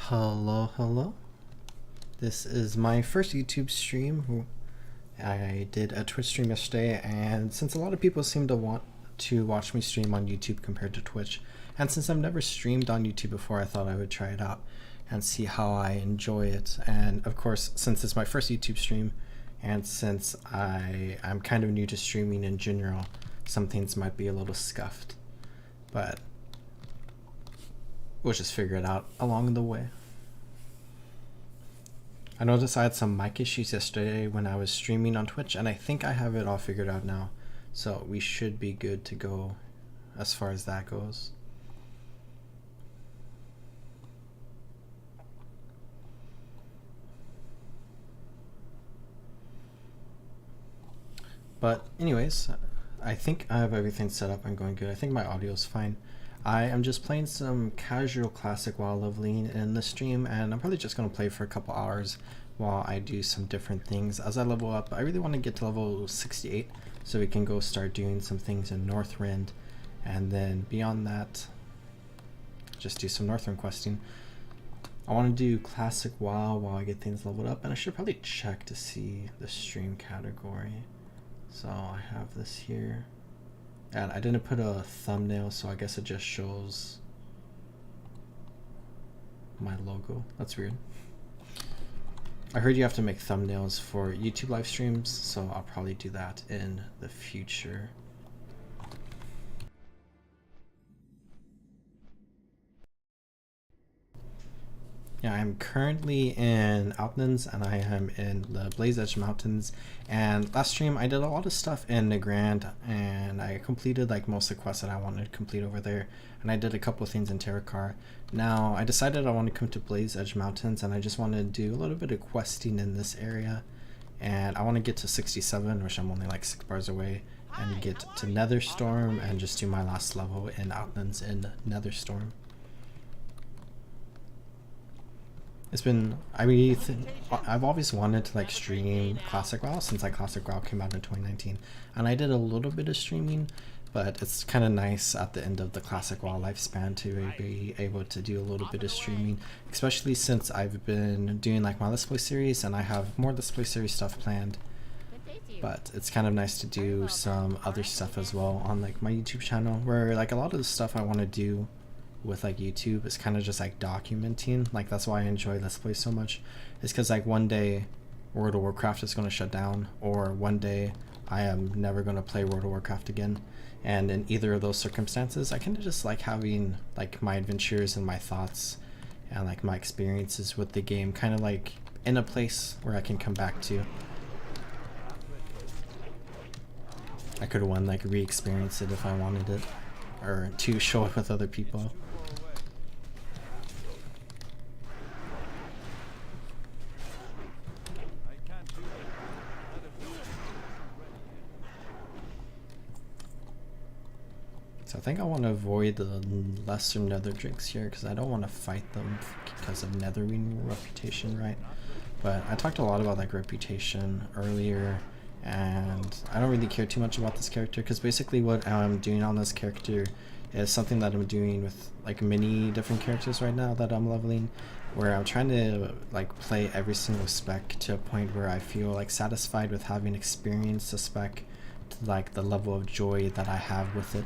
Hello. This is my first YouTube stream. I did a Twitch stream yesterday, and since a lot of people seem to want to watch me stream on YouTube compared to Twitch, and since I've never streamed on YouTube before, I thought I would try it out and see how I enjoy it. And of course, since it's my first YouTube stream, and since I'm kind of new to streaming in general, some things might be a little scuffed, but we'll just figure it out along the way. I noticed I had some mic issues yesterday when I was streaming on Twitch, and I think I have it all figured out now. So we should be good to go as far as that goes. But anyways, I think I have everything set up and going good. I think my audio is fine. I am just playing some casual classic WoW leveling in the stream, and I'm probably just going to play for a couple hours while I do some different things. As I level up, I really want to get to level 68 so we can go start doing some things in Northrend, and then beyond that, just do some Northrend questing. I want to do classic WoW while I get things leveled up, and I should probably check to see the stream category. So I have this here. And I didn't put a thumbnail, so I guess it just shows my logo. That's weird. I heard you have to make thumbnails for YouTube live streams, so I'll probably do that in the future. Yeah, I'm currently in Outlands, and I am in the Blaze Edge Mountains. And last stream I did a lot of stuff in the Grand, and I completed like most of the quests that I wanted to complete over there, and I did a couple of things in Terracar. Now I decided I want to come to Blaze Edge Mountains, and I just want to do a little bit of questing in this area, and I want to get to 67, which I'm only like 6 bars away, and get to Netherstorm and just do my last level in Outlands in Netherstorm. It's been, I've always wanted to like stream Classic WoW since like Classic WoW came out in 2019, and I did a little bit of streaming, but it's kind of nice at the end of the Classic WoW lifespan to be able to do a little bit of streaming, especially since I've been doing like my Let's Play series, and I have more Let's Play series stuff planned, but it's kind of nice to do some other stuff as well on like my YouTube channel, where like a lot of the stuff I want to do with like YouTube is kind of just like documenting. Like that's why I enjoy Let's Play so much, is because like one day World of Warcraft is going to shut down, or one day I am never going to play World of Warcraft again, and in either of those circumstances I kind of just like having like my adventures and my thoughts and like my experiences with the game kind of like in a place where I can come back to. I could have like re-experience it if I wanted it, or to show it with other people. So I think I want to avoid the lesser nether drakes here, because I don't want to fight them because of nethering reputation, right? But I talked a lot about like reputation earlier, and I don't really care too much about this character, because basically what I'm doing on this character is something that I'm doing with like many different characters right now that I'm leveling, where I'm trying to like play every single spec to a point where I feel like satisfied with having experienced a spec to like the level of joy that I have with it.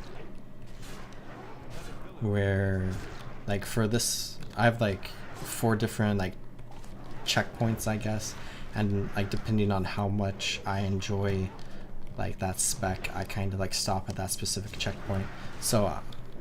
Where like for this I have like 4 different like checkpoints, I guess, and like depending on how much I enjoy like that spec, I kind of like stop at that specific checkpoint. So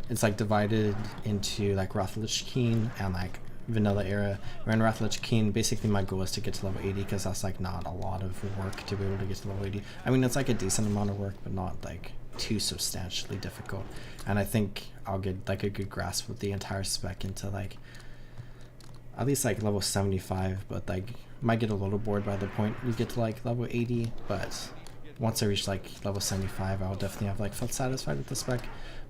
it's like divided into like Wrath of Lich King and like vanilla era. Where in Wrath of Lich King, basically my goal is to get to level 80, because that's like not a lot of work to be able to get to level 80. I mean, it's like a decent amount of work, but not like too substantially difficult, and I think I'll get like a good grasp of the entire spec into like at least like level 75, but like might get a little bored by the point you get to like level 80. But once I reach like level 75, I'll definitely have like felt satisfied with the spec.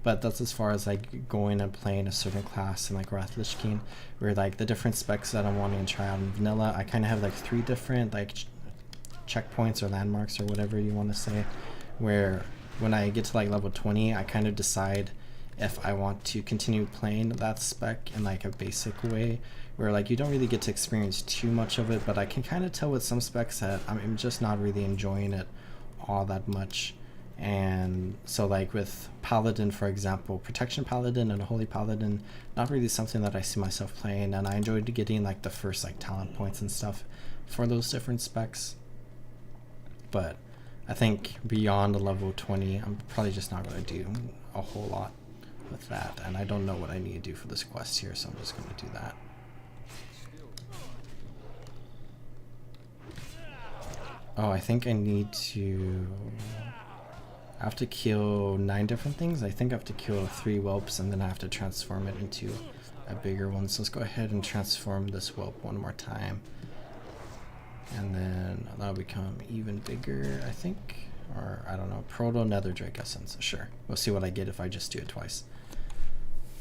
But that's as far as like going and playing a certain class in like Wrath of Lich King, where like the different specs that I'm wanting to try out in vanilla, I kind of have like 3 different like checkpoints or landmarks or whatever you want to say, where when I get to like level 20, I kind of decide if I want to continue playing that spec in like a basic way, where like you don't really get to experience too much of it, but I can kind of tell with some specs that I'm just not really enjoying it all that much. And so like with Paladin, for example, Protection Paladin and Holy Paladin, not really something that I see myself playing, and I enjoyed getting like the first like talent points and stuff for those different specs. But I think beyond the level 20, I'm probably just not going to do a whole lot with that, and I don't know what I need to do for this quest here, so I'm just going to do that. Oh, I think I need to... I have to kill 9 different things. I think I have to kill 3 whelps, and then I have to transform it into a bigger one. So let's go ahead and transform this whelp one more time. And then that'll become even bigger, I think. Or, I don't know, Proto Nether Drake Essence. Sure. We'll see what I get if I just do it twice.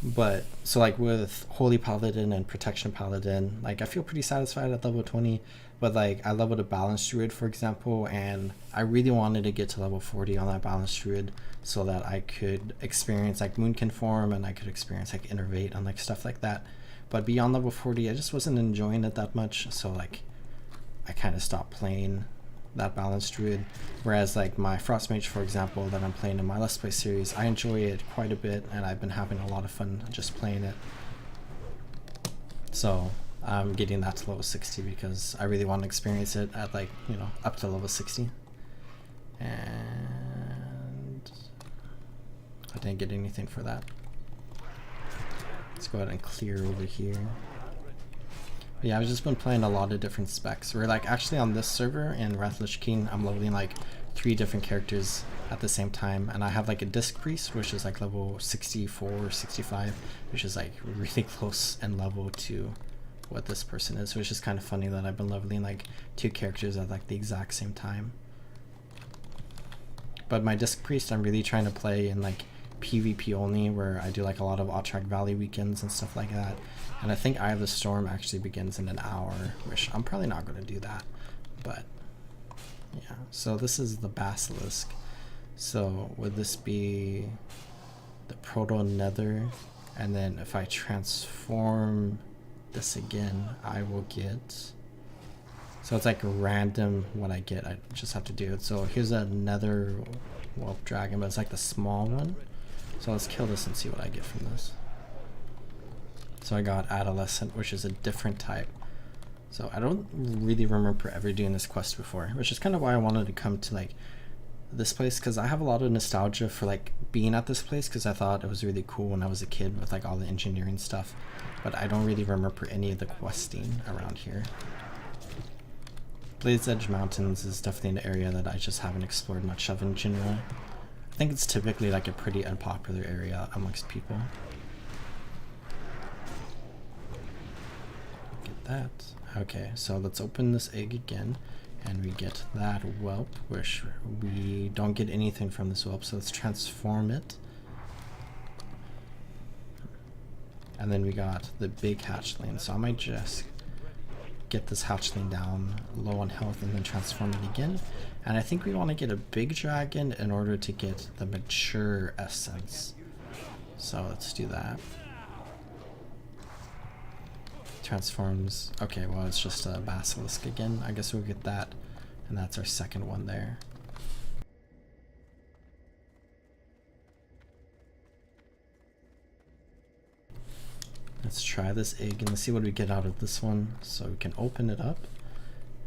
But, so like with Holy Paladin and Protection Paladin, like I feel pretty satisfied at level 20. But like I leveled a Balanced Druid, for example, and I really wanted to get to level 40 on that Balanced Druid so that I could experience like Moonkin Form, and I could experience like Innervate and like stuff like that. But beyond level 40, I just wasn't enjoying it that much, so like I kind of stopped playing that Balanced Druid. Whereas like my Frost Mage, for example, that I'm playing in my Let's Play series, I enjoy it quite a bit, and I've been having a lot of fun just playing it. So I'm getting that to level 60 because I really want to experience it at like, you know, up to level 60. And I didn't get anything for that. Let's go ahead and clear over here. But yeah, I've just been playing a lot of different specs. We're like actually on this server in Wrath King, I'm leveling like 3 different characters at the same time, and I have like a Disc Priest, which is like level 64 or 65, which is like really close in level to what this person is. So it's just kind of funny that I've been leveling like 2 characters at like the exact same time. But my Disc Priest, I'm really trying to play in like PvP only, where I do like a lot of Otrak Valley weekends and stuff like that. And I think Eye of the Storm actually begins in an hour, which I'm probably not going to do that. But yeah, so this is the Basilisk. So would this be the Proto Nether? And then if I transform this again, I will get... So it's like random what I get. I just have to do it. So here's a Nether Whelp Dragon, but it's like the small one. So let's kill this and see what I get from this. So I got Adolescent, which is a different type. So I don't really remember ever doing this quest before, which is kind of why I wanted to come to like this place, because I have a lot of nostalgia for like being at this place, because I thought it was really cool when I was a kid with like all the engineering stuff. But I don't really remember any of the questing around here. Blade's Edge Mountains is definitely an area that I just haven't explored much of in general. I think it's typically like a pretty unpopular area amongst people. Get that. Okay, so let's open this egg again, and we get that whelp, which we don't get anything from this whelp, so let's transform it. And then we got the big hatchling, so I might just get this hatchling down low on health and then transform it again. And I think we want to get a big dragon in order to get the mature essence. So let's do that. Transforms. Okay, well it's just a basilisk again. I guess we'll get that, and that's our second one there. Let's try this egg and see what we get out of this one. So we can open it up,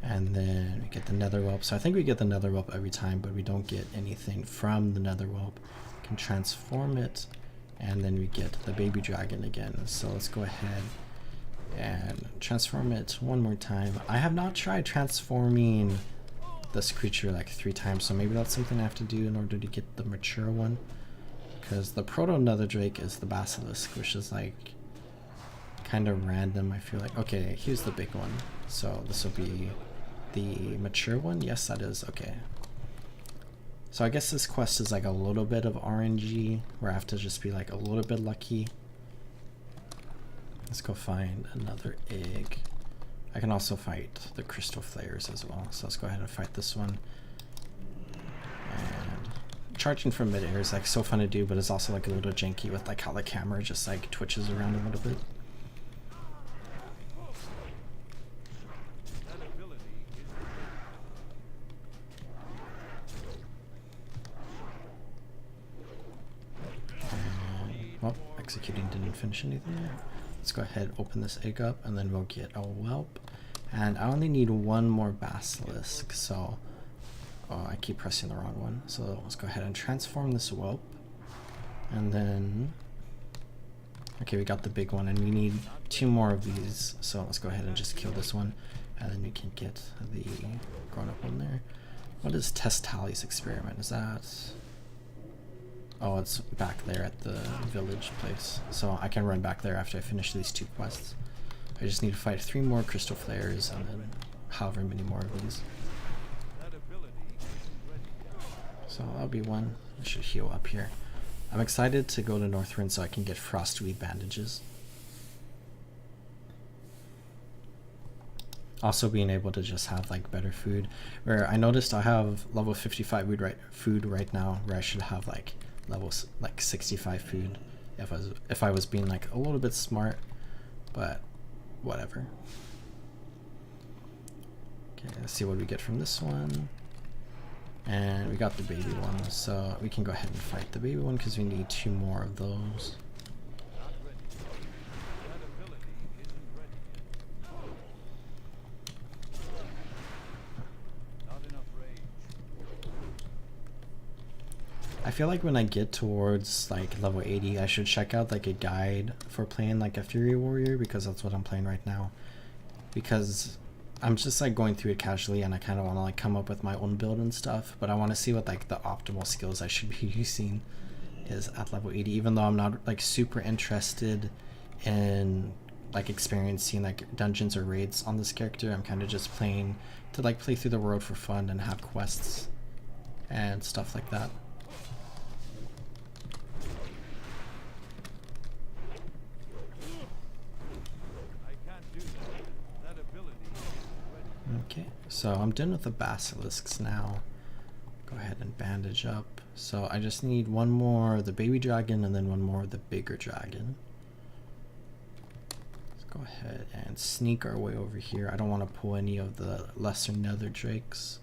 and then we get the nether whelp. So I think we get the nether whelp every time, but we don't get anything from the nether whelp. We can transform it, and then we get the baby dragon again. So let's go ahead and transform it one more time. I have not tried transforming this creature like 3 times, so maybe that's something I have to do in order to get the mature one. Because the Proto Nether Drake is the basilisk, which is like kind of random, I feel like. Okay, here's the big one. So this will be the mature one. Yes, that is. Okay. So I guess this quest is like a little bit of RNG, where I have to just be like a little bit lucky. Let's go find another egg. I can also fight the crystal flares as well. So let's go ahead and fight this one. And charging from midair is like so fun to do, but it's also like a little janky with like how the camera just like twitches around a little bit. Well, executing didn't finish anything. Let's go ahead, open this egg up, and then we'll get a whelp. And I only need one more basilisk, so oh, I keep pressing the wrong one. So let's go ahead and transform this whelp. And then, okay, we got the big one, and we need 2 more of these. So let's go ahead and just kill this one, and then we can get the grown-up one there. What is Testali's experiment? Is that? Oh, it's back there at the village place. So I can run back there after I finish these 2 quests. I just need to fight 3 more crystal flares and then however many more of these. So that'll be one. I should heal up here. I'm excited to go to Northrend so I can get frostweed bandages. Also being able to just have like better food. Where I noticed I have level 55 food right now, where I should have like levels like 65 food if I was being like a little bit smart, but whatever. Okay, let's see what we get from this one. And we got the baby one, so we can go ahead and fight the baby one because we need 2 more of those. I feel like when I get towards like level 80, I should check out like a guide for playing like a Fury Warrior, because that's what I'm playing right now. Because I'm just like going through it casually, and I kind of want to like come up with my own build and stuff, but I want to see what like the optimal skills I should be using is at level 80, even though I'm not like super interested in like experiencing like dungeons or raids on this character. I'm kind of just playing to like play through the world for fun and have quests and stuff like that. Okay, so I'm done with the basilisks now. Go ahead and bandage up. So I just need 1 more of the baby dragon and then 1 more of the bigger dragon. Let's go ahead and sneak our way over here. I don't want to pull any of the lesser nether drakes.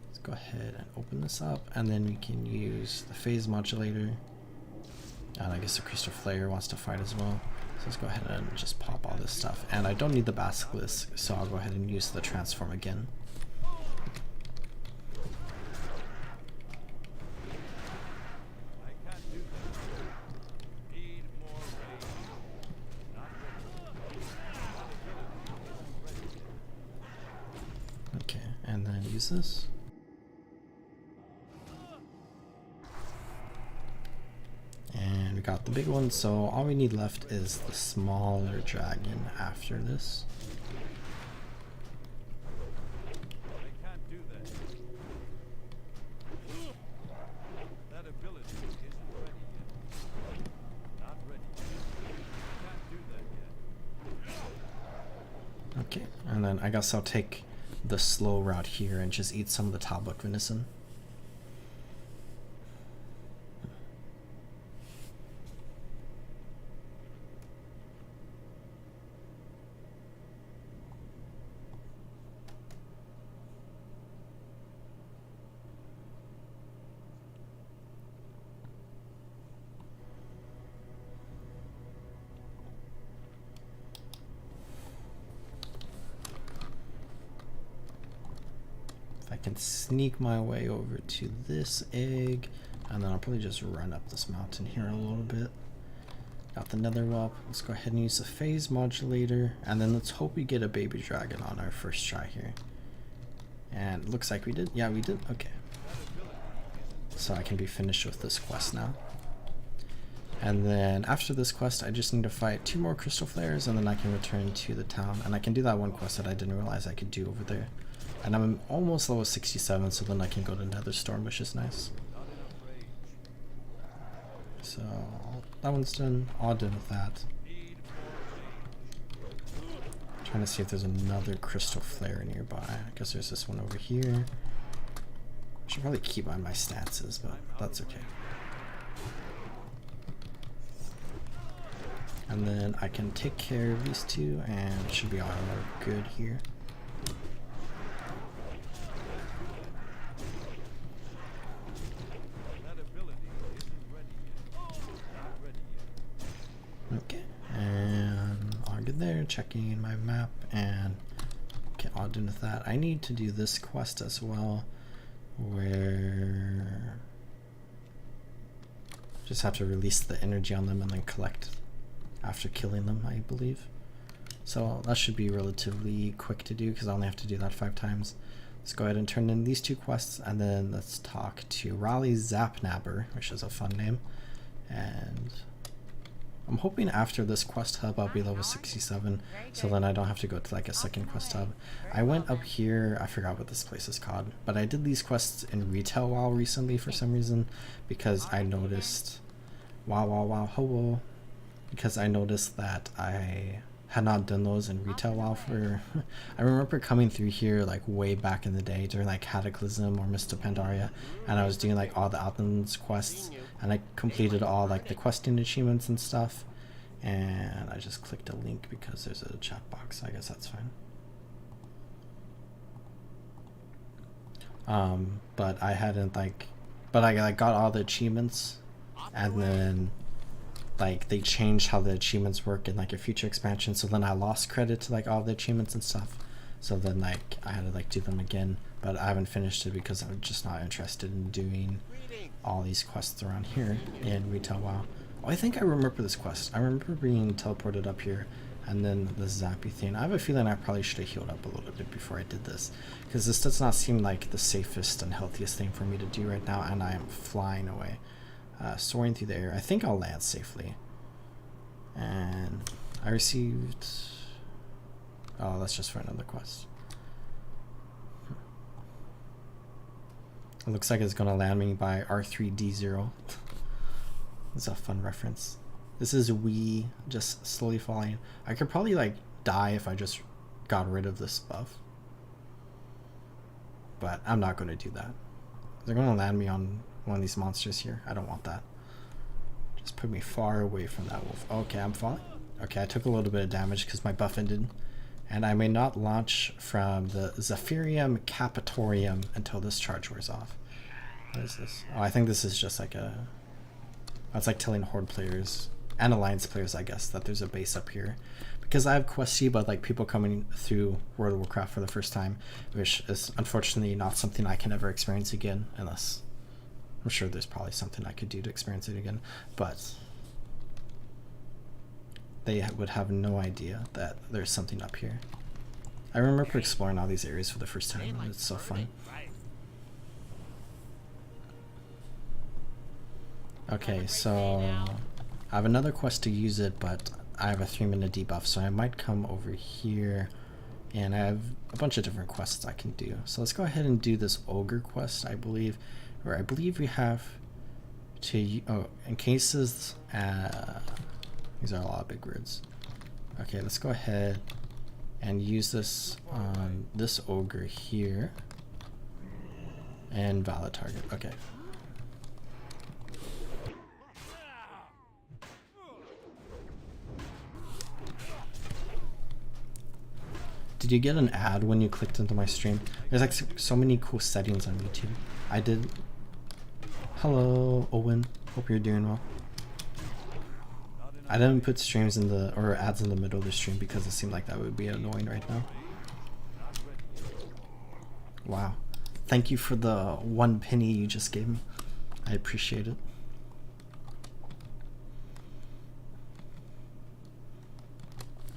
Let's go ahead and open this up, and then we can use the phase modulator. And I guess the crystal flare wants to fight as well. So let's go ahead and just pop all this stuff. And I don't need the basilisk, so I'll go ahead and use the transform again. Okay, and then use this. And we got the big one, so all we need left is the smaller dragon after this. Okay, and then I guess I'll take the slow route here and just eat some of the Talbot venison. I can sneak my way over to this egg, and then I'll probably just run up this mountain here a little bit. Got the nether whelp. Let's go ahead and use the phase modulator, and then let's hope we get a baby dragon on our first try here. And it looks like we did. Yeah, we did. Okay. So I can be finished with this quest now. And then after this quest, I just need to fight 2 more crystal flares, and then I can return to the town. And I can do that one quest that I didn't realize I could do over there. And I'm almost level 67, so then I can go to Netherstorm, which is nice. So that one's done. All done with that. Trying to see if there's another crystal flare nearby. I guess there's this one over here. Should probably keep on my stances, but that's okay. And then I can take care of these two and it should be all good here. Okay, and all good there. Checking my map and okay, all done with that. I need to do this quest as well, where just have to release the energy on them and then collect after killing them, I believe. So that should be relatively quick to do because I only have to do that 5 times. Let's go ahead and turn in these 2 quests and then let's talk to Raleigh Zapnabber, which is a fun name. And I'm hoping after this quest hub I'll be level 67, so then I don't have to go to like a second quest hub. I went up here, I forgot what this place is called, but I did these quests in retail WoW recently for some reason because I noticed because I noticed that I had not done those in retail WoW for I remember coming through here like way back in the day during like Cataclysm or Mist of Pandaria, and I was doing like all the Outlands quests and I completed all like the questing achievements and stuff, and I just clicked a link because there's a chat box, so I guess that's fine. But I hadn't but I got all the achievements, and then like they changed how the achievements work in like a future expansion, so then I lost credit to like all the achievements and stuff, so then like I had to like do them again, but I haven't finished it because I'm just not interested in doing all these quests around here in retail WoW. Oh, I think I remember this quest. I remember being teleported up here and then the zappy thing. I have a feeling I probably should have healed up a little bit before I did this, because this does not seem like the safest and healthiest thing for me to do right now, and I am flying away. Soaring through the air. I think I'll land safely. And I received... oh, that's just for another quest. It looks like it's gonna land me by R3D0. It's a fun reference. This is we just slowly falling. I could probably like die if I just got rid of this buff, but I'm not gonna do that. They're gonna land me on one of these monsters here. I don't want that. Just put me far away from that wolf. Okay, I'm falling. Okay, I took a little bit of damage because my buff ended. And I may not launch from the Zephyrium Capitorium until this charge wears off. What is this? Oh, I think this is just like a... that's like telling Horde players and Alliance players, I guess, that there's a base up here. Because I have questy, but like people coming through World of Warcraft for the first time, which is unfortunately not something I can ever experience again, unless... I'm sure there's probably something I could do to experience it again, but they would have no idea that there's something up here. I remember exploring all these areas for the first time, and it's so fun. Okay, so I have another quest to use it, but I have a 3-minute debuff, so I might come over here, and I have a bunch of different quests I can do. So let's go ahead and do this ogre quest, I believe. Or I believe we have to, oh, in cases, these are a lot of big words. Okay, let's go ahead and use this on this ogre here. And valid target, okay. Did you get an ad when you clicked into my stream? There's like so many cool settings on YouTube. I did. Hello, Owen. Hope you're doing well. I didn't put streams in the, or ads in the middle of the stream because it seemed like that would be annoying right now. Wow. Thank you for the 1 penny you just gave me. I appreciate it.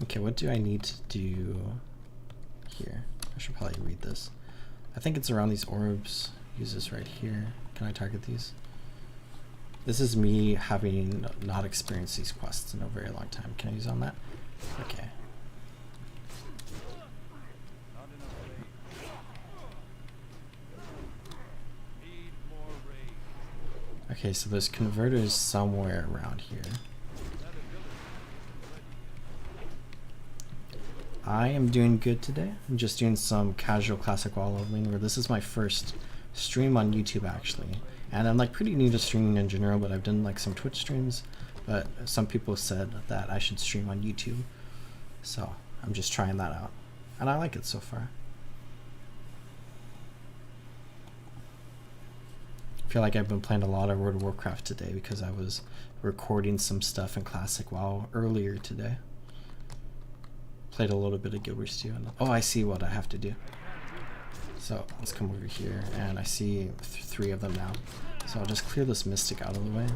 Okay, what do I need to do here? I should probably read this. I think it's around these orbs. Use this right here. Can I target these? This is me having not experienced these quests in a very long time. Can I use on that? Okay. Okay, so there's converters somewhere around here. I am doing good today. I'm just doing some casual classic wall leveling, where this is my first stream on YouTube actually, and I'm like pretty new to streaming in general, but I've done like some Twitch streams, but some people said that I should stream on YouTube, so I'm just trying that out, and I like it so far. I feel like I've been playing a lot of World of Warcraft today because I was recording some stuff in Classic WoW earlier today. Played a little bit of Guild Wars 2. And, oh, I see what I have to do. So let's come over here, and I see 3 of them now. So I'll just clear this Mystic out of the way.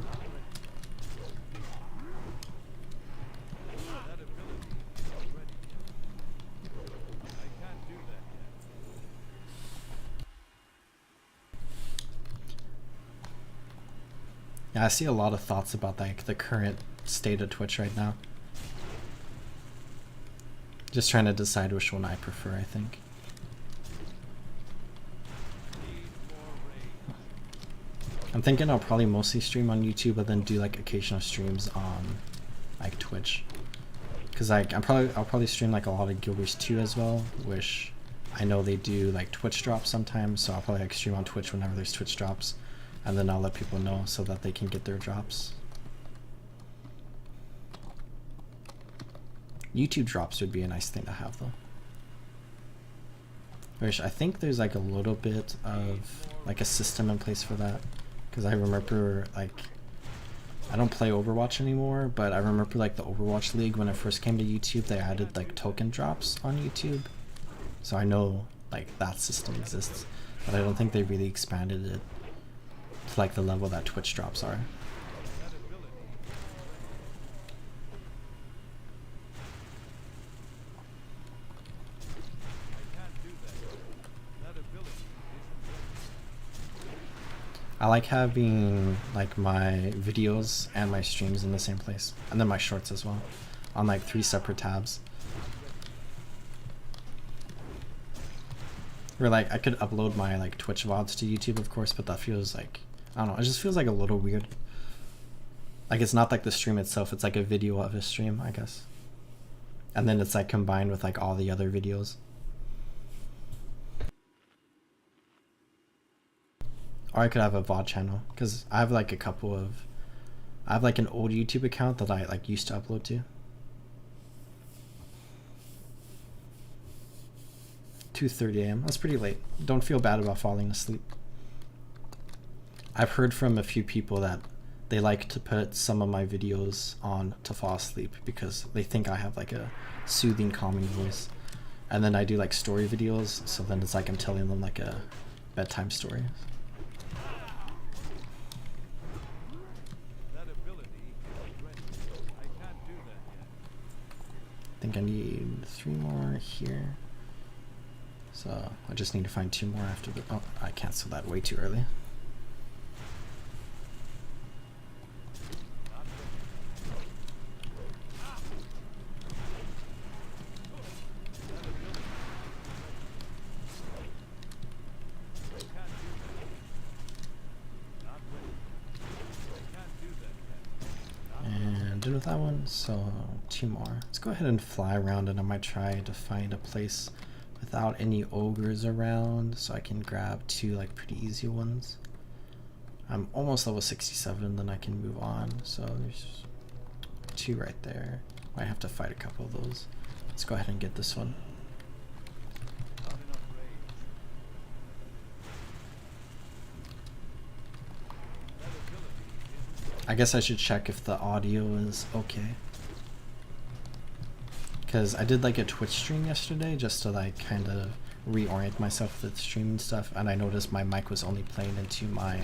Yeah, I see a lot of thoughts about like the current state of Twitch right now. Just trying to decide which one I prefer, I think. I'm thinking I'll probably mostly stream on YouTube, but then do like occasional streams on like Twitch. Cause like I'll probably stream like a lot of Guild Wars 2 as well, which I know they do like Twitch drops sometimes, so I'll probably like stream on Twitch whenever there's Twitch drops, and then I'll let people know so that they can get their drops. YouTube drops would be a nice thing to have though. Which I think there's like a little bit of like a system in place for that. Because I remember like, I don't play Overwatch anymore, but I remember like the Overwatch League when it first came to YouTube, they added like token drops on YouTube. So I know like that system exists, but I don't think they really expanded it to like the level that Twitch drops are. I like having like my videos and my streams in the same place, and then my shorts as well, on like 3 separate tabs. Or like I could upload my like Twitch VODs to YouTube, of course, but that feels like, I don't know, it just feels like a little weird. Like it's not like the stream itself, it's like a video of a stream, I guess. And then it's like combined with like all the other videos. Or I could have a VOD channel, because I have like I have like an old YouTube account that I like used to upload to. 2:30 a.m. That's pretty late. Don't feel bad about falling asleep. I've heard from a few people that they like to put some of my videos on to fall asleep because they think I have like a soothing, calming voice. And then I do like story videos, so then it's like I'm telling them like a bedtime story. I think I need 3 more here. So I just need to find 2 more after the, oh, I canceled that way too early. Did with that one, so 2 more. Let's go ahead and fly around, and I might try to find a place without any ogres around so I can grab 2 like pretty easy ones. I'm almost level 67, then I can move on. So there's 2 right there. Might have to fight a couple of those. Let's go ahead and get this one. I guess I should check if the audio is okay. Because I did like a Twitch stream yesterday just to like kind of reorient myself with the stream and stuff, and I noticed my mic was only playing into my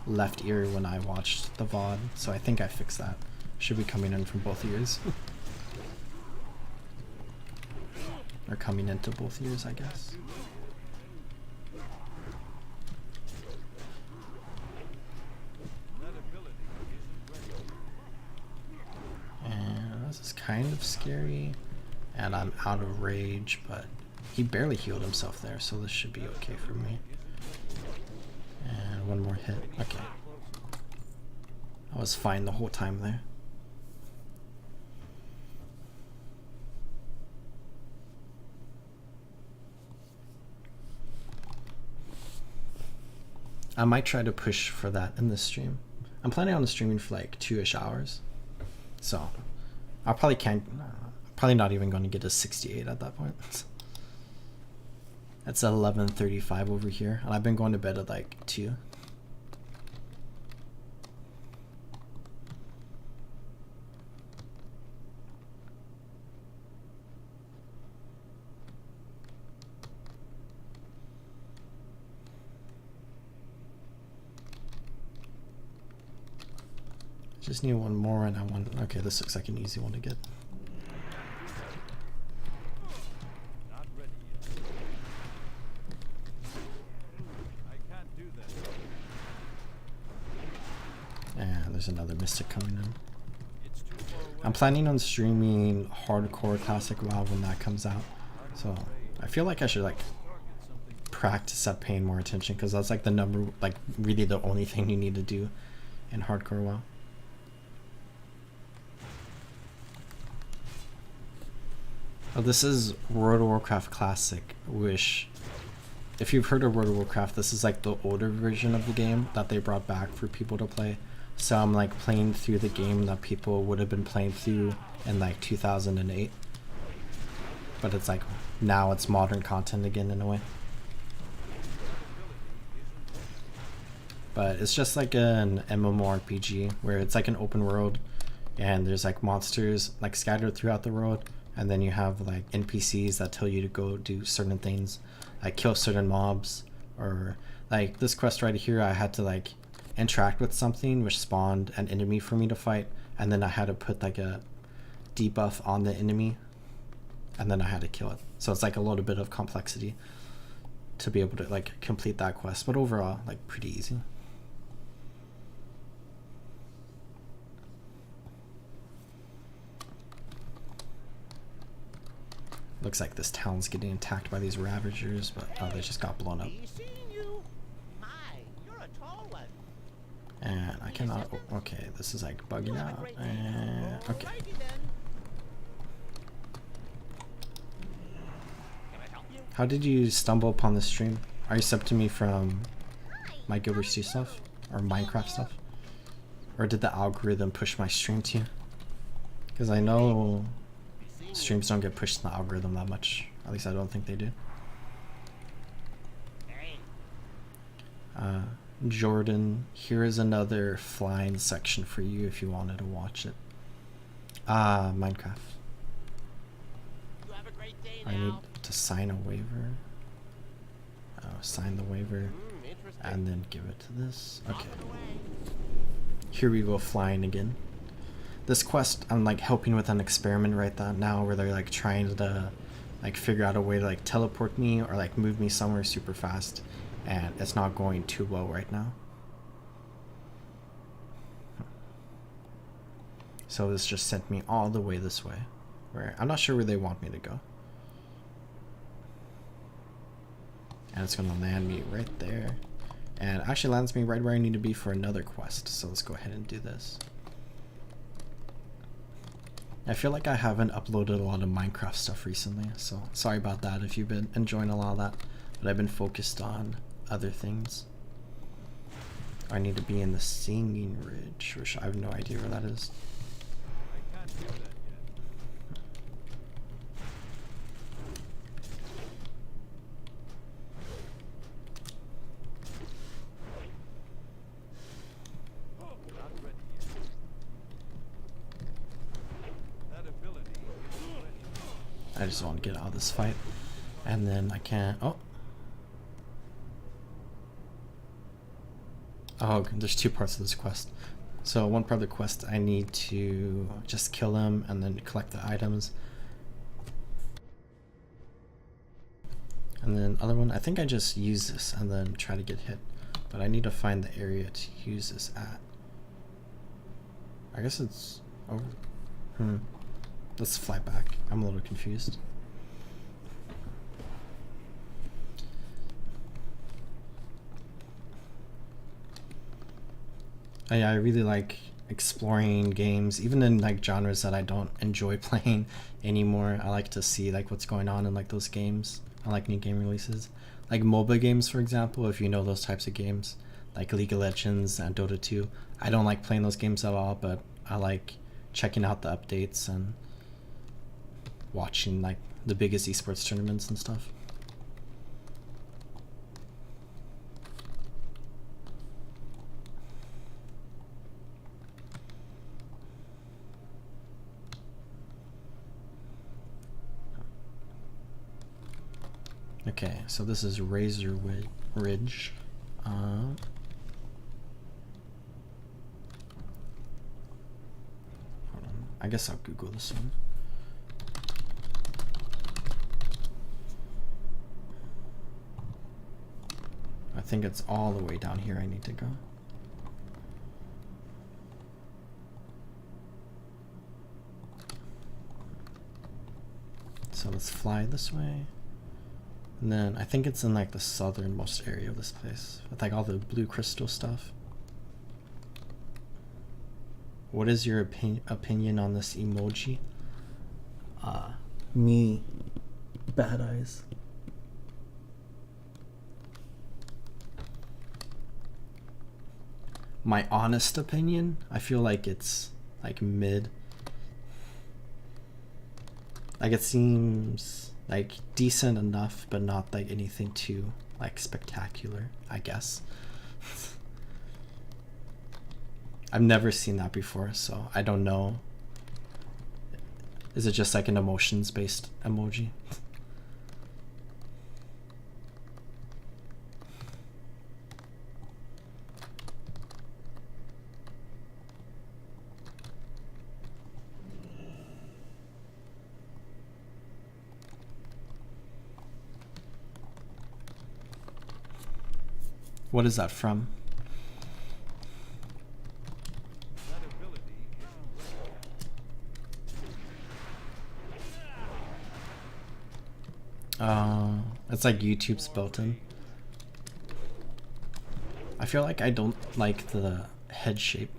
left ear when I watched the VOD, so I think I fixed that. Should be coming in from both ears. Or coming into both ears, I guess. This is kind of scary, and I'm out of rage, but he barely healed himself there, so this should be okay for me. And 1 more hit. Okay. I was fine the whole time there. I might try to push for that in this stream. I'm planning on streaming for like 2-ish hours, so I probably can't. Probably not even going to get a 68 at that point. It's 11:35 over here, and I've been going to bed at like 2. Just need one more, and I want. Okay, this looks like an easy one to get. Not ready yet. I can't do that. And there's another mystic coming in. It's too far away. I'm planning on streaming hardcore classic WoW when that comes out, so I feel like I should like practice at paying more attention, because that's like the number, like really the only thing you need to do in hardcore WoW. Oh, this is World of Warcraft Classic, which, if you've heard of World of Warcraft, this is like the older version of the game that they brought back for people to play. So I'm like playing through the game that people would have been playing through in like 2008. But it's like, now it's modern content again in a way. But it's just like an MMORPG where it's like an open world and there's like monsters like scattered throughout the world. And then you have like NPCs that tell you to go do certain things, like kill certain mobs, or like this quest right here, I had to like interact with something which spawned an enemy for me to fight, and then I had to put like a debuff on the enemy, and then I had to kill it. So it's like a little bit of complexity to be able to like complete that quest, but overall like pretty easy. Looks like this town's getting attacked by these ravagers, but oh, they just got blown up. And I cannot. Oh, okay, this is like bugging out. Okay. How did you stumble upon this stream? Are you sub to me from my Guild Wars 2 stuff or Minecraft stuff, or did the algorithm push my stream to you? Because I know streams don't get pushed in the algorithm that much. At least I don't think they do. Jordan, here is another flying section for you if you wanted to watch it. Minecraft. I need to sign a waiver. Sign the waiver and then give it to this. Okay. Here we go, flying again. This quest, I'm like helping with an experiment right now where they're like trying to like figure out a way to like teleport me or like move me somewhere super fast, and it's not going too well right now. So this just sent me all the way this way, where I'm not sure where they want me to go. And it's gonna land me right there, and actually lands me right where I need to be for another quest. So let's go ahead and do this. I feel like I haven't uploaded a lot of Minecraft stuff recently, so sorry about that if you've been enjoying a lot of that, but I've been focused on other things. I need to be in the Singing Ridge, which I have no idea where that is. I can't do that yet. Not ready yet. That ability isn't ready. I just want to get out of this fight, and then I can't. Oh, there's two parts of this quest. So one part of the quest, I need to just kill him and then collect the items. And then other one, I think I just use this and then try to get hit. But I need to find the area to use this at. I guess it's over. Let's fly back. I'm a little confused. I really like exploring games, even in like genres that I don't enjoy playing anymore. I like to see like what's going on in like those games. I like new game releases, like MOBA games, for example. If you know those types of games, like League of Legends and Dota 2. I don't like playing those games at all, but I like checking out the updates and watching like the biggest esports tournaments and stuff. Okay, so this is Razor Ridge. Hold on. I guess I'll Google this one. I think it's all the way down here I need to go. So let's fly this way. And then I think it's in like the southernmost area of this place with like all the blue crystal stuff. What is your opinion on this emoji? Me, bad eyes. My honest opinion, I feel like it's like mid. Like it seems like decent enough, but not like anything too like spectacular, I guess. I've never seen that before, so I don't know. Is it just like an emotions based emoji? What is that from? That ability isn't It's like YouTube's built in. I feel like I don't like the head shape.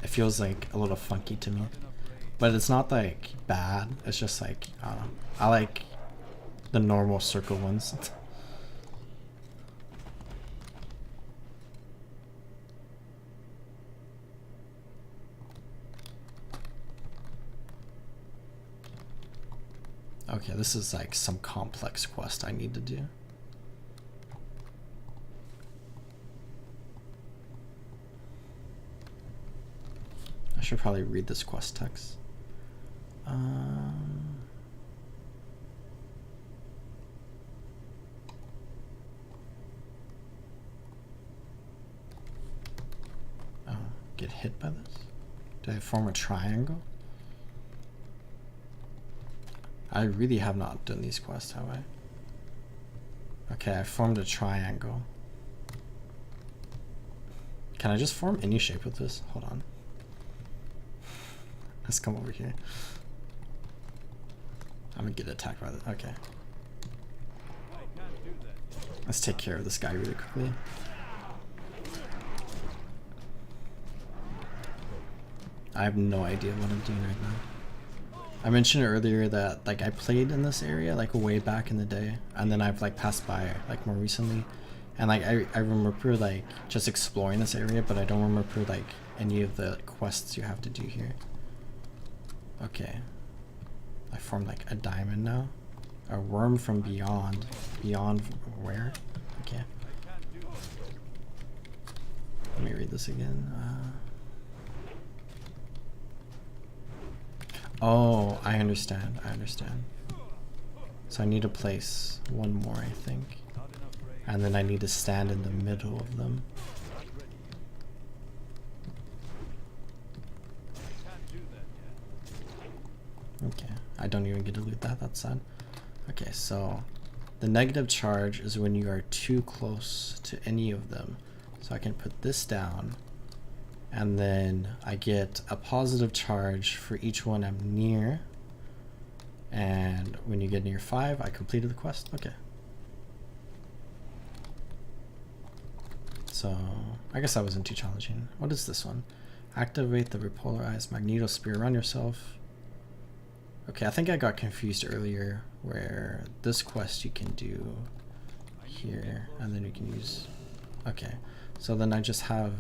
It feels like a little funky to me. But it's not like bad. It's just like, I don't know. I like the normal circle ones. Okay, this is like some complex quest I need to do. I should probably read this quest text. Oh, get hit by this? Did I form a triangle? I really have not done these quests, have I? Okay, I formed a triangle. Can I just form any shape with this? Hold on. Let's come over here. I'm gonna get attacked by this. Okay. Let's take care of this guy really quickly. I have no idea what I'm doing right now. I mentioned earlier that like I played in this area like way back in the day, and then I've like passed by like more recently, and like I remember like just exploring this area, but I don't remember like any of the quests you have to do here. Okay, I formed like a diamond now. A worm from beyond. Beyond where? Okay. Let me read this again. Oh, I understand. I understand. So I need to place one more, I think. And then I need to stand in the middle of them. Okay, I don't even get to loot that. That's sad. Okay, so the negative charge is when you are too close to any of them. So I can put this down. And then I get a positive charge for each one I'm near. And when you get near 5, I completed the quest. Okay. So I guess that wasn't too challenging. What is this one? Activate the repolarized magnetosphere around yourself. Okay, I think I got confused earlier where this quest you can do here, and then you can use Okay, so then I just have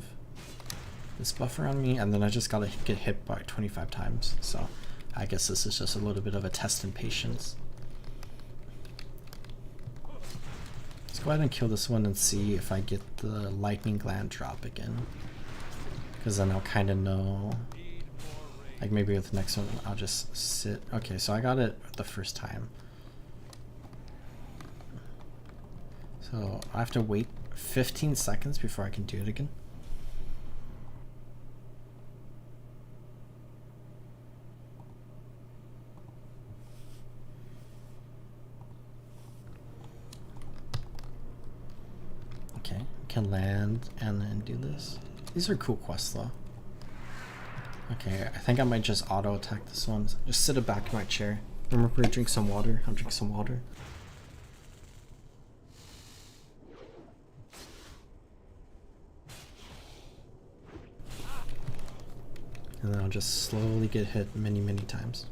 this buffer on me, and then I just gotta get hit by 25 times. So I guess this is just a little bit of a test in patience. Let's go ahead and kill this one and see if I get the lightning gland drop again. Because then I'll kind of know, like maybe with the next one I'll just sit. Okay, so I got it the first time. So I have to wait 15 seconds before I can do it again. Okay, can land and then do this. These are cool quests though. Okay, I think I might just auto attack this one. Just sit it back in my chair. Remember to drink some water. I'll drink some water. And then I'll just slowly get hit many, many times.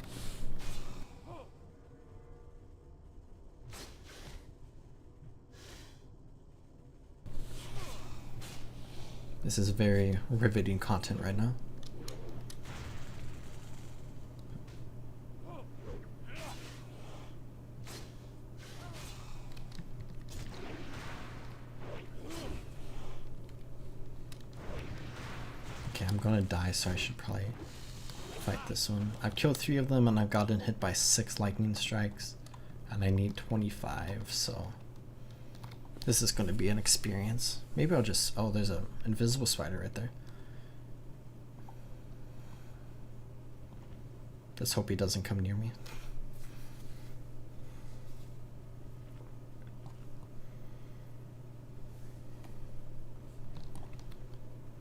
This is very riveting content right now. Okay, I'm gonna die, so I should probably fight this one. I've killed 3 of them and I've gotten hit by 6 lightning strikes, and I need 25, so this is going to be an experience. Maybe I'll just... Oh, there's an invisible spider right there. Let's hope he doesn't come near me.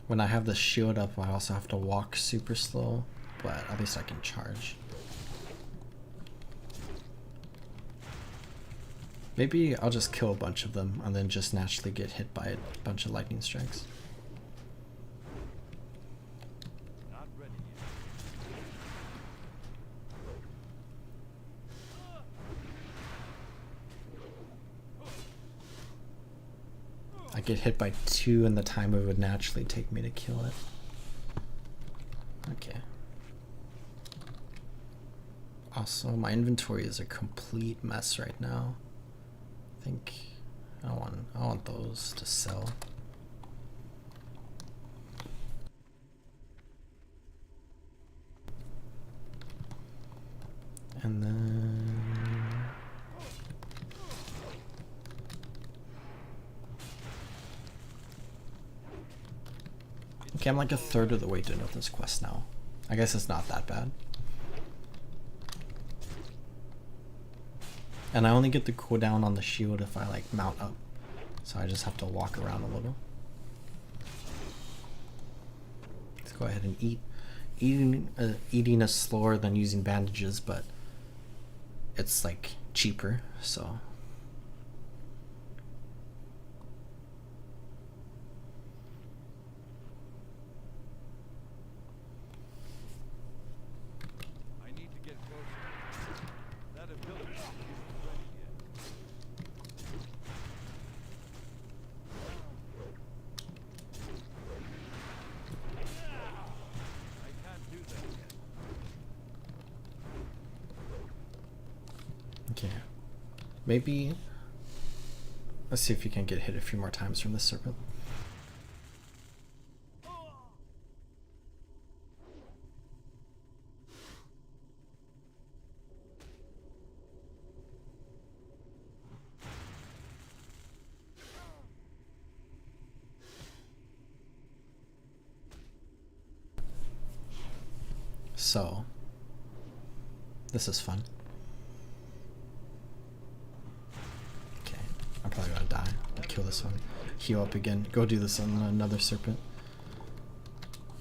When I have the shield up, I also have to walk super slow, but at least I can charge. Maybe I'll just kill a bunch of them and then just naturally get hit by a bunch of lightning strikes. Not ready yet. I get hit by 2 in the time it would naturally take me to kill it. Okay. Also, my inventory is a complete mess right now. I think I want those to sell. And then okay, I'm like a third of the way done with this quest now. I guess it's not that bad. And I only get the cooldown on the shield if I like mount up. So I just have to walk around a little. Let's go ahead and eat. Eating is slower than using bandages, but it's like cheaper, so. I need to get closer. That ability isn't ready yet. I can't do that yet. Okay. Maybe. Let's see if you can get hit a few more times from this serpent. So, this is fun. Okay, I'm probably gonna die. I'll kill this one. Heal up again. Go do this on another serpent.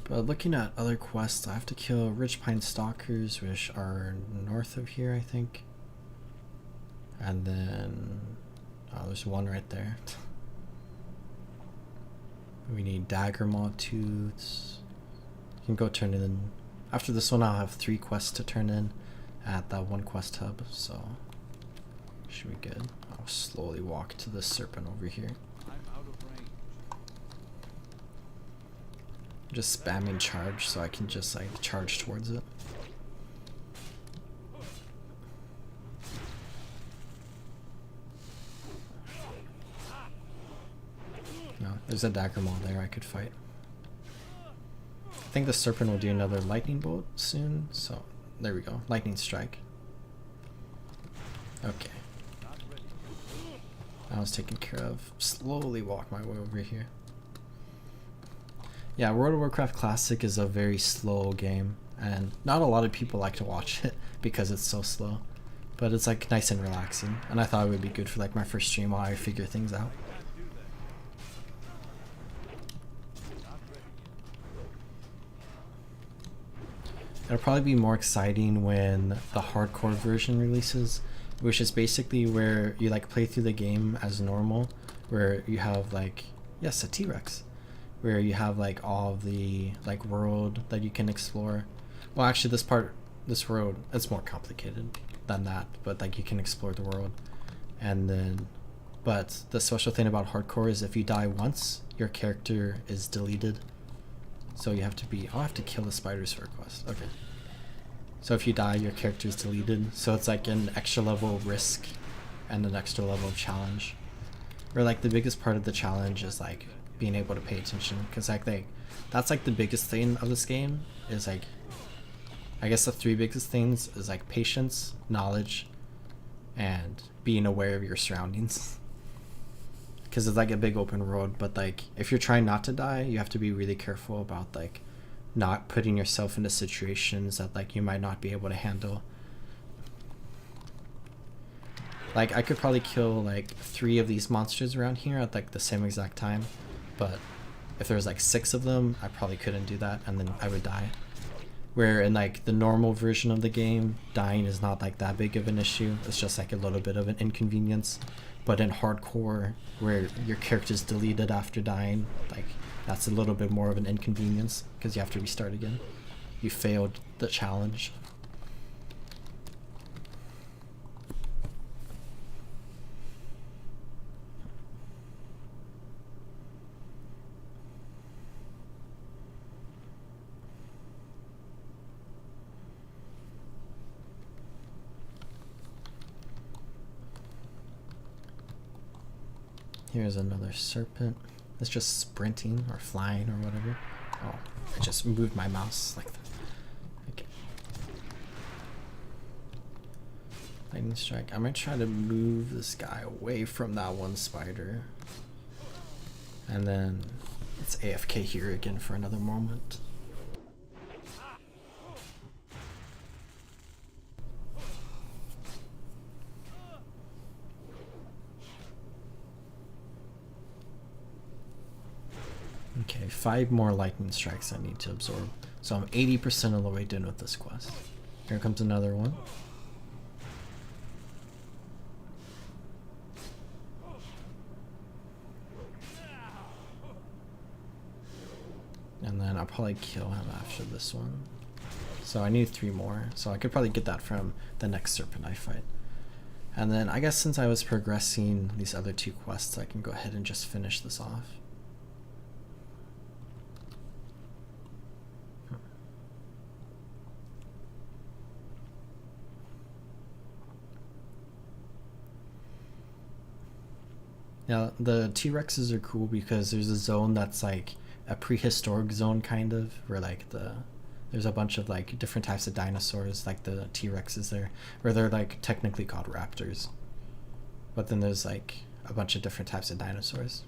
But looking at other quests, I have to kill Rich Pine Stalkers, which are north of here, I think. And then... oh, there's one right there. We need Dagger Maw Tooths. You can go turn it in. After this one, I'll have 3 quests to turn in at that one quest hub, so should be good. I'll slowly walk to this serpent over here. I'm out of range. just spamming charge so I can just like charge towards it. No, there's a dagger maul there I could fight. I think the serpent will do another lightning bolt soon, so there we go. Lightning strike. Okay. I was taken care of. Slowly walk my way over here. Yeah, World of Warcraft Classic is a very slow game, and not a lot of people like to watch it because it's so slow. But it's like nice and relaxing, and I thought it would be good for like my first stream while I figure things out. It'll probably be more exciting when the hardcore version releases, which is basically where you like play through the game as normal, where you have like, yes, a T-Rex, where you have like all of the like world that you can explore. Well, actually this world, it's more complicated than that, but like you can explore the world. And then, but the special thing about hardcore is if you die once, your character is deleted. So you have to be, oh, I have to kill the spiders for a quest. Okay. So if you die, your character is deleted. So it's like an extra level of risk and an extra level of challenge. Or like the biggest part of the challenge is like being able to pay attention. Because like that's like the biggest thing of this game is like, I guess the three biggest things is like patience, knowledge, and being aware of your surroundings. Because it's like a big open world, but like if you're trying not to die, you have to be really careful about like not putting yourself into situations that like you might not be able to handle. Like I could probably kill like 3 of these monsters around here at like the same exact time, but if there was like 6 of them, I probably couldn't do that, and then I would die. Where in like the normal version of the game, dying is not like that big of an issue. It's just like a little bit of an inconvenience. But in hardcore, where your character's deleted after dying, like that's a little bit more of an inconvenience because you have to restart again. You failed the challenge. Here's another serpent. It's just sprinting or flying or whatever. Oh, I just moved my mouse like that. Okay. Lightning strike. I'm gonna try to move this guy away from that one spider. And then it's AFK here again for another moment. Okay, 5 more lightning strikes I need to absorb. So I'm 80% of the way done with this quest. Here comes another one. And then I'll probably kill him after this one. So I need 3 more. So I could probably get that from the next serpent I fight. And then I guess since I was progressing these other 2 quests, I can go ahead and just finish this off. Yeah, the T-Rexes are cool because there's a zone that's like a prehistoric zone kind of, where like there's a bunch of like different types of dinosaurs, like the T-Rexes there, where they're like technically called raptors. But then there's like a bunch of different types of dinosaurs.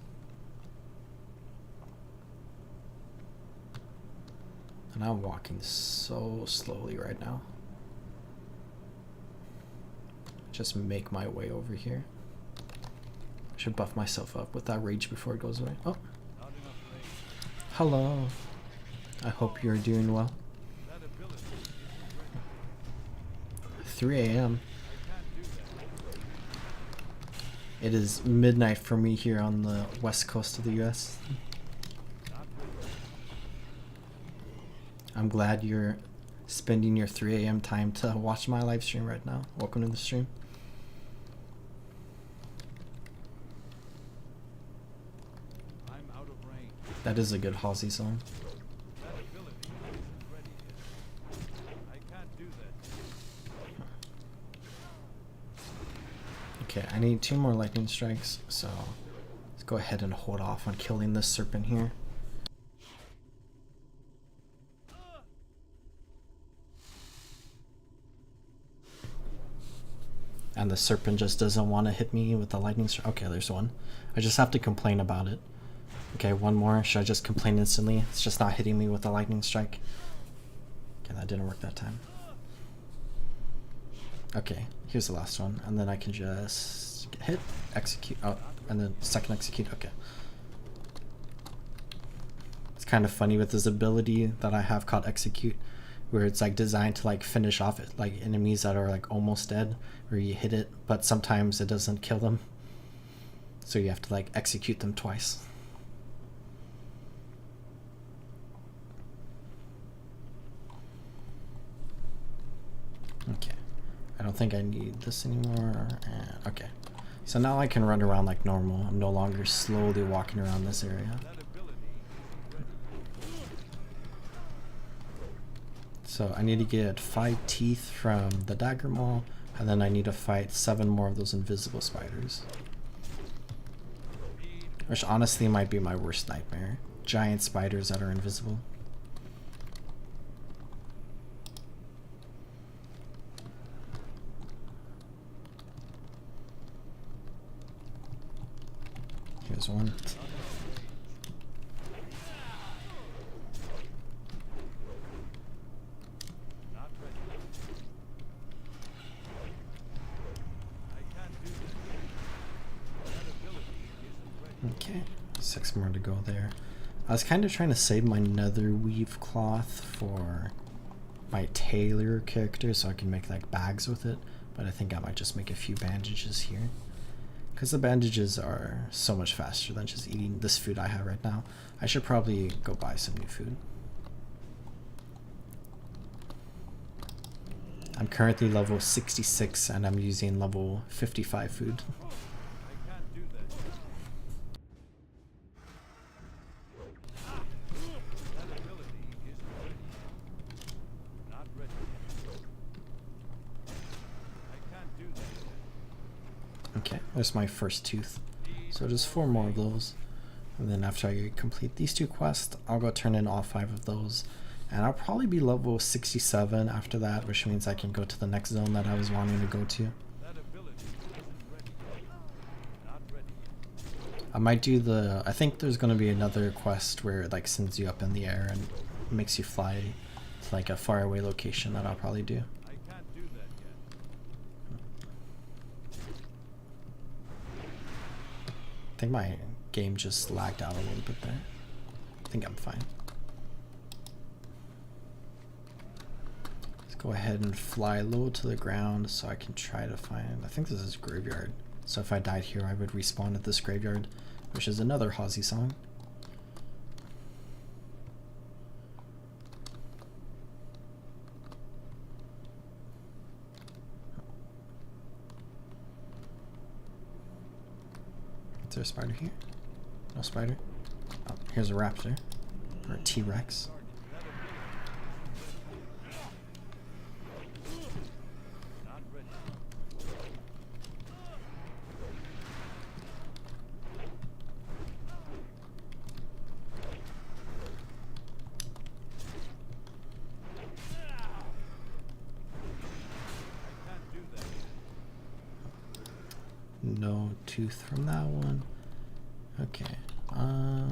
And I'm walking so slowly right now. Just make my way over here. Should buff myself up with that rage before it goes away. Oh. Hello. I hope you're doing well. 3 a.m. It is midnight for me here on the west coast of the US. I'm glad you're spending your 3 a.m. time to watch my live stream right now. Welcome to the stream. That is a good Halsey song. Okay, I need 2 more lightning strikes, so let's go ahead and hold off on killing this serpent here. And the serpent just doesn't want to hit me with the lightning strike. Okay, there's one. I just have to complain about it. Okay, one more. Should I just complain instantly? It's just not hitting me with the lightning strike. Okay, that didn't work that time. Okay, here's the last one. And then I can just hit, execute. Oh, and then second execute. Okay. It's kind of funny with this ability that I have called execute, where it's like designed to like finish off like enemies that are like almost dead, where you hit it, but sometimes it doesn't kill them. So you have to like execute them twice. Okay, I don't think I need this anymore. And, okay, so now I can run around like normal. I'm no longer slowly walking around this area. So I need to get 5 teeth from the dagger maul, and then I need to fight 7 more of those invisible spiders. Which honestly might be my worst nightmare. Giant spiders that are invisible. Here's one. Okay, 6 more to go there. I was kind of trying to save my nether weave cloth for my tailor character so I can make like bags with it, but I think I might just make a few bandages here, because the bandages are so much faster than just eating this food I have right now. I should probably go buy some new food. I'm currently level 66 and I'm using level 55 food. Okay, there's my first tooth. So just 4 more of those. And then after I complete these 2 quests, I'll go turn in all 5 of those. And I'll probably be level 67 after that, which means I can go to the next zone that I was wanting to go to. I might do the... I think there's going to be another quest where it like sends you up in the air and makes you fly to like a faraway location that I'll probably do. I think my game just lagged out a little bit there. I think I'm fine. Let's go ahead and fly low to the ground so I can try to find... I think this is graveyard. So if I died here, I would respawn at this graveyard, which is another Halsey song. Is there a spider here? No spider. Oh, here's a raptor. Or a T-Rex. No tooth from that one. Okay. I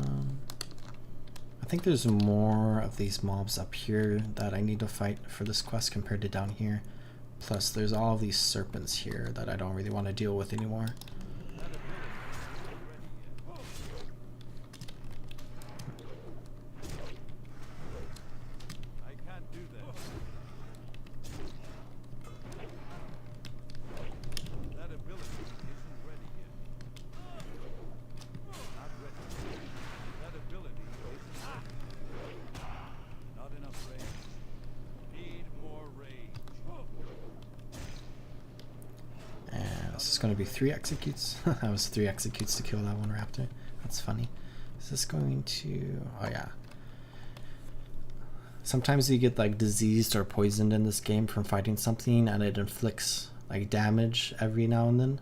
think there's more of these mobs up here that I need to fight for this quest compared to down here. Plus there's all of these serpents here that I don't really want to deal with anymore. Going to be 3 executes. That was 3 executes to kill that one raptor. That's funny. Is this going to... oh yeah. Sometimes you get like diseased or poisoned in this game from fighting something, and it inflicts like damage every now and then,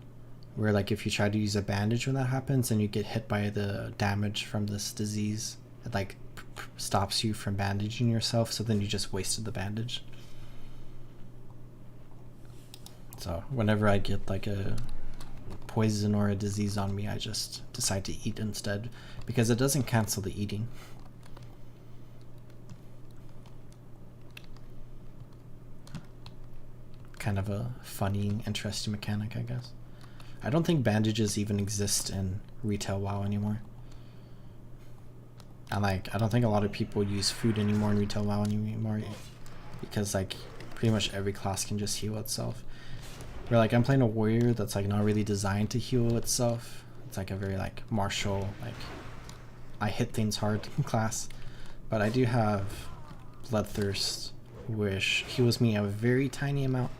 where like if you try to use a bandage when that happens and you get hit by the damage from this disease, it like stops you from bandaging yourself, so then you just wasted the bandage. So whenever I get like a poison or a disease on me, I just decide to eat instead, because it doesn't cancel the eating. Kind of a funny, interesting mechanic, I guess. I don't think bandages even exist in retail WoW anymore. And like, I don't think a lot of people use food anymore in retail WoW anymore, because like pretty much every class can just heal itself. Where like I'm playing a warrior that's like not really designed to heal itself. It's like a very like martial, like I hit things hard class. But I do have Bloodthirst, which heals me a very tiny amount.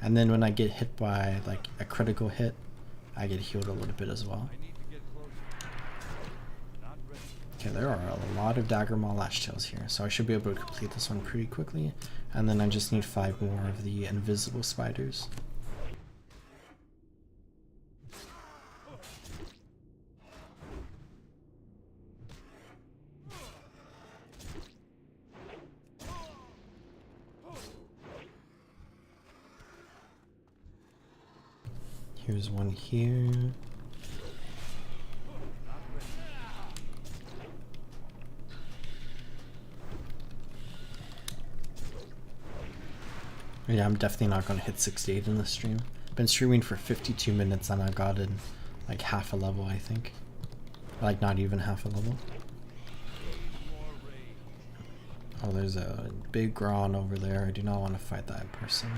And then when I get hit by like a critical hit, I get healed a little bit as well. Okay, there are a lot of Dagger Maw Lashtails here, so I should be able to complete this one pretty quickly. And then I just need 5 more of the invisible spiders. Here's one here. Yeah, I'm definitely not going to hit 68 in this stream. Been streaming for 52 minutes and I got in like half a level, I think. Like not even half a level. Oh, there's a big Gron over there. I do not want to fight that person.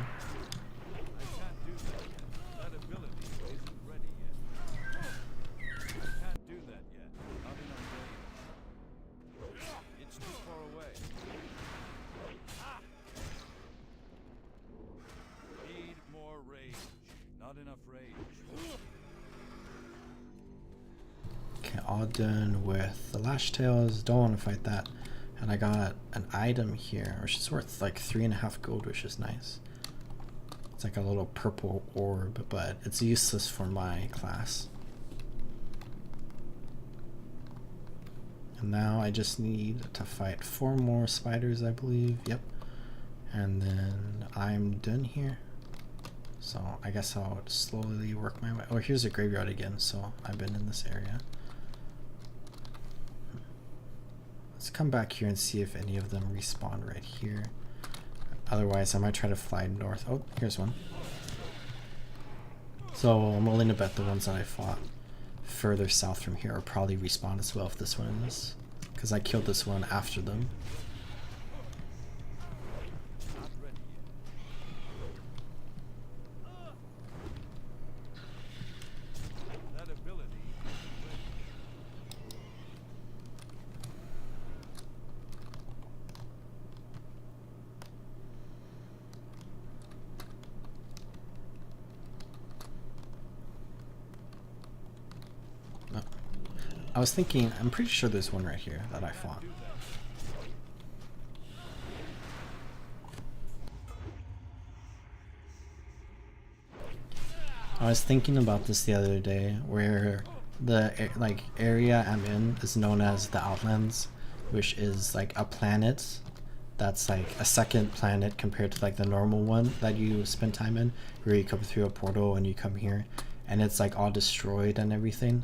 Okay, all done with the Lashtails. Don't want to fight that. And I got an item here, which is worth like 3.5 gold, which is nice. It's like a little purple orb, but it's useless for my class. And now I just need to fight 4 more spiders, I believe. Yep. And then I'm done here. So I guess I'll slowly work my way. Oh, here's a graveyard again, so I've been in this area. Let's come back here and see if any of them respawn right here. Otherwise, I might try to fly north. Oh, here's one. So I'm willing to bet the ones that I fought further south from here are probably respawn as well if this one is. Because I killed this one after them. I was thinking, I'm pretty sure there's one right here that I fought. I was thinking about this the other day, where the like area I'm in is known as the Outlands, which is like a planet that's like a second planet compared to like the normal one that you spend time in, where you come through a portal and you come here, and it's like all destroyed and everything.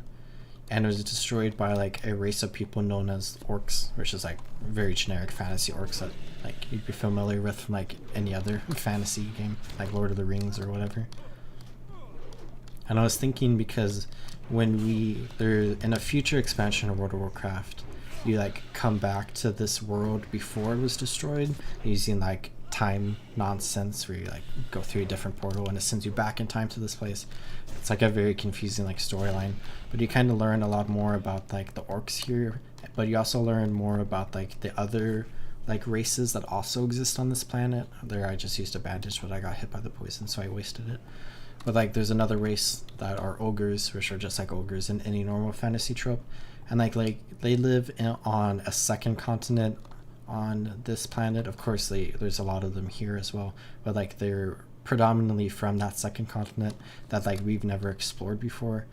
And it was destroyed by like a race of people known as orcs, which is like very generic fantasy orcs that like you'd be familiar with from like any other fantasy game, like Lord of the Rings or whatever. And I was thinking, because when there in a future expansion of World of Warcraft, you like come back to this world before it was destroyed using like time nonsense, where you like go through a different portal and it sends you back in time to this place. It's like a very confusing like storyline, but you kind of learn a lot more about like the orcs here, but you also learn more about like the other like races that also exist on this planet. There I just used a bandage, but I got hit by the poison, so I wasted it. But like there's another race that are ogres, which are just like ogres in any normal fantasy trope, and like they live on a second continent on this planet. Of course there's a lot of them here as well, but like they're predominantly from that second continent that like we've never explored before,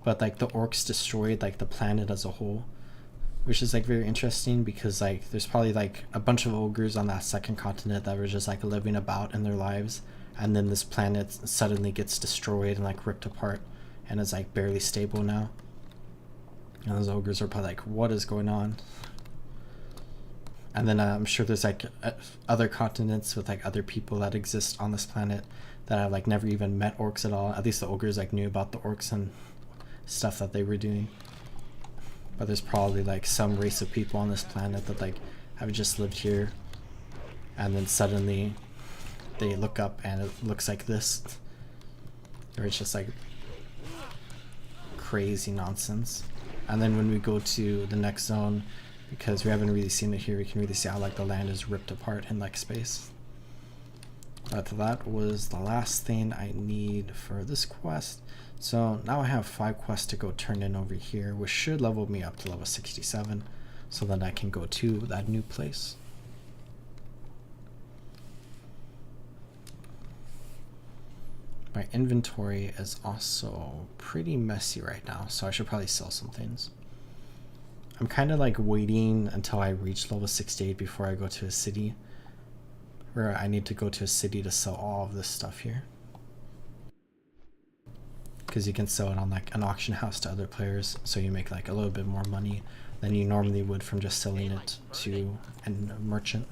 but like the orcs destroyed like the planet as a whole, which is like very interesting because like there's probably like a bunch of ogres on that second continent that were just like living about in their lives, and then this planet suddenly gets destroyed and like ripped apart and is like barely stable now, and those ogres are probably like, what is going on? And then I'm sure there's like other continents with like other people that exist on this planet that have like never even met orcs at all. At least the ogres like knew about the orcs and stuff that they were doing. But there's probably like some race of people on this planet that like have just lived here, and then suddenly they look up and it looks like this. Or it's just like crazy nonsense. And then when we go to the next zone, because we haven't really seen it here, we can really see how like the land is ripped apart in like space. But that was the last thing I need for this quest. So now I have 5 quests to go turn in over here, which should level me up to level 67, so that I can go to that new place. My inventory is also pretty messy right now, so I should probably sell some things. I'm kind of like waiting until I reach level 68 before I go to a city, where I need to go to a city to sell all of this stuff here. Because you can sell it on like an auction house to other players, so you make like a little bit more money than you normally would from just selling it to a merchant.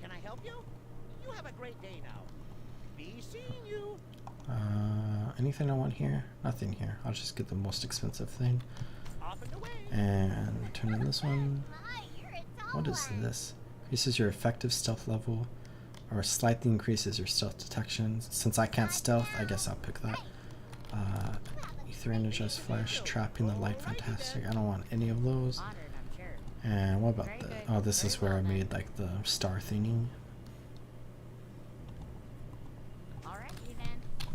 Can I help you? You have a great day now. Be seeing you. Anything I want here? Nothing here. I'll just get the most expensive thing. Off and away. And turn in this one. What is this? Increases your effective stealth level, or slightly increases your stealth detection. Since I can't stealth, I guess I'll pick that. Ether energized flesh, trapping the light, fantastic. I don't want any of those. And what about the? Oh, this is where I made like the star thingy.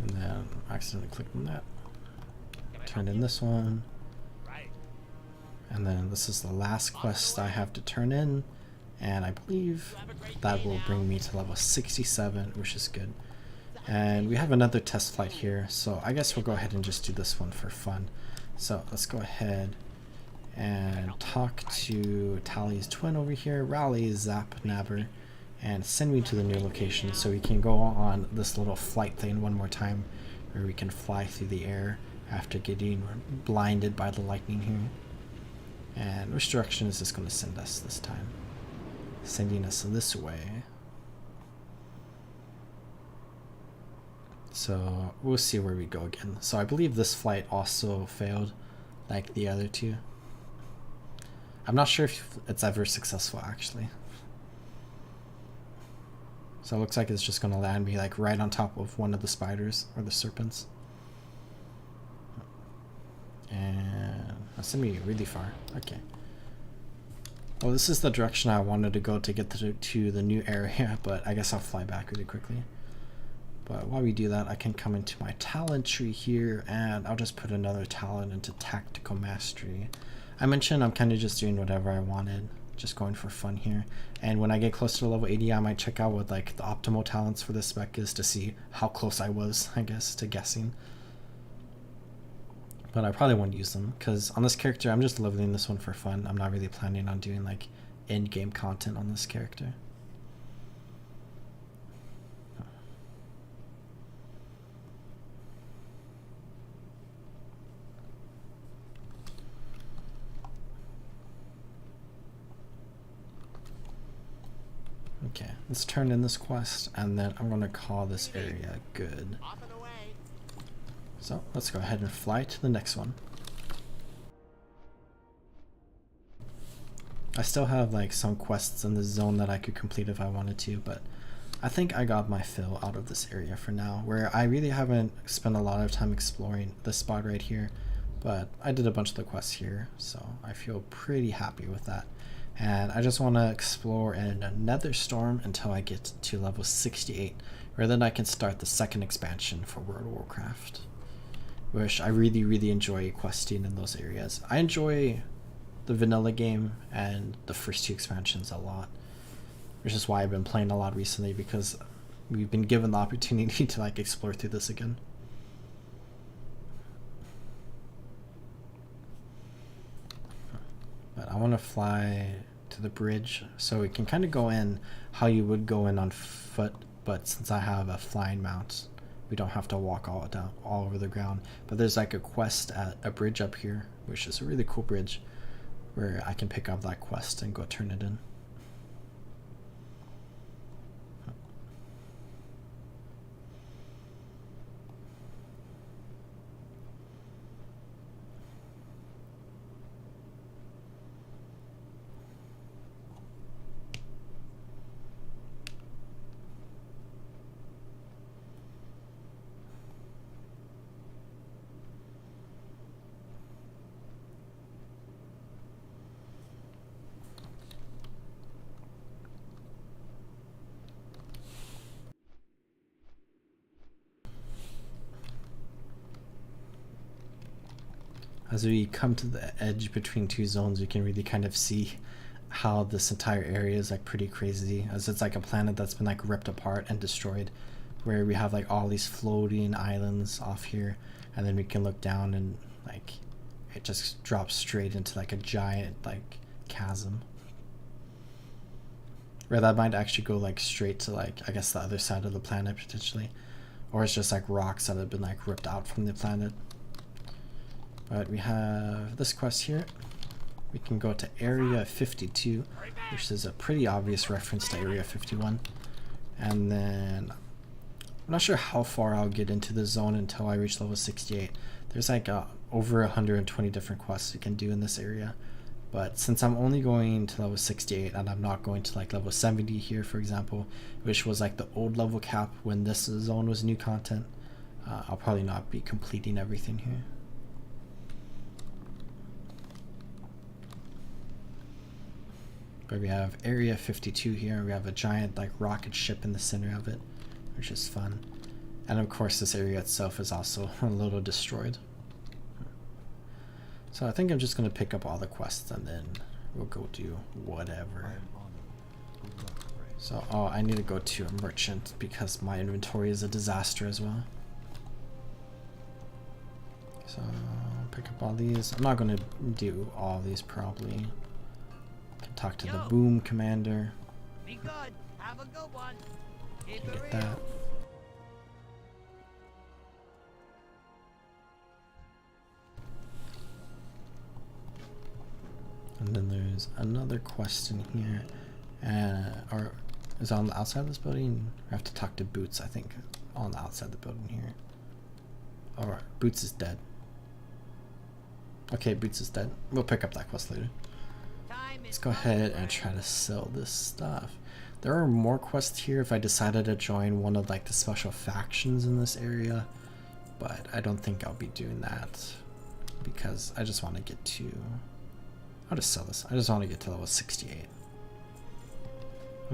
And then I accidentally clicked on that. Turned in this one. And then this is the last quest I have to turn in. And I believe that will bring me to level 67, which is good. And we have another test flight here, so I guess we'll go ahead and just do this one for fun. So let's go ahead and talk to Tally's twin over here, Raleigh Zap Nabber, and send me to the new location so we can go on this little flight thing one more time, where we can fly through the air after getting blinded by the lightning here. And which direction is this going to send us this time? Sending us this way. So we'll see where we go again. So I believe this flight also failed like the other two. I'm not sure if it's ever successful actually. So it looks like it's just going to land me like right on top of one of the spiders or the serpents. And that's going to be really far. Okay. Well, this is the direction I wanted to go to get to the new area, but I guess I'll fly back really quickly. But while we do that, I can come into my talent tree here, and I'll just put another talent into Tactical Mastery. I mentioned I'm kind of just doing whatever I wanted, just going for fun here. And when I get closer to level 80, I might check out what like the optimal talents for this spec is to see how close I was, I guess, to guessing. But I probably won't use them, because on this character, I'm just leveling this one for fun. I'm not really planning on doing like end-game content on this character. Okay, let's turn in this quest, and then I'm going to call this area good. So let's go ahead and fly to the next one. I still have like some quests in this zone that I could complete if I wanted to, but I think I got my fill out of this area for now, where I really haven't spent a lot of time exploring this spot right here, but I did a bunch of the quests here, so I feel pretty happy with that. And I just want to explore in Nether Storm until I get to level 68, where then I can start the second expansion for World of Warcraft, which I really enjoy questing in those areas. I enjoy the vanilla game and the first 2 expansions a lot, which is why I've been playing a lot recently, because we've been given the opportunity to like explore through this again. But I want to fly to the bridge so we can kind of go in how you would go in on foot, but since I have a flying mount, we don't have to walk all over the ground. But there's like a quest at a bridge up here, which is a really cool bridge, where I can pick up that quest and go turn it in. As we come to the edge between two zones, we can really kind of see how this entire area is like pretty crazy, as it's like a planet that's been like ripped apart and destroyed, where we have like all these floating islands off here, and then we can look down and like it just drops straight into like a giant like chasm, where that might actually go like straight to like, I guess, the other side of the planet potentially, or it's just like rocks that have been like ripped out from the planet. But we have this quest here. We can go to Area 52, which is a pretty obvious reference to Area 51. And then, I'm not sure how far I'll get into the zone until I reach level 68. There's like over 120 different quests you can do in this area. But since I'm only going to level 68 and I'm not going to like level 70 here, for example, which was like the old level cap when this zone was new content, I'll probably not be completing everything here. But we have Area 52 here. We have a giant like rocket ship in the center of it, which is fun. And of course this area itself is also a little destroyed. So I think I'm just going to pick up all the quests and then we'll go do whatever. So, oh, I need to go to a merchant because my inventory is a disaster as well. So, pick up all these. I'm not going to do all these probably. Can talk to the boom commander. Be good. Have a good one. Can get that. And then there's another quest in here. Or is it on the outside of this building? I have to talk to Boots, I think, on the outside of the building here. Alright, Boots is dead. Okay, Boots is dead. We'll pick up that quest later. Let's go ahead and try to sell this stuff. There are more quests here if I decided to join one of like the special factions in this area, but I don't think I'll be doing that because I just want to get to, I'll just sell this. I just want to get to level 68.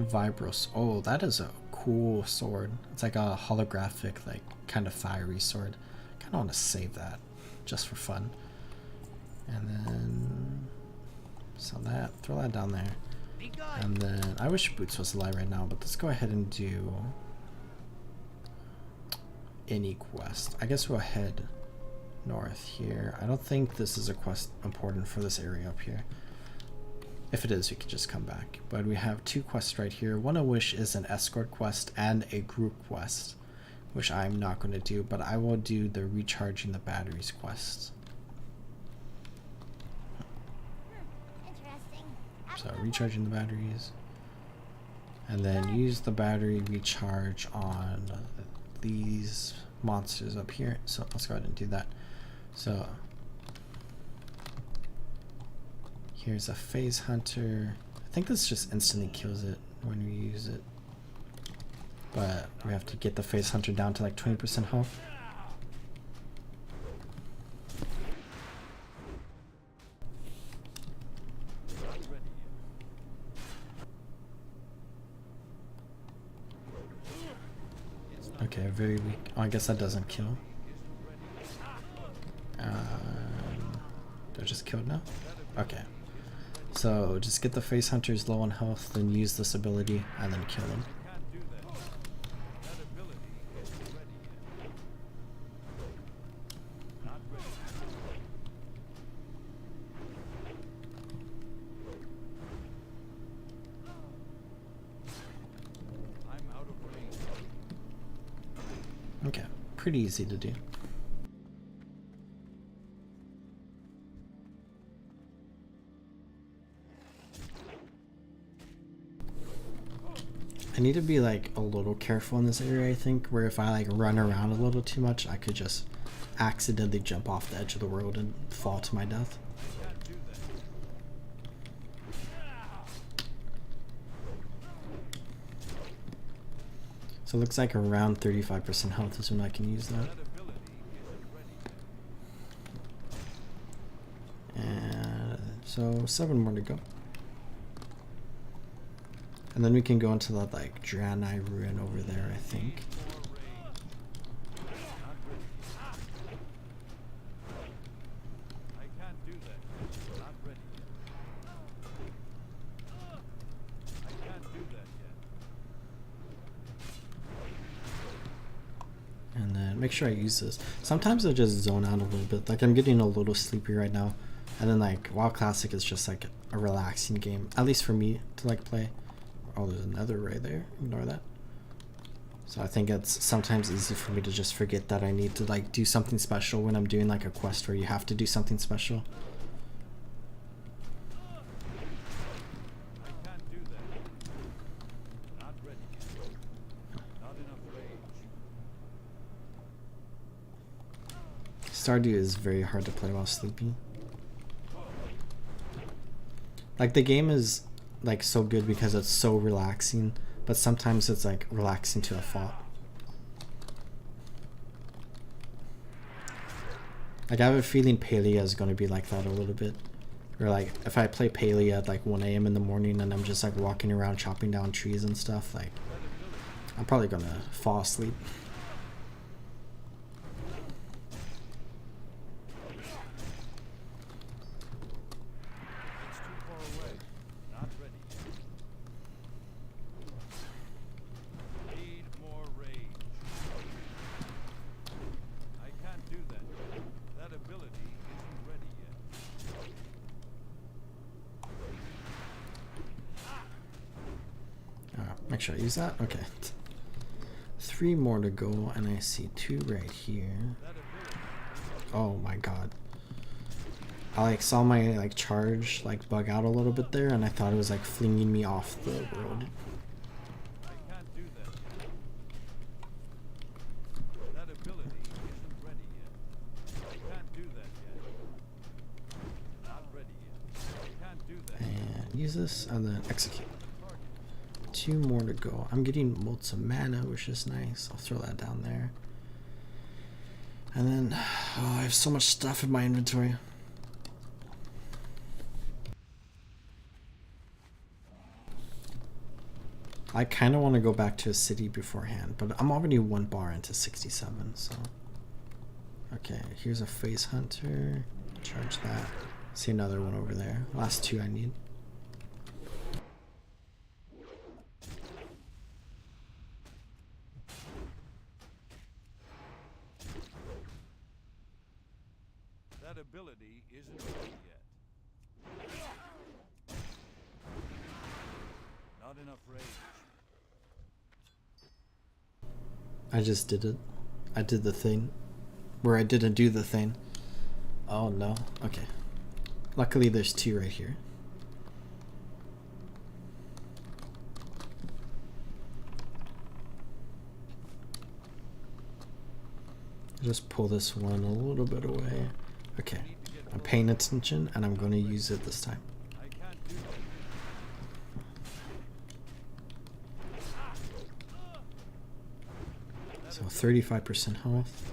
Vibros. Oh, that is a cool sword. It's like a holographic, like kind of fiery sword. Kind of want to save that just for fun. And then sell that, throw that down there. And then I wish Boots was alive right now, but let's go ahead and do any quest. I guess we'll head north here. I don't think this is a quest important for this area up here. If it is, we can just come back. But we have two quests right here. One of which is an escort quest and a group quest, which I'm not going to do, but I will do the recharging the batteries quest. So recharging the batteries, and then use the battery recharge on these monsters up here. So let's go ahead and do that. So here's a phase hunter. I think this just instantly kills it when we use it, but we have to get the phase hunter down to like 20% health. Okay, very weak. Oh, I guess that doesn't kill. They're just killed now? Okay. So just get the face hunters low on health, then use this ability, and then kill them. pretty easy to do. I need to be like a little careful in this area, I think, where if I like run around a little too much, I could just accidentally jump off the edge of the world and fall to my death. So it looks like around 35% health is when I can use that. And so 7 more to go. And then we can go into that like Draenei ruin over there, I think. And then make sure I use this. Sometimes I just zone out a little bit. Like I'm getting a little sleepy right now. And then like WoW Classic is just like a relaxing game, at least for me to like play. Oh, there's another right there. Ignore that. So I think it's sometimes easy for me to just forget that I need to like do something special when I'm doing like a quest where you have to do something special. Stardew is very hard to play while sleeping. Like the game is like so good because it's so relaxing, but sometimes it's like relaxing to a fault. Like I have a feeling Palia is going to be like that a little bit. Or like if I play Palia at like 1 AM in the morning and I'm just like walking around chopping down trees and stuff, like I'm probably going to fall asleep. Make sure I use that. Okay. 3 more to go, and I see 2 right here. Oh my god. I like saw my like charge like bug out a little bit there, and I thought it was like flinging me off the road. And use this, and then execute. 2 more to go. I'm getting motes of mana, which is nice. I'll throw that down there. And then, oh, I have so much stuff in my inventory. I kind of want to go back to a city beforehand, but I'm already 1 bar into 67, so. Okay, here's a Phase Hunter. Charge that. See another one over there. Last 2 I need. Ability isn't ready yet. Not enough rage. I just did it. I did the thing where I didn't do the thing. Oh no. Okay. Luckily there's 2 right here. Just pull this one a little bit away. Okay, I'm paying attention and I'm going to use it this time. So 35% health.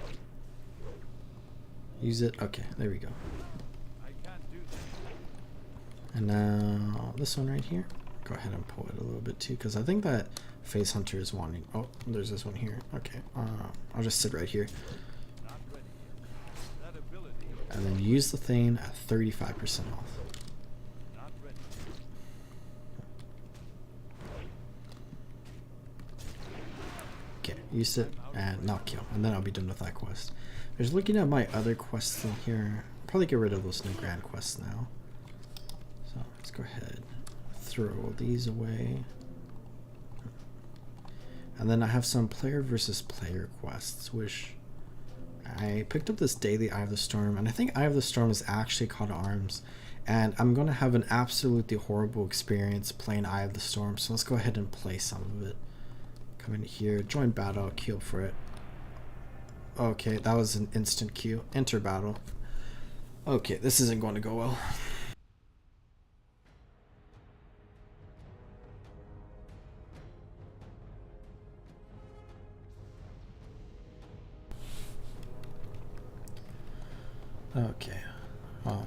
Use it. Okay, there we go. And now this one right here. Go ahead and pull it a little bit too, because I think that Phase Hunter is wanting. Oh, there's this one here. Okay, I'll just sit right here. And then use the thing at 35% off. Okay, use it and not kill. And then I'll be done with that quest. Just looking at my other quests in here. I'll probably get rid of those new grand quests now. So let's go ahead. Throw these away. And then I have some player versus player quests, which I picked up this daily Eye of the Storm, and I think Eye of the Storm is actually called Arms, and I'm gonna have an absolutely horrible experience playing Eye of the Storm, so let's go ahead and play some of it. Come in here, join battle, queue for it. Okay, that was an instant queue. Enter battle. Okay, this isn't going to go well. Okay. Oh,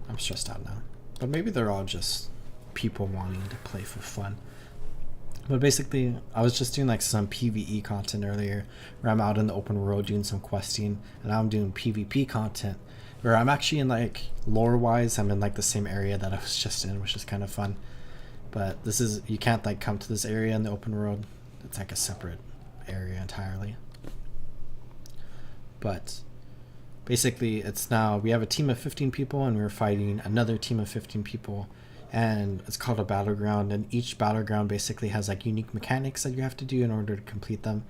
I'm stressed out now. But maybe they're all just people wanting to play for fun. But basically, I was just doing like some PvE content earlier, where I'm out in the open world doing some questing, and now I'm doing PvP content, where I'm actually in like lore-wise, I'm in like the same area that I was just in, which is kind of fun. But this is, you can't like come to this area in the open world. It's like a separate area entirely. But basically, it's now, we have a team of 15 people and we're fighting another team of 15 people, and it's called a battleground, and each battleground basically has like unique mechanics that you have to do in order to complete them.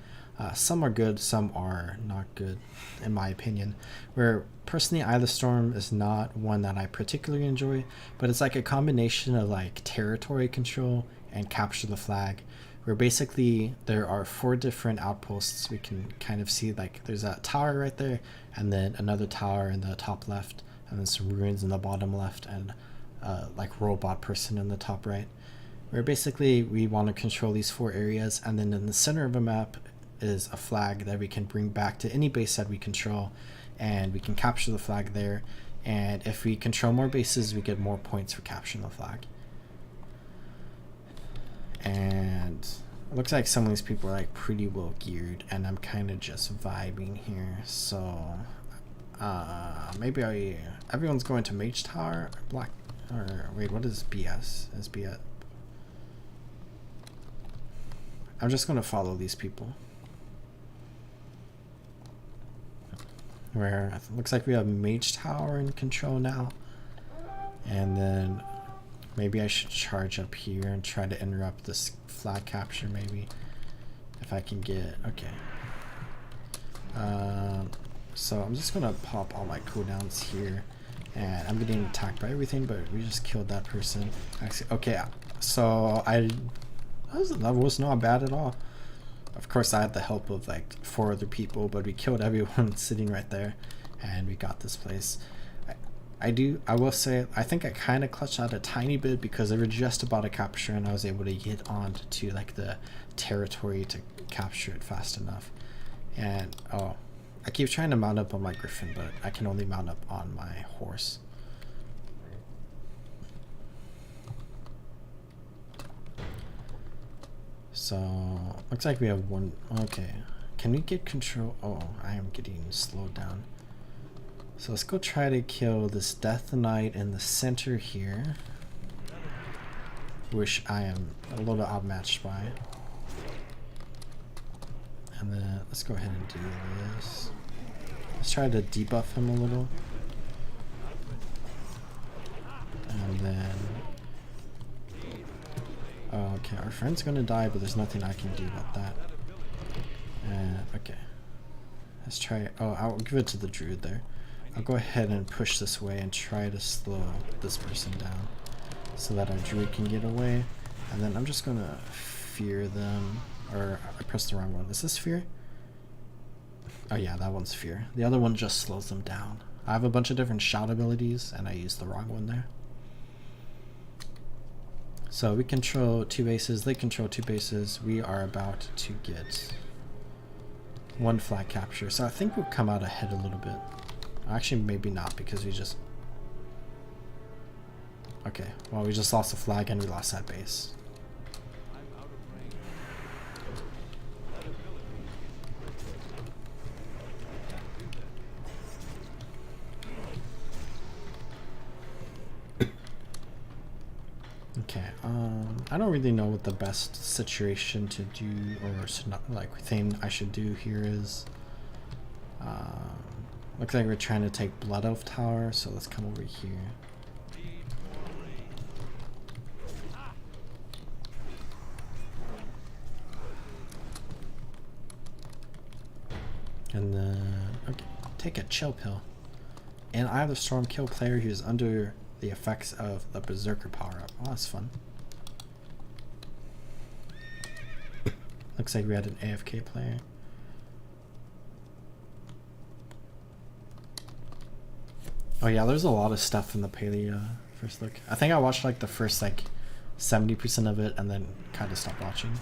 Some are good, some are not good, in my opinion. Where personally, Eye of the Storm is not one that I particularly enjoy, but it's like a combination of like territory control and capture the flag, where basically there are 4 different outposts. We can kind of see like there's a tower right there, and then another tower in the top left, and then some ruins in the bottom left, and like robot person in the top right, where basically we want to control these 4 areas, and then in the center of the map is a flag that we can bring back to any base that we control, and we can capture the flag there, and if we control more bases we get more points for capturing the flag. And it looks like some of these people are like pretty well geared, and I'm kind of just vibing here, so maybe everyone's going to Mage Tower, Black, or wait, what is BS? Is BS? I'm just going to follow these people. Where it looks like we have Mage Tower in control now, and then maybe I should charge up here and try to interrupt this flag capture, maybe, if I can get, okay. So I'm just gonna pop all my cooldowns here, and I'm getting attacked by everything, but we just killed that person. Actually, okay, so that was not bad at all. Of course, I had the help of like 4 other people, but we killed everyone sitting right there, and we got this place. I will say, I think I kind of clutched out a tiny bit because they were just about to capture, and I was able to get on to like the territory to capture it fast enough. And oh, I keep trying to mount up on my griffin, but I can only mount up on my horse. So looks like we have 1. Okay, can we get control? Oh, I am getting slowed down. So let's go try to kill this Death Knight in the center here, which I am a little outmatched by. And then let's go ahead and do this. Let's try to debuff him a little. And then, oh, okay, our friend's gonna die, but there's nothing I can do about that. And okay, let's try. Oh, I'll give it to the druid there. I'll go ahead and push this way and try to slow this person down so that our druid can get away. And then I'm just gonna fear them, or I pressed the wrong one. Is this fear? Oh yeah, that one's fear. The other one just slows them down. I have a bunch of different shout abilities, and I used the wrong one there. So we control 2 bases, they control 2 bases. We are about to get 1 flag capture, so I think we'll come out ahead a little bit. Actually, maybe not, because we just... Okay, well, we just lost a flag and we lost that base. I'm out of range. Okay, I don't really know what the best situation to do, or like thing I should do here is. Looks like we're trying to take Blood Elf Tower, so let's come over here. And then, okay. Take a chill pill. In Eye of the Storm, kill player who is under the effects of the Berserker power-up. Oh, that's fun. Looks like we had an AFK player. Oh yeah, there's a lot of stuff in the Paley first look. I think I watched like the first like 70% of it and then kind of stopped watching.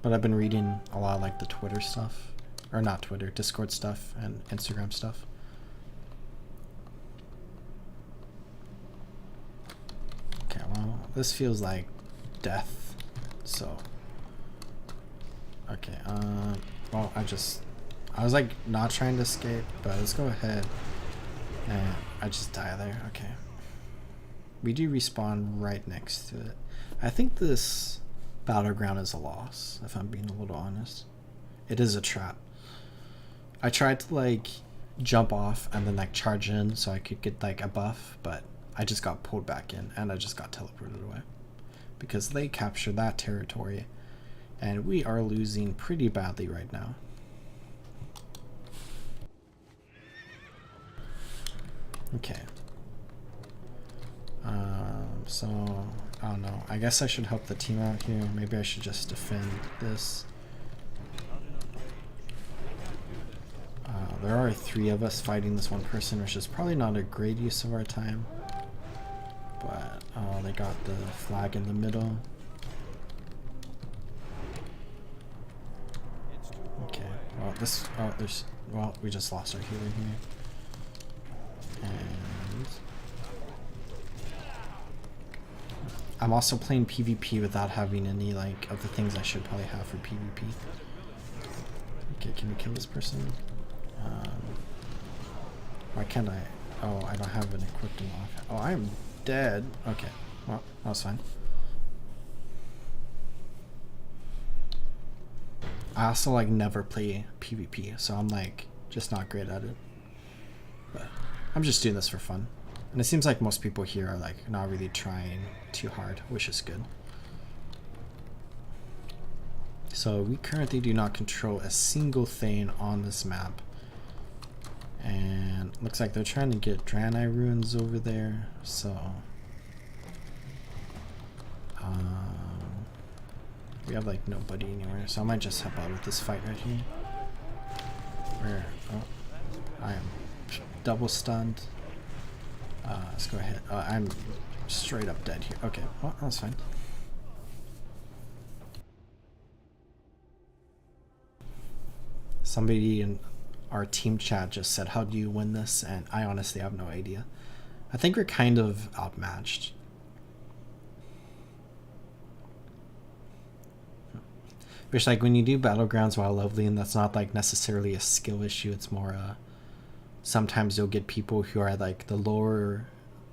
But I've been reading a lot of like the Twitter stuff. Or not Twitter, Discord stuff and Instagram stuff. Okay, well, this feels like death. So, okay, well, I was like not trying to escape, but let's go ahead. And I just die there, okay. We do respawn right next to it. I think this battleground is a loss, if I'm being a little honest. It is a trap. I tried to like jump off and then like charge in so I could get like a buff, but I just got pulled back in and I just got teleported away. Because they captured that territory and we are losing pretty badly right now. Okay. So I don't know. I guess I should help the team out here. Maybe I should just defend this. There are 3 of us fighting this one person, which is probably not a great use of our time. But they got the flag in the middle. Okay. Well, we just lost our healer here. And I'm also playing PvP without having any like of the things I should probably have for PvP. Okay, can we kill this person? Why can't I? Oh, I don't have an equipped off. Oh, I am dead. Okay, well, that was fine. I also like never play PvP, so I'm like just not great at it. But I'm just doing this for fun. And it seems like most people here are like not really trying too hard, which is good. So we currently do not control a single thing on this map. And looks like they're trying to get Draenei ruins over there, so we have like nobody anywhere, so I might just help out with this fight right here. Where, oh, I am double stunned. Let's go ahead. I'm straight up dead here. Okay, well, that's fine. Somebody in our team chat just said, how do you win this? And I honestly have no idea. I think we're kind of outmatched. Which, like, when you do Battlegrounds while leveling, that's not like necessarily a skill issue. It's more sometimes you'll get people who are like the lower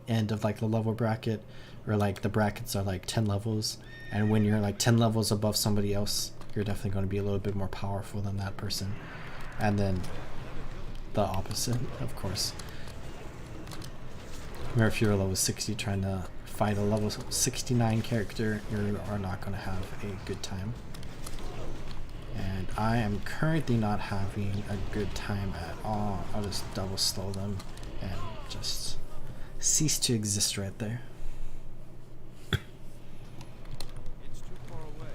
end of like the level bracket, or like the brackets are like 10 levels, and when you're like 10 levels above somebody else, you're definitely going to be a little bit more powerful than that person. And then the opposite, of course. Where if you're a level 60 trying to fight a level 69 character, you are not going to have a good time. And I am currently not having a good time at all. I'll just double slow them and just cease to exist right there. It's too far away.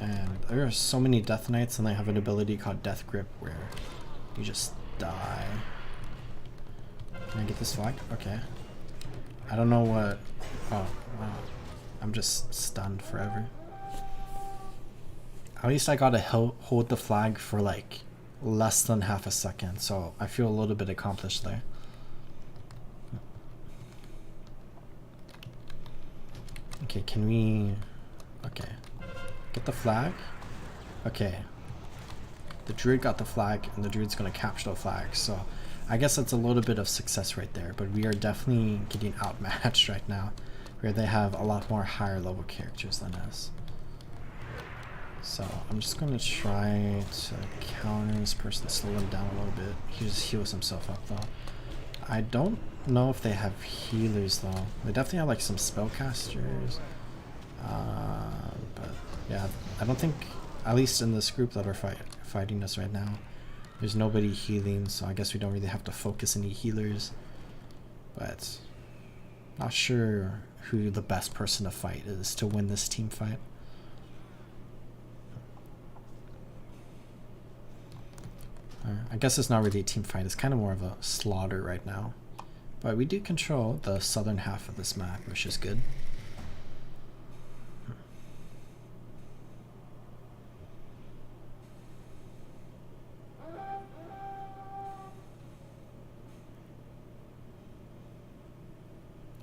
And there are so many Death Knights, and they have an ability called Death Grip where you just die. Can I get this flag? Okay. I don't know what... Oh, wow. I'm just stunned forever. At least I gotta hold the flag for like less than half a second, so I feel a little bit accomplished there. Okay, can we... Okay. Get the flag? Okay. The druid got the flag, and the druid's gonna capture the flag, so I guess that's a little bit of success right there, but we are definitely getting outmatched right now, where they have a lot more higher level characters than us. So I'm just gonna try to counter this person, slow him down a little bit. He just heals himself up though. I don't know if they have healers though. They definitely have like some spellcasters. But yeah, I don't think at least in this group that are fighting us right now, there's nobody healing, so I guess we don't really have to focus any healers. But not sure who the best person to fight is to win this team fight. I guess it's not really a team fight, it's kind of more of a slaughter right now. But we do control the southern half of this map, which is good.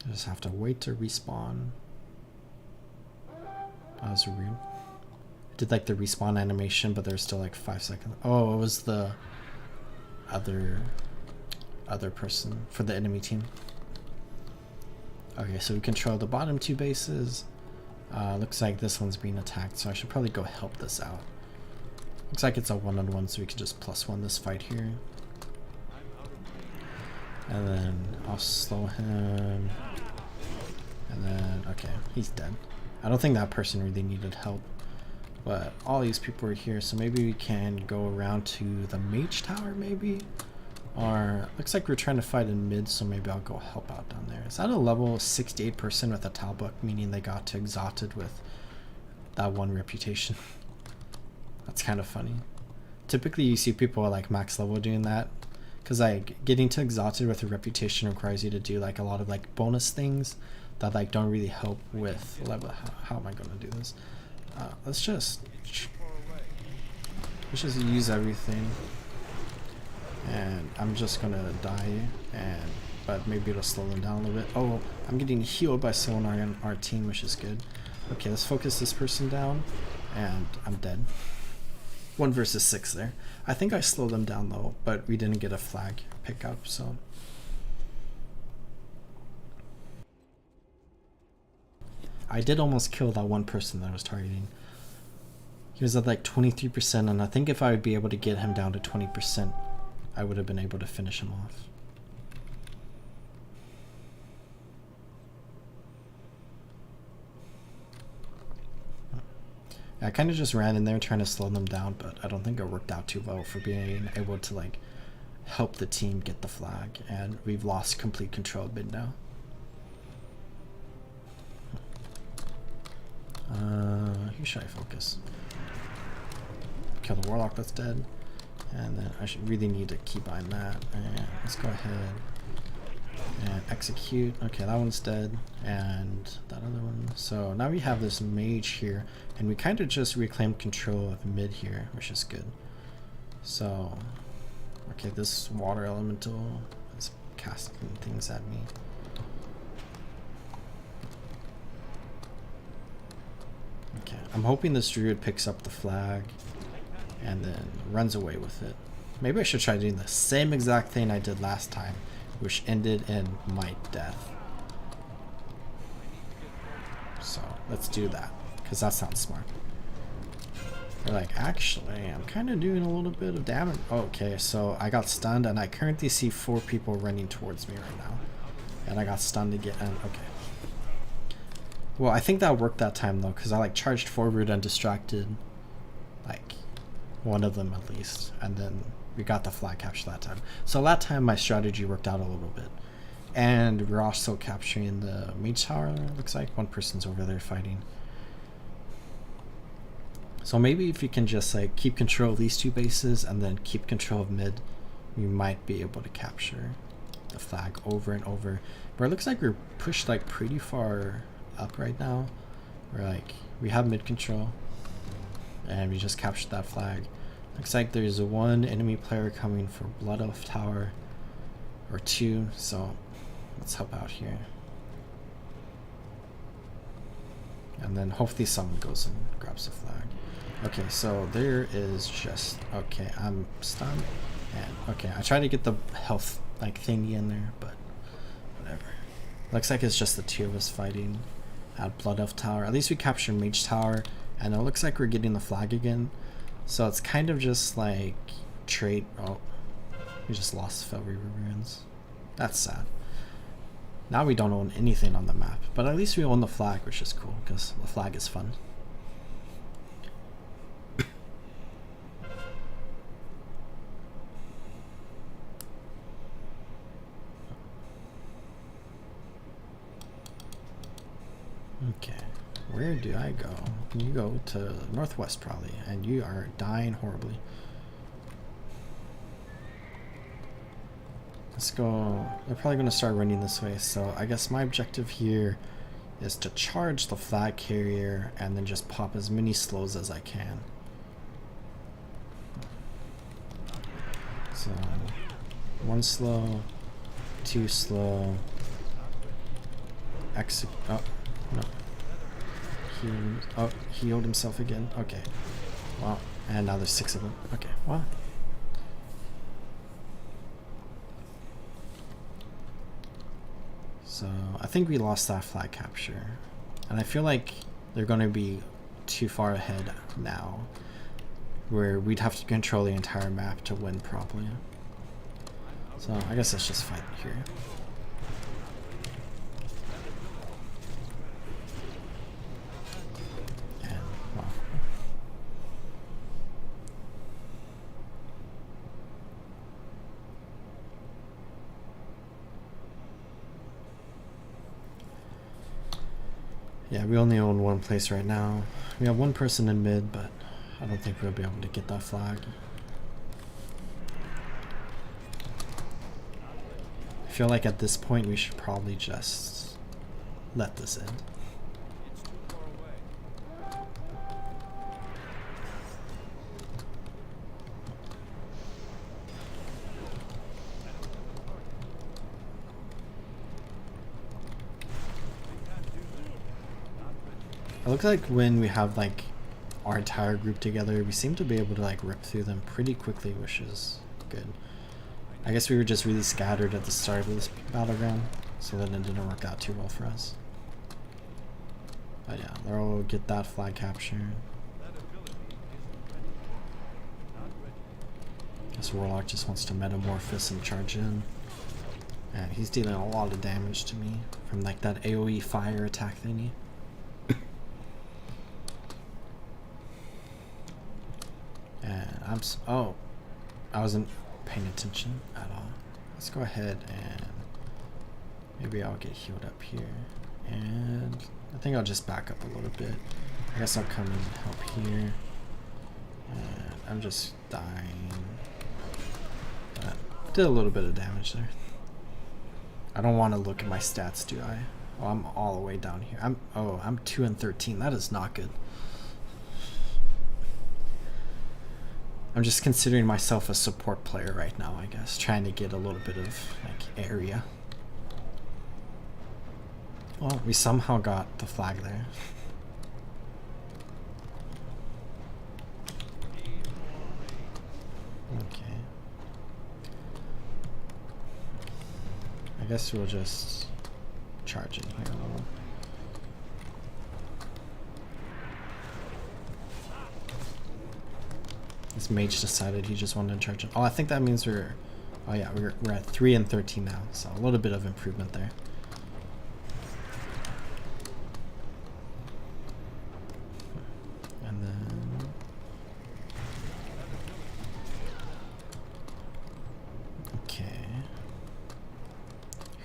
I just have to wait to respawn. That was weird. I did like the respawn animation, but there's still like 5 seconds. Oh, it was the other person for the enemy team. Okay, so we control the bottom 2 bases. Looks like this one's being attacked, so I should probably go help this out. Looks like it's a one-on-one, so we can just +1 this fight here. And then I'll slow him. And then, okay, he's dead. I don't think that person really needed help. But all these people are here, so maybe we can go around to the mage tower, maybe? Or, looks like we're trying to fight in mid, so maybe I'll go help out down there. Is that a level 68 person with a Talbuk, meaning they got to exalted with that one reputation? That's kind of funny. Typically you see people at like max level doing that, because like getting to exalted with a reputation requires you to do like a lot of like bonus things that like don't really help with level. How am I going to do this? Let's just use everything, and I'm just gonna die, but maybe it'll slow them down a little bit. Oh, I'm getting healed by someone on our team, which is good. Okay, let's focus this person down, and I'm dead. 1 versus 6 there. I think I slowed them down though, but we didn't get a flag pickup, so. I did almost kill that one person that I was targeting. He was at like 23%, and I think if I would be able to get him down to 20%, I would have been able to finish him off. I kind of just ran in there trying to slow them down, but I don't think it worked out too well for being able to like help the team get the flag, and we've lost complete control of mid now. Who should I focus? Kill the warlock that's dead, and then I should really need to keep eyeing that. And let's go ahead and execute. Okay, that one's dead, and that other one. So now we have this mage here, and we kind of just reclaimed control of mid here, which is good. So, okay, this water elemental is casting things at me. Okay, I'm hoping this druid picks up the flag and then runs away with it. Maybe I should try doing the same exact thing I did last time, which ended in my death. So let's do that, because that sounds smart. They're like, actually, I'm kind of doing a little bit of damage. Okay, so I got stunned, and I currently see 4 people running towards me right now. And I got stunned again. Okay. Well, I think that worked that time though, because I like charged forward and distracted like one of them at least, and then we got the flag capture that time. So that time my strategy worked out a little bit. And we're also capturing the mage tower, looks like. One person's over there fighting. So maybe if you can just like keep control of these 2 bases and then keep control of mid, we might be able to capture the flag over and over. But it looks like we're pushed like pretty far up right now. We're like, we have mid control, and we just captured that flag. Looks like there's a 1 enemy player coming for Blood Elf Tower, or 2, so let's help out here. And then hopefully someone goes and grabs the flag. Okay, so there is just, okay, I'm stunned, and okay, I tried to get the health like thingy in there, but whatever. Looks like it's just the 2 of us fighting at Blood Elf Tower. At least we captured Mage Tower, and it looks like we're getting the flag again. So it's kind of just like trade. Oh, we just lost Fell River Ruins. That's sad. Now we don't own anything on the map, but at least we own the flag, which is cool because the flag is fun. Okay, where do I go? You go to northwest probably, and you are dying horribly. Let's go. They're probably going to start running this way, so I guess my objective here is to charge the flag carrier and then just pop as many slows as I can. So 1 slow, 2 slow, oh no, he healed himself again. Okay, wow, and now there's 6 of them. Okay, wow. So I think we lost that flag capture, and I feel like they're going to be too far ahead now, where we'd have to control the entire map to win properly. So I guess let's just fight here. And wow. Yeah, we only own 1 place right now. We have 1 person in mid, but I don't think we'll be able to get that flag. I feel like at this point we should probably just let this end. It's too far away. It looks like when we have like our entire group together, we seem to be able to like rip through them pretty quickly, which is good. I guess we were just really scattered at the start of this battleground, so then it didn't work out too well for us. But yeah, they'll get that flag capture. That ability isn't ready. Not ready. This Warlock just wants to metamorphose and charge in. And he's dealing a lot of damage to me from like that AoE fire attack thingy. And oh, I wasn't paying attention at all. Let's go ahead and maybe I'll get healed up here. And I think I'll just back up a little bit. I guess I'll come and help here. And I'm just dying. But I did a little bit of damage there. I don't want to look at my stats, do I? Oh, I'm all the way down here. I'm 2 and 13. That is not good. I'm just considering myself a support player right now, I guess, trying to get a little bit of like area. Well, we somehow got the flag there. Okay. I guess we'll just charge in here a little. This mage decided he just wanted to charge in. Oh, I think that means we're... Oh yeah, we're at 3 and 13 now, so a little bit of improvement there. And then... Okay.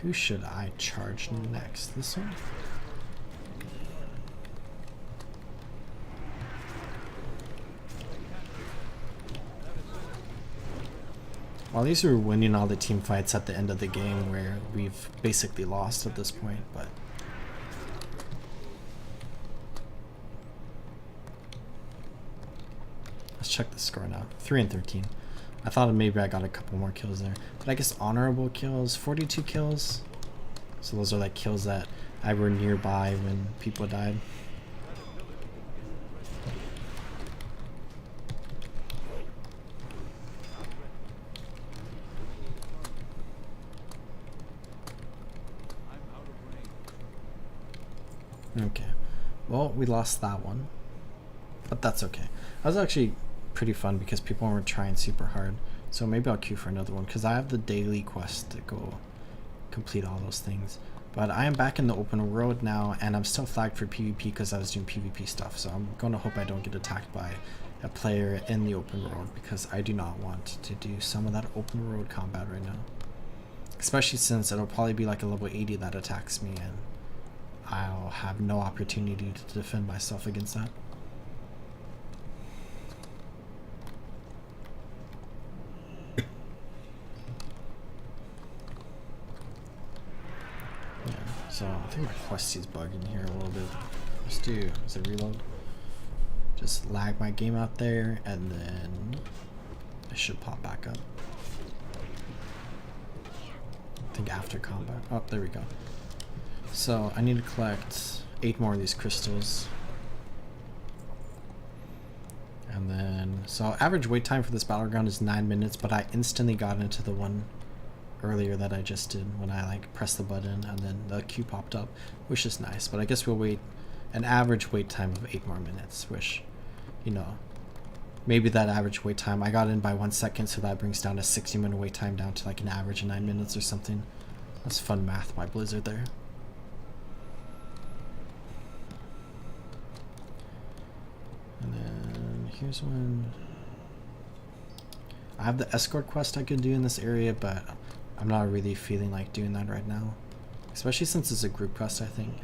Who should I charge next? This one? Well, at least we were winning all the team fights at the end of the game where we've basically lost at this point, but... Let's check the score now. 3 and 13. I thought maybe I got a couple more kills there. But I guess honorable kills, 42 kills. So those are like kills that I were nearby when people died. Okay, well, we lost that one, but that's okay. That was actually pretty fun because people weren't trying super hard, so maybe I'll queue for another one because I have the daily quest to go complete all those things. But I am back in the open world now, and I'm still flagged for PvP because I was doing PvP stuff, so I'm gonna hope I don't get attacked by a player in the open world because I do not want to do some of that open world combat right now, especially since it'll probably be like a level 80 that attacks me, and I'll have no opportunity to defend myself against that. Yeah, so I think my questy's bugging here a little bit. Let's do, is it reload? Just lag my game out there and then it should pop back up. I think after combat. Oh, there we go. So I need to collect 8 more of these crystals. And then, so average wait time for this battleground is 9 minutes, but I instantly got into the one earlier that I just did when I like pressed the button and then the queue popped up, which is nice. But I guess we'll wait an average wait time of 8 more minutes, which, you know, maybe that average wait time, I got in by 1 second, so that brings down a 60-minute wait time down to like an average of 9 minutes or something. That's fun math by Blizzard there. And then here's one. I have the escort quest I could do in this area, but I'm not really feeling like doing that right now. Especially since it's a group quest, I think.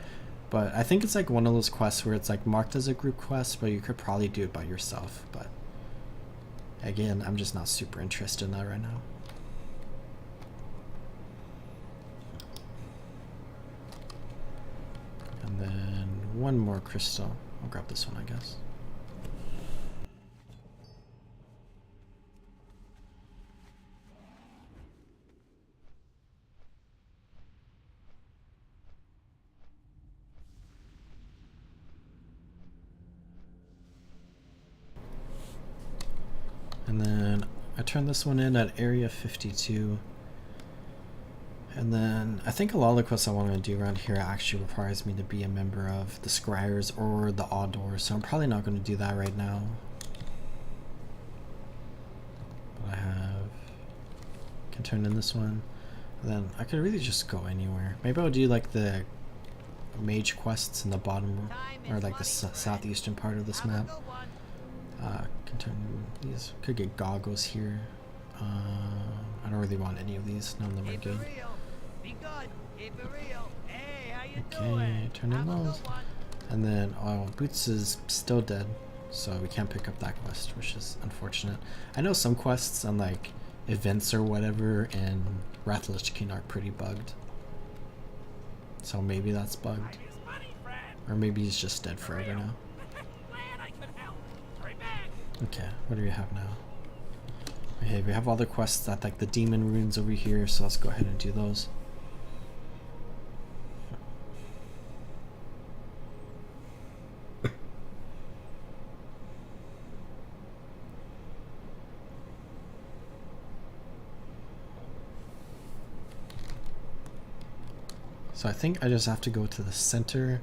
But I think it's like one of those quests where it's like marked as a group quest, but you could probably do it by yourself. But again, I'm just not super interested in that right now. And then one more crystal. I'll grab this one, I guess. And then I turned this one in at area 52. And then I think a lot of the quests I want to do around here actually requires me to be a member of the Scryers or the Audors, so I'm probably not going to do that right now. But I can turn in this one. And then I could really just go anywhere. Maybe I'll do like the mage quests in the bottom or like the southeastern part of this map. Can turn these. Could get goggles here. I don't really want any of these. None of them are good. Okay, turn in those. And then, oh, Boots is still dead, so we can't pick up that quest, which is unfortunate. I know some quests on like events or whatever in Wrath of the Lich King are pretty bugged. So maybe that's bugged. Or maybe he's just dead forever now. Okay, what do we have now? Okay, we have all the quests at like the demon runes over here, so let's go ahead and do those. So I think I just have to go to the center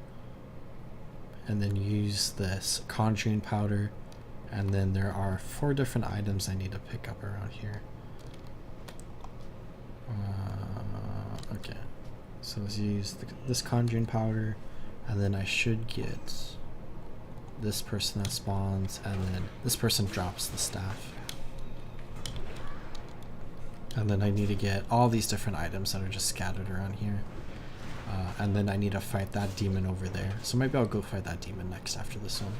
and then use this conjuring powder. And then there are 4 different items I need to pick up around here. Okay, so let's use this conjuring powder, and then I should get this person that spawns, and then this person drops the staff. And then I need to get all these different items that are just scattered around here. And then I need to fight that demon over there. So maybe I'll go fight that demon next after this one.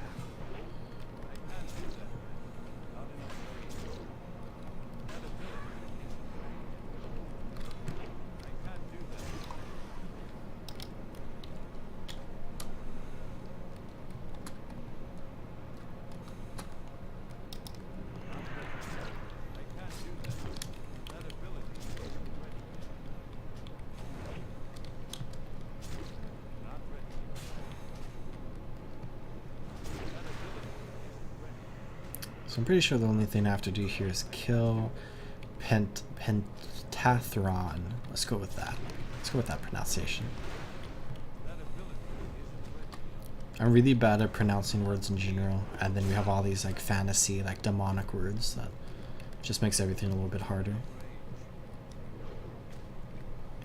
So I'm pretty sure the only thing I have to do here is kill Pentathlon. Let's go with that. Let's go with that pronunciation. I'm really bad at pronouncing words in general, and then we have all these like fantasy, like demonic words that just makes everything a little bit harder.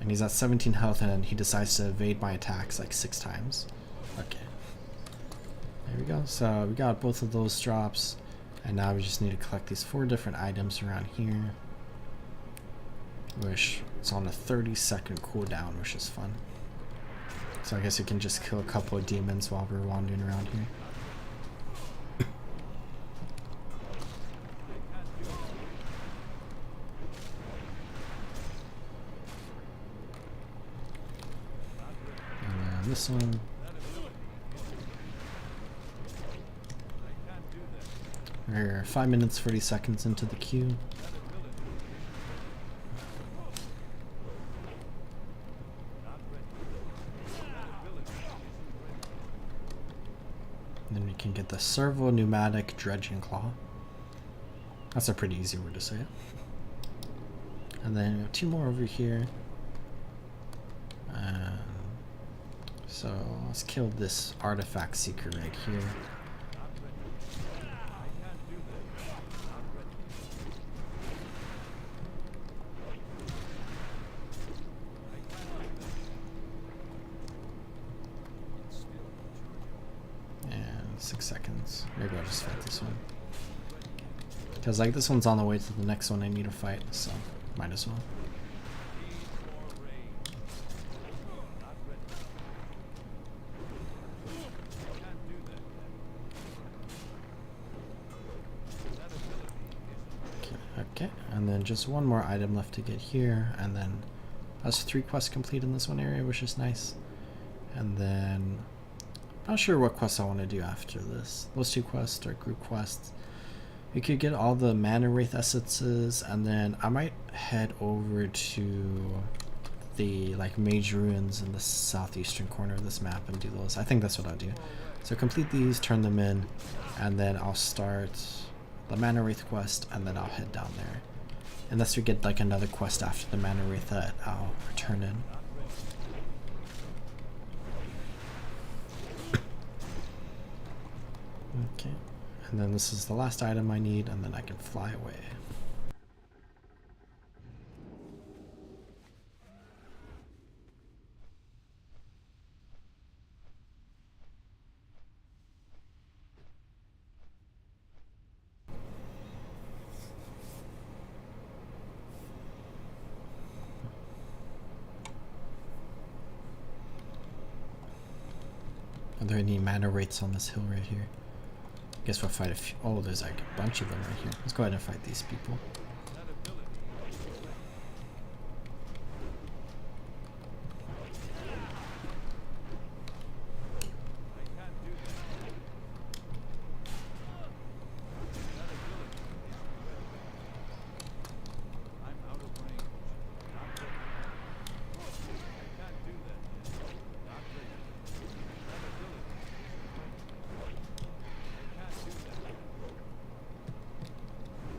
And he's at 17 health, and he decides to evade my attacks like 6 times. Okay. There we go. So we got both of those drops. And now we just need to collect these 4 different items around here, which is on a 30-second cooldown, which is fun. So I guess you can just kill a couple of demons while we're wandering around here. And then this one. We're 5 minutes 40 seconds into the queue. And then we can get the servo pneumatic dredging claw. That's a pretty easy word to say it. And then we have 2 more over here. So let's kill this artifact seeker right here. And 6 seconds. Maybe I'll just fight this one. Because like this one's on the way to the next one I need to fight, so might as well. Okay, and then just one more item left to get here, and then that's 3 quests complete in this one area, which is nice. And then not sure what quests I want to do after this. Those 2 quests are group quests. We could get all the mana wraith essences, and then I might head over to the like mage ruins in the southeastern corner of this map and do those. I think that's what I'll do. So complete these, turn them in, and then I'll start the mana wraith quest, and then I'll head down there. Unless we get like another quest after the mana wraith that I'll return in. Okay, and then this is the last item I need, and then I can fly away. Are there any mana wraiths on this hill right here? I guess we'll fight a few. Oh, there's like a bunch of them right here. Let's go ahead and fight these people.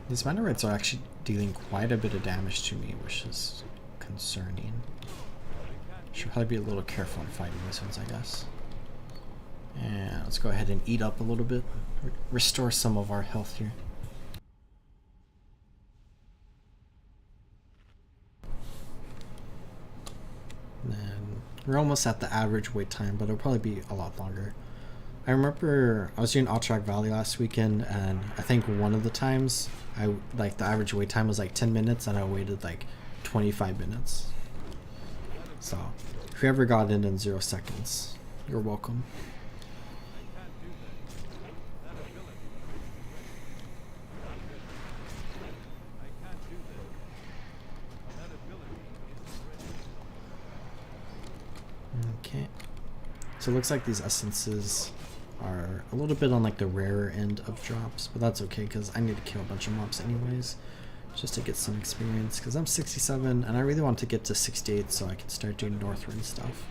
These mana wraiths are actually dealing quite a bit of damage to me, which is concerning. Should probably be a little careful in fighting these ones, I guess. And let's go ahead and eat up a little bit. Restore some of our health here. And then we're almost at the average wait time, but it'll probably be a lot longer. I remember I was doing Alterac Valley last weekend, and I think one of the times the average wait time was like 10 minutes, and I waited like 25 minutes. So whoever got in 0 seconds, you're welcome. Okay, so it looks like these essences are a little bit on like the rarer end of drops, but that's okay because I need to kill a bunch of mobs anyways just to get some experience, because I'm 67 and I really want to get to 68 so I can start doing Northrend stuff.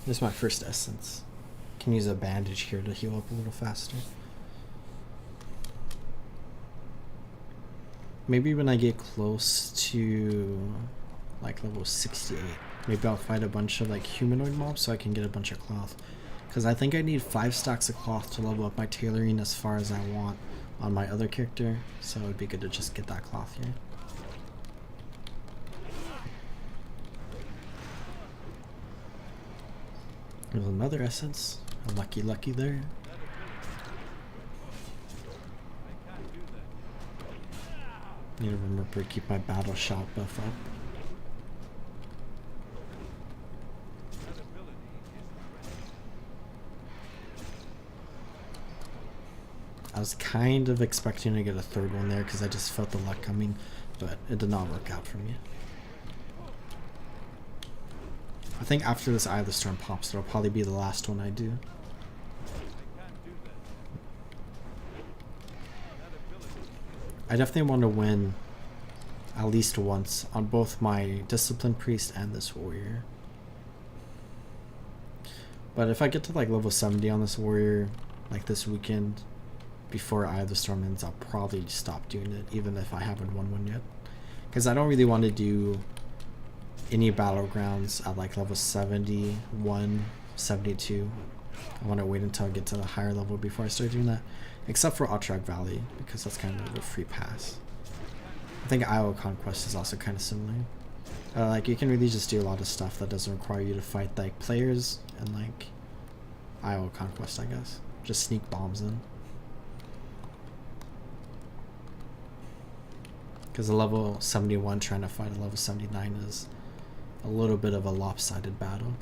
This is my first essence. Can use a bandage here to heal up a little faster. Maybe when I get close to like level 68, maybe I'll fight a bunch of like humanoid mobs so I can get a bunch of cloth. Because I think I need 5 stacks of cloth to level up my tailoring as far as I want on my other character. So it would be good to just get that cloth here. There's another essence. A lucky there. Need to remember to keep my battle shot buff up. I was kind of expecting to get a third one there because I just felt the luck coming, but it did not work out for me. I think after this Eye of the Storm pops, it'll probably be the last one I do. I definitely want to win at least once on both my Discipline Priest and this Warrior. But if I get to like level 70 on this Warrior, like this weekend, before Eye of the Storm ends, I'll probably stop doing it, even if I haven't won one yet. Because I don't really want to do any battlegrounds at like level 71, 72. I want to wait until I get to the higher level before I start doing that. Except for Outtrack Valley, because that's kind of a free pass. I think Iowa Conquest is also kind of similar. Like you can really just do a lot of stuff that doesn't require you to fight like players, and like Iowa Conquest, I guess. Just sneak bombs in. Because a level 71 trying to fight a level 79 is a little bit of a lopsided battle.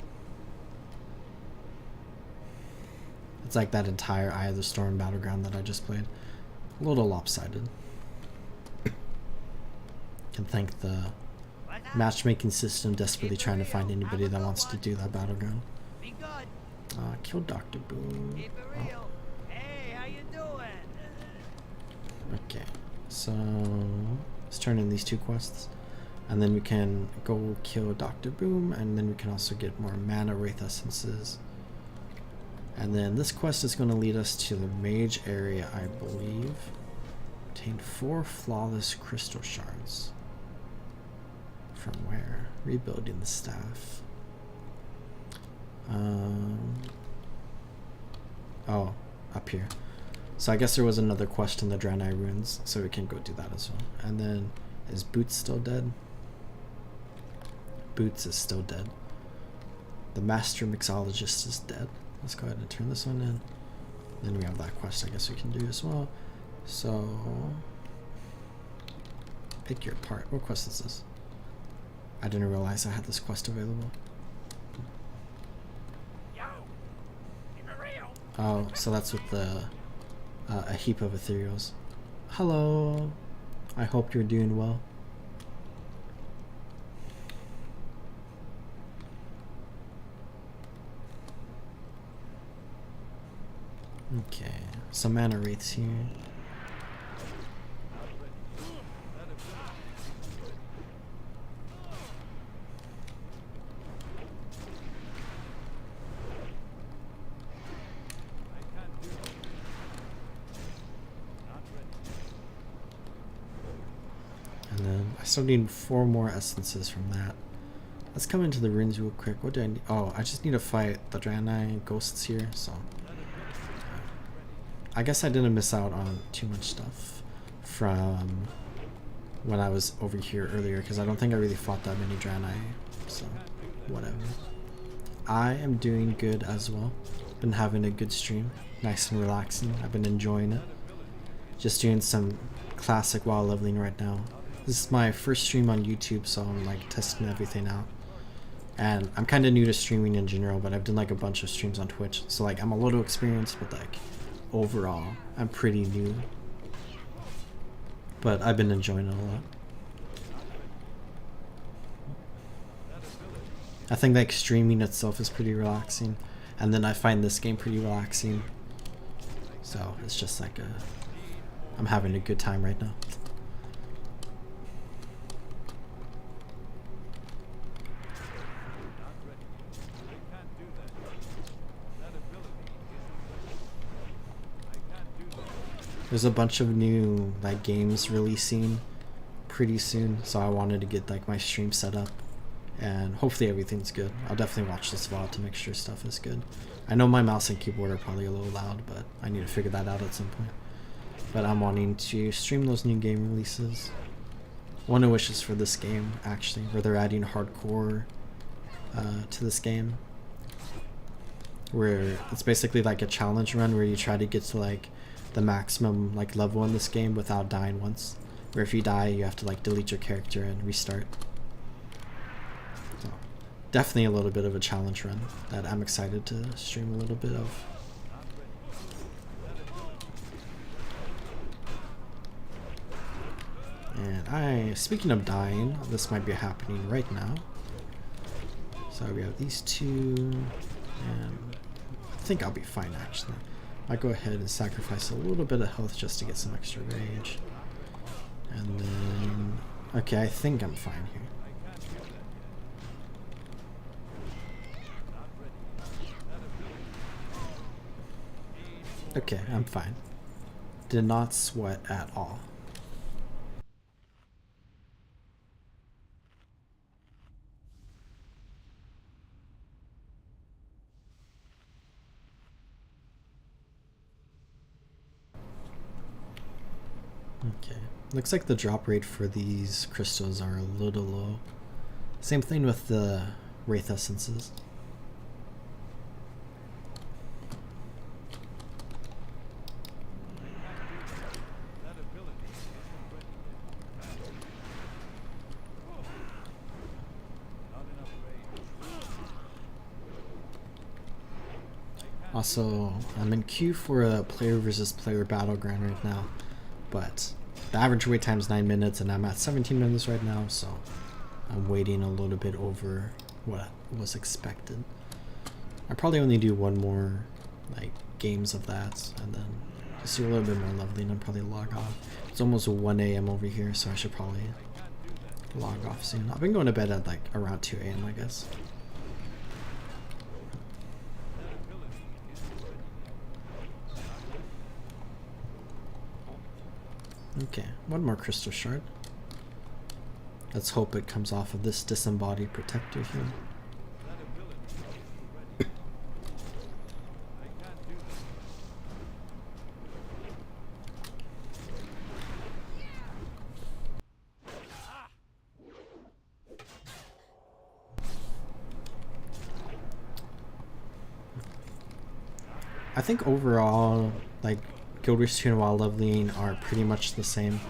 It's like that entire Eye of the Storm battleground that I just played. A little lopsided. Can thank the matchmaking system desperately trying to find anybody that wants to do that battleground. Kill Dr. Boom. Oh. Hey, how you doing? Okay, so let's turn in these 2 quests. And then we can go kill Dr. Boom, and then we can also get more mana wraith essences. And then this quest is going to lead us to the mage area, I believe. Obtain 4 flawless crystal shards. From where? Rebuilding the staff. Oh, up here. So I guess there was another quest in the Draenei ruins, so we can go do that as well. And then, is Boots still dead? Boots is still dead. The Master Mixologist is dead. Let's go ahead and turn this one in. Then we have that quest I guess we can do as well. So, pick your part. What quest is this? I didn't realize I had this quest available. Oh, so that's with the a heap of ethereals. Hello. I hope you're doing well. Okay, some mana wraiths here. And then I still need 4 more essences from that. Let's come into the ruins real quick. What do I need? Oh, I just need to fight the Draenei ghosts here, so I guess I didn't miss out on too much stuff from when I was over here earlier, because I don't think I really fought that many Draenei, so whatever. I am doing good as well. Been having a good stream, nice and relaxing. I've been enjoying it. Just doing some classic WoW leveling right now. This is my first stream on YouTube, so I'm like testing everything out. And I'm kind of new to streaming in general, but I've done like a bunch of streams on Twitch, so like I'm a little experienced, but like overall I'm pretty new. But I've been enjoying it a lot. I think like streaming itself is pretty relaxing, and then I find this game pretty relaxing. So it's just like I'm having a good time right now. There's a bunch of new like games releasing pretty soon, so I wanted to get like my stream set up and hopefully everything's good. I'll definitely watch this VOD to make sure stuff is good. I know my mouse and keyboard are probably a little loud, but I need to figure that out at some point. But I'm wanting to stream those new game releases. One of which is for this game, actually, where they're adding hardcore to this game. Where it's basically like a challenge run where you try to get to like the maximum like level in this game without dying once. Where if you die, you have to like delete your character and restart. So, definitely a little bit of a challenge run that I'm excited to stream a little bit of. And speaking of dying, this might be happening right now. So we have these two, and I think I'll be fine actually. I'll go ahead and sacrifice a little bit of health just to get some extra rage. And then, okay, I think I'm fine here. Okay, I'm fine. Did not sweat at all. Okay, looks like the drop rate for these crystals are a little low. Same thing with the Wraith Essences. Also, I'm in queue for a player versus player battleground right now, but the average wait time is 9 minutes and I'm at 17 minutes right now, so I'm waiting a little bit over what was expected. I'll probably only do one more like games of that and then just do a little bit more leveling and probably log off. It's almost 1 a.m. over here, so I should probably log off soon. I've been going to bed at like around 2 a.m. I guess. Okay, one more crystal shard. Let's hope it comes off of this disembodied protector here. I think overall, like, Guild Wars 2 and WoW leveling are pretty much the same.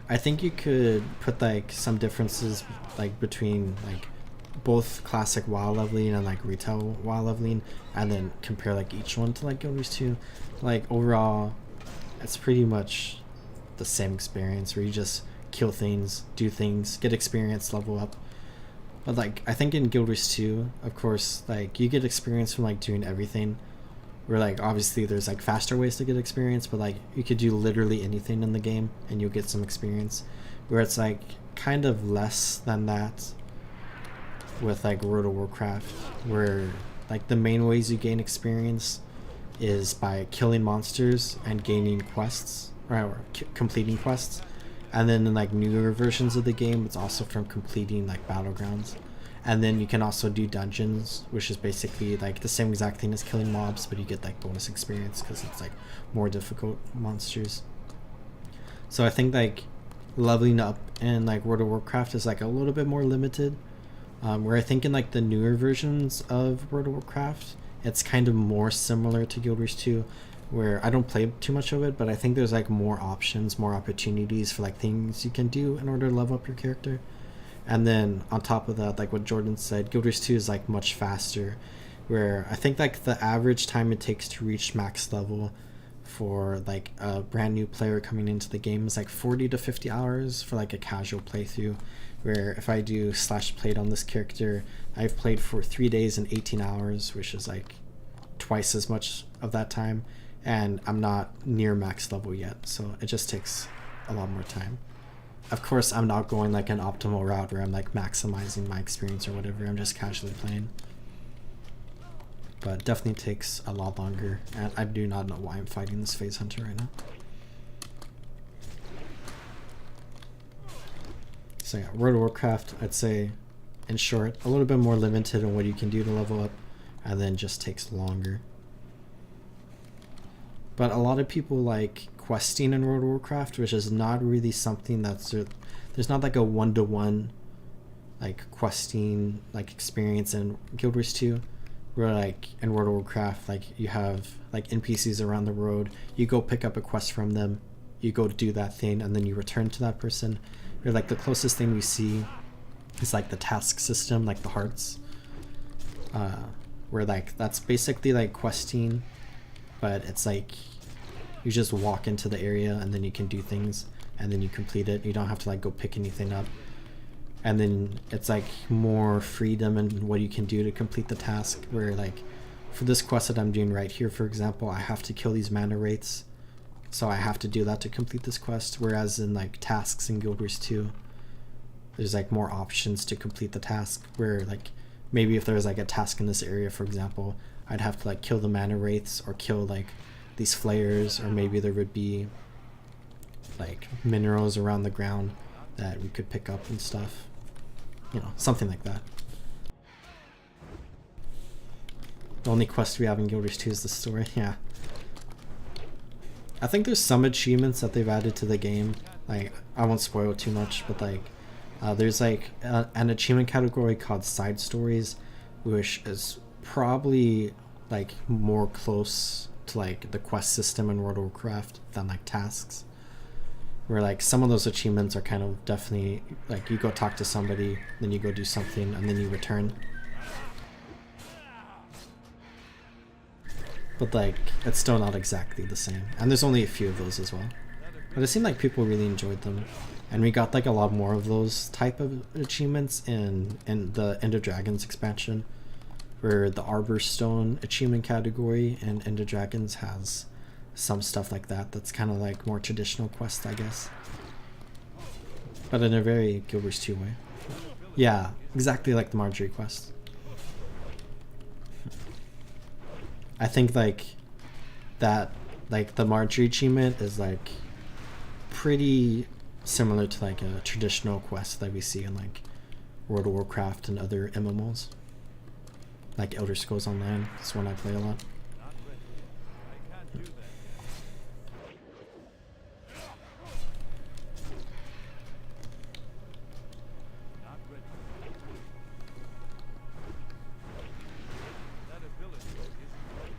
I think you could put like some differences like between like both classic WoW leveling and like retail WoW leveling, and then compare like each one to like Guild Wars 2. Like overall, it's pretty much the same experience where you just kill things, do things, get experience, level up. But like I think in Guild Wars 2, of course, like you get experience from like doing everything. Where like obviously there's like faster ways to get experience, but like you could do literally anything in the game and you'll get some experience. Where it's like kind of less than that with like World of Warcraft, where like the main ways you gain experience is by killing monsters and gaining quests, or completing quests. And then in like newer versions of the game, it's also from completing like battlegrounds. And then you can also do dungeons, which is basically like the same exact thing as killing mobs, but you get like bonus experience because it's like more difficult monsters. So I think like leveling up in like World of Warcraft is like a little bit more limited, where I think in like the newer versions of World of Warcraft, it's kind of more similar to Guild Wars 2, where I don't play too much of it, but I think there's like more options, more opportunities for like things you can do in order to level up your character. And then on top of that, like what Jordan said, Guild Wars 2 is like much faster, where I think like the average time it takes to reach max level for like a brand new player coming into the game is like 40 to 50 hours for like a casual playthrough, where if I do slash played on this character, I've played for 3 days and 18 hours, which is like twice as much of that time, and I'm not near max level yet, so it just takes a lot more time. Of course, I'm not going like an optimal route where I'm like maximizing my experience or whatever. I'm just casually playing. But it definitely takes a lot longer, and I do not know why I'm fighting this phase hunter right now. So yeah, World of Warcraft, I'd say in short, a little bit more limited on what you can do to level up, and then just takes longer. But a lot of people like questing in World of Warcraft, which is not really something that's there's not like a one-to-one like questing like experience in Guild Wars 2, where like in World of Warcraft, like you have like NPCs around the road, you go pick up a quest from them, you go do that thing, and then you return to that person. Or like the closest thing we see is like the task system, like the hearts, where like that's basically like questing, but it's like you just walk into the area and then you can do things and then you complete it. You don't have to like go pick anything up, and then it's like more freedom in what you can do to complete the task, where like for this quest that I'm doing right here, for example, I have to kill these mana wraiths, so I have to do that to complete this quest. Whereas in like tasks in Guild Wars 2, there's like more options to complete the task, where like maybe if there was like a task in this area, for example, I'd have to like kill the mana wraiths or kill like these flayers, or maybe there would be like minerals around the ground that we could pick up and stuff, you know, something like that. The only quest we have in Guild Wars 2 is the story. Yeah, I think there's some achievements that they've added to the game, like I won't spoil it too much, but like there's like an achievement category called side stories, which is probably like more close to like the quest system in World of Warcraft than like tasks, where like some of those achievements are kind of definitely like you go talk to somebody, then you go do something, and then you return. But like it's still not exactly the same, and there's only a few of those as well. But it seemed like people really enjoyed them, and we got like a lot more of those type of achievements in the End of Dragons expansion, where the Arbor Stone achievement category in End of Dragons has some stuff like that that's kind of like more traditional quests, I guess, but in a very Guild Wars 2 way. Yeah, exactly like the Marjorie quest. I think like that, like the Marjorie achievement is like pretty similar to like a traditional quest that we see in like World of Warcraft and other MMOs, like Elder Scrolls Online. It's one I play a lot.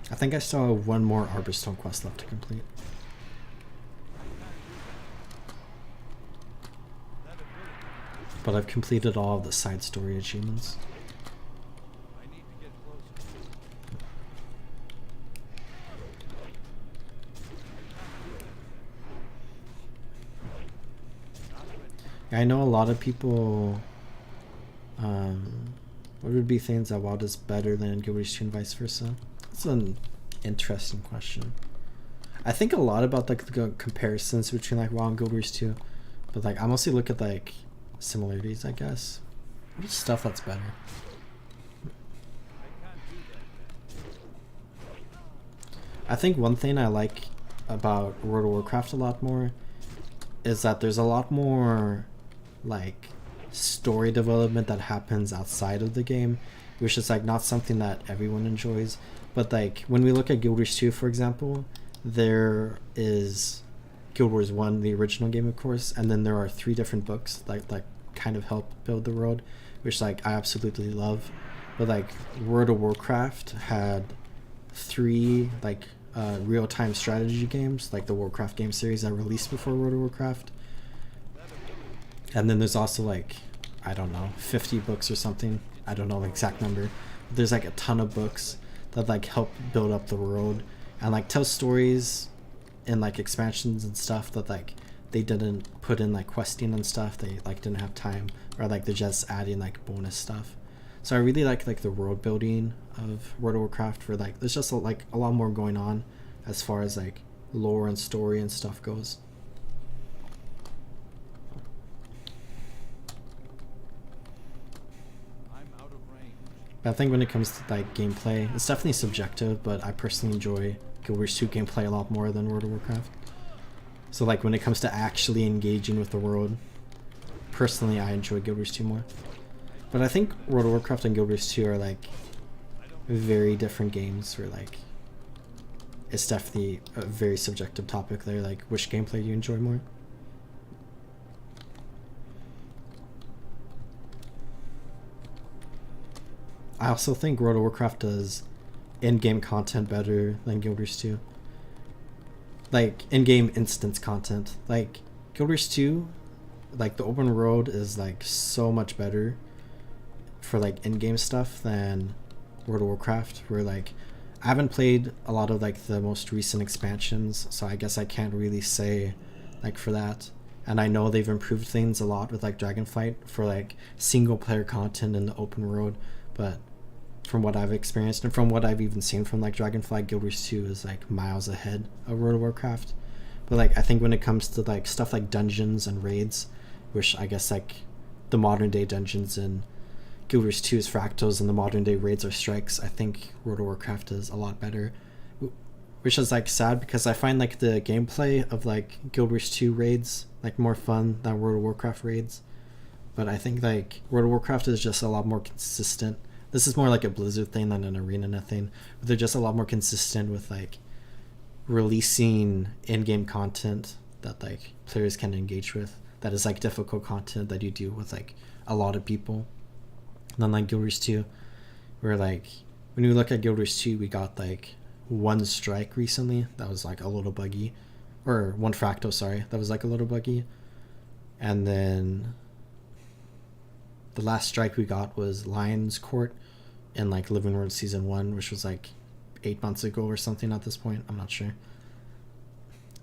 I think I still have one more Arborstone quest left to complete. But I've completed all of the side story achievements. I know a lot of people, what would be things that WoW does better than Guild Wars 2 and vice versa? That's an interesting question. I think a lot about like the comparisons between like WoW and Guild Wars 2, but like I mostly look at like similarities, I guess. What is stuff that's better? I think one thing I like about World of Warcraft a lot more is that there's a lot more like story development that happens outside of the game, which is like not something that everyone enjoys. But like when we look at Guild Wars 2, for example, there is Guild Wars 1, the original game, of course, and then there are 3 different books that kind of help build the world, which like I absolutely love. But like World of Warcraft had 3 like real-time strategy games, like the Warcraft game series that released before World of Warcraft, and then there's also like, I don't know, 50 books or something, I don't know the exact number, but there's like a ton of books that like help build up the world and like tell stories and like expansions and stuff that like they didn't put in like questing and stuff, they like didn't have time, or like they're just adding like bonus stuff. So I really like the world building of World of Warcraft, where like there's just like a lot more going on as far as like lore and story and stuff goes. But I think when it comes to like gameplay, it's definitely subjective, but I personally enjoy Guild Wars 2 gameplay a lot more than World of Warcraft. So like when it comes to actually engaging with the world, personally I enjoy Guild Wars 2 more. But I think World of Warcraft and Guild Wars 2 are like very different games where like it's definitely a very subjective topic there, like which gameplay you enjoy more. I also think World of Warcraft does in-game content better than Guild Wars 2. Like in-game instance content. Like Guild Wars 2, like the open world is like so much better for like in-game stuff than World of Warcraft, where like I haven't played a lot of like the most recent expansions, so I guess I can't really say like for that. And I know they've improved things a lot with like Dragonflight for like single player content in the open world, but from what I've experienced and from what I've even seen from like Dragonflight, Guild Wars 2 is like miles ahead of World of Warcraft. But like I think when it comes to like stuff like dungeons and raids, which I guess like the modern day dungeons in Guild Wars 2 is fractals and the modern day raids are strikes, I think World of Warcraft is a lot better. Which is like sad because I find like the gameplay of like Guild Wars 2 raids like more fun than World of Warcraft raids. But I think like World of Warcraft is just a lot more consistent. This is more like a Blizzard thing than an Arena thing. But they're just a lot more consistent with like releasing in-game content that like players can engage with. That is like difficult content that you do with like a lot of people. And then like Guild Wars 2, where like when you look at Guild Wars 2, we got like one strike recently that was like a little buggy, or one fractal, sorry, that was like a little buggy. And then the last strike we got was Lion's Court in like Living World Season 1, which was like 8 months ago or something at this point. I'm not sure.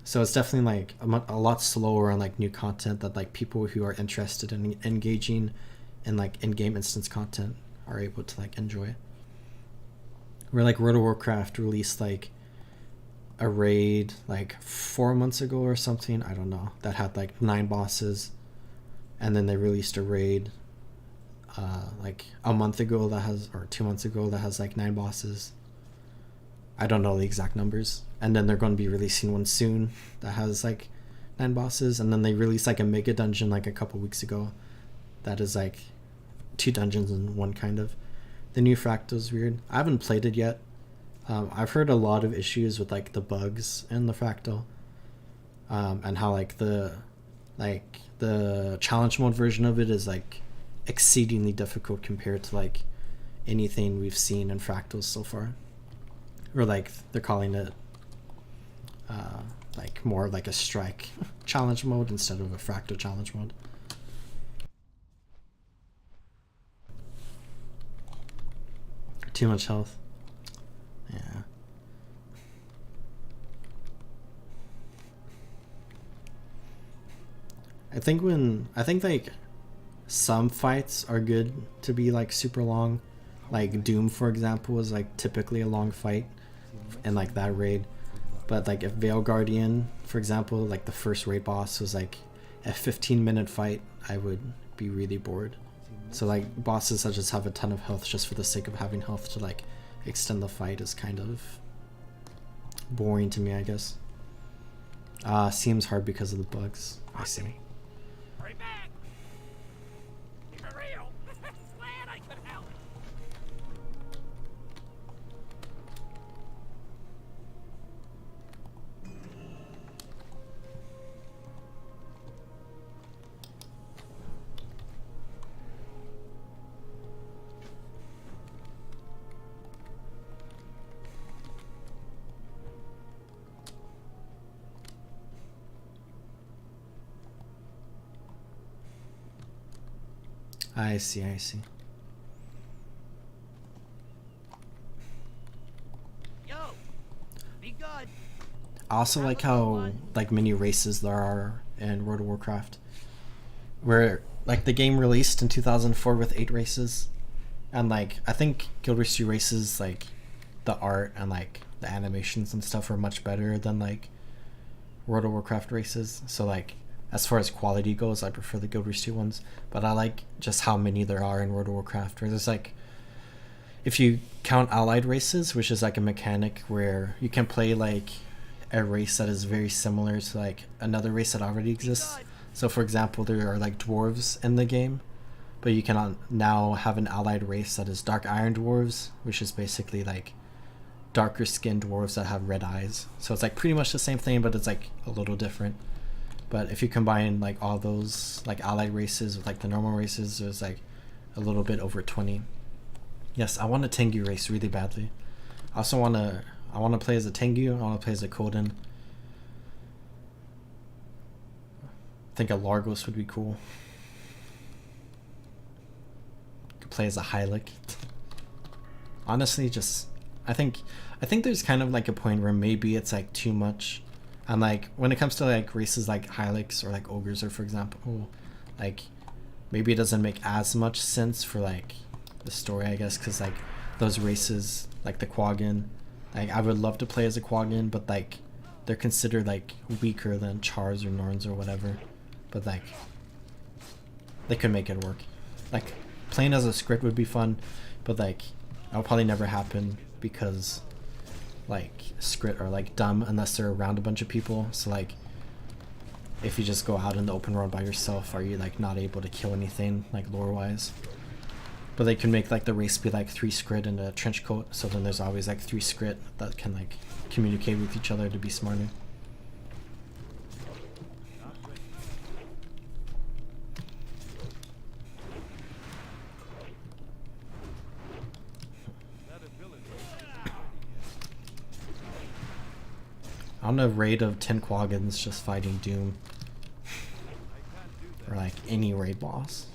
So it's definitely like a lot slower on like new content that like people who are interested in engaging in like in-game instance content are able to like enjoy. Where like World of Warcraft released like a raid like 4 months ago or something, I don't know, that had like 9 bosses, and then they released a raid like a month ago that has, or 2 months ago, that has like 9 bosses. I don't know the exact numbers. And then they're going to be releasing one soon that has like 9 bosses, and then they released like a mega dungeon like a couple weeks ago that is like 2 dungeons in one kind of. The new fractal is weird. I haven't played it yet. I've heard a lot of issues with like the bugs in the fractal, and how like the challenge mode version of it is like exceedingly difficult compared to like anything we've seen in fractals so far. Or like they're calling it like more like a strike challenge mode instead of a fractal challenge mode. Too much health. Yeah. I think like some fights are good to be like super long. Like Doom, for example, is like typically a long fight in like that raid. But like if Veil Guardian, for example, like the first raid boss was like a 15-minute fight, I would be really bored. So like bosses that just have a ton of health just for the sake of having health to like extend the fight is kind of boring to me, I guess. Seems hard because of the bugs. I see. Hurry back! For real! Glad I could help. I see, I see. Yo! Be good! I also like how like many races there are in World of Warcraft, where like the game released in 2004 with 8 races, and like I think Guild Wars 2 races, like the art and like the animations and stuff are much better than like World of Warcraft races. So like as far as quality goes, I prefer the Guild Wars 2 ones, but I like just how many there are in World of Warcraft, where there's like, if you count allied races, which is like a mechanic where you can play like a race that is very similar to like another race that already exists. So for example, there are like dwarves in the game, but you can now have an allied race that is dark iron dwarves, which is basically like darker skinned dwarves that have red eyes. So it's like pretty much the same thing, but it's like a little different. But if you combine like all those like allied races with like the normal races, there's like a little bit over 20. Yes, I want a Tengu race really badly. I also want to play as a Tengu. I want to play as a Koden. I think a Largos would be cool. Could play as a Hylic. Honestly, just I think there's kind of like a point where maybe it's like too much. And like when it comes to like races like Hylics or like Ogres, or for example, like maybe it doesn't make as much sense for like the story, I guess, because like those races like the Quaggan, like I would love to play as a Quaggan, but like they're considered like weaker than Chars or Norns or whatever. But like they could make it work. Like playing as a script would be fun, but like that'll probably never happen because like Skrit are like dumb unless they're around a bunch of people. So like if you just go out in the open world by yourself, are you like not able to kill anything like lore wise? But they can make like the race be like 3 Skrit in a trench coat, so then there's always like 3 Skrit that can like communicate with each other to be smarter. I want a raid of 10 Quaggans just fighting Doom. Or like any raid boss.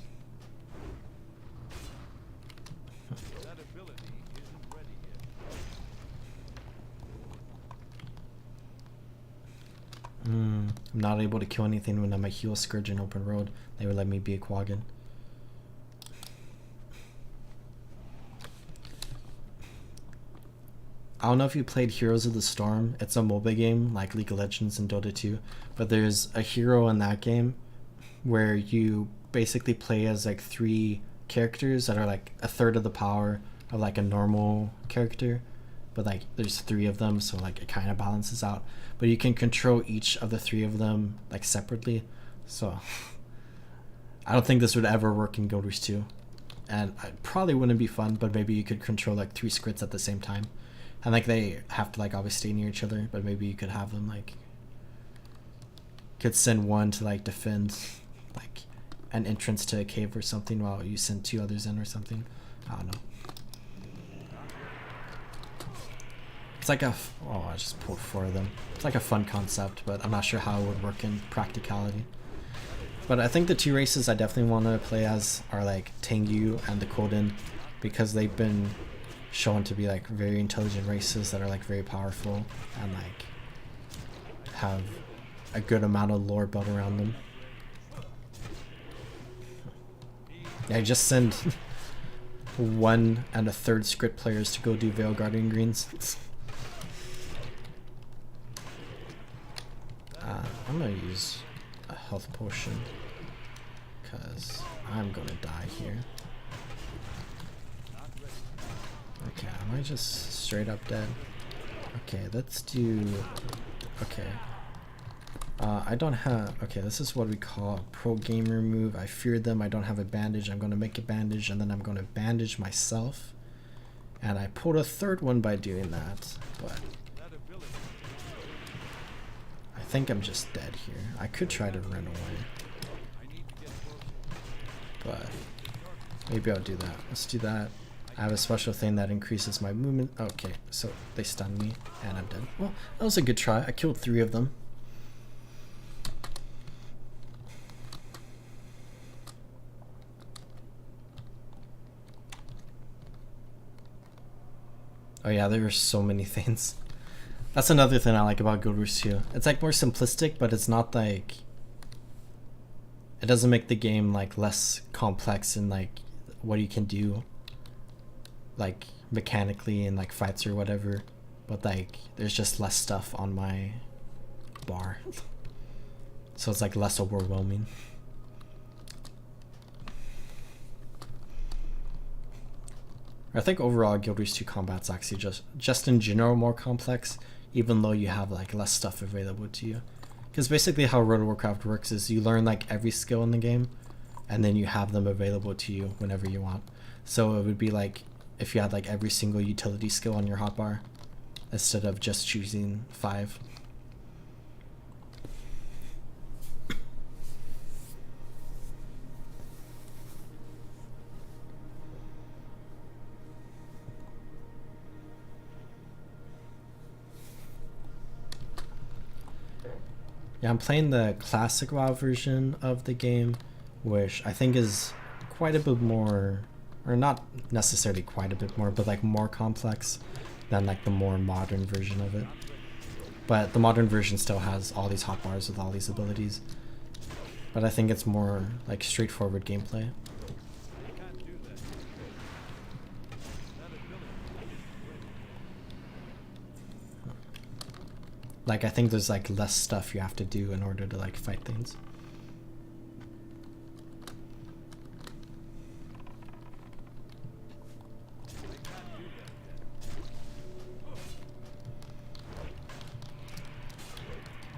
I'm not able to kill anything when I'm a heal Scourge in open road. They would let me be a Quaggan. I don't know if you played Heroes of the Storm. It's a MOBA game like League of Legends and Dota 2, but there's a hero in that game where you basically play as like 3 characters that are like a third of the power of like a normal character, but like there's 3 of them, so like it kind of balances out. But you can control each of the 3 of them like separately. So I don't think this would ever work in Guild Wars 2, and it probably wouldn't be fun, but maybe you could control like 3 Skrits at the same time. And like they have to like obviously stay near each other, but maybe you could have them like could send one to like defend like an entrance to a cave or something while you send 2 others in or something. I don't know. It's like a oh, I just pulled 4 of them. It's like a fun concept, but I'm not sure how it would work in practicality. But I think the 2 races I definitely want to play as are like Tengu and the Koden, because they've been shown to be like very intelligent races that are like very powerful and like have a good amount of lore built around them. Yeah, I just send 1 1/3 Skrit players to go do Veil Guardian Greens. I'm gonna use a health potion because I'm gonna die here. Okay, am I just straight up dead? Okay, let's do... Okay. I don't have... Okay, this is what we call a pro gamer move. I feared them. I don't have a bandage. I'm going to make a bandage, and then I'm going to bandage myself. And I pulled a 3rd one by doing that, but... I think I'm just dead here. I could try to run away. But... maybe I'll do that. Let's do that. I have a special thing that increases my movement. Okay, so they stunned me and I'm dead. Well, that was a good try. I killed 3 of them. Oh yeah, there are so many things. That's another thing I like about Guild Wars 2. It's like more simplistic, but it's not like... it doesn't make the game like less complex in like what you can do like mechanically in like fights or whatever, but like there's just less stuff on my bar, so it's like less overwhelming. I think overall Guild Wars 2 combat's actually just in general more complex, even though you have like less stuff available to you. Because basically how World of Warcraft works is you learn like every skill in the game, and then you have them available to you whenever you want. So it would be like if you had like every single utility skill on your hotbar instead of just choosing 5. Yeah, I'm playing the classic WoW version of the game, which I think is quite a bit more, or not necessarily quite a bit more, but like more complex than like the more modern version of it. But the modern version still has all these hotbars with all these abilities. But I think it's more like straightforward gameplay. I can't do that. That ability is ready. Like I think there's like less stuff you have to do in order to like fight things.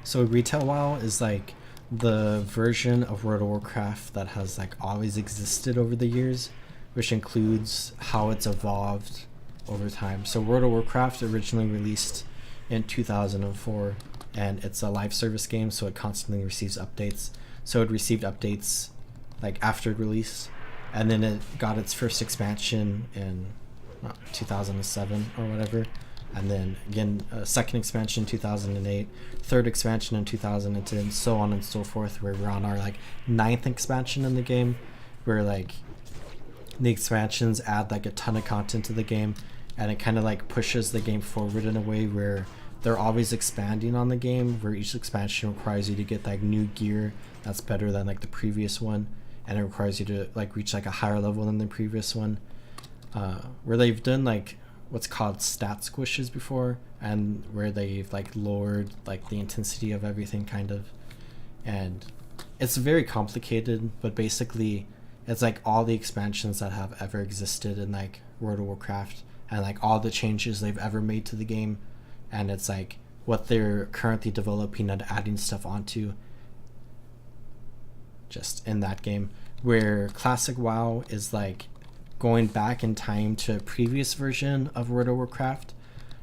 So retail WoW is like the version of World of Warcraft that has like always existed over the years, which includes how it's evolved over time. So World of Warcraft originally released in 2004, and it's a live service game, so it constantly receives updates. So it received updates like after release, and then it got its first expansion in 2007 or whatever, and then again a second expansion in 2008, third expansion in 2010, so on and so forth, where we're on our like 9th expansion in the game, where like the expansions add like a ton of content to the game, and it kind of like pushes the game forward in a way where they're always expanding on the game, where each expansion requires you to get like new gear that's better than like the previous one, and it requires you to like reach like a higher level than the previous one, where they've done like what's called stat squishes before, and where they've like lowered like the intensity of everything kind of, and it's very complicated, but basically it's like all the expansions that have ever existed in like World of Warcraft, and like all the changes they've ever made to the game, and it's like what they're currently developing and adding stuff onto just in that game, where classic WoW is like going back in time to a previous version of World of Warcraft.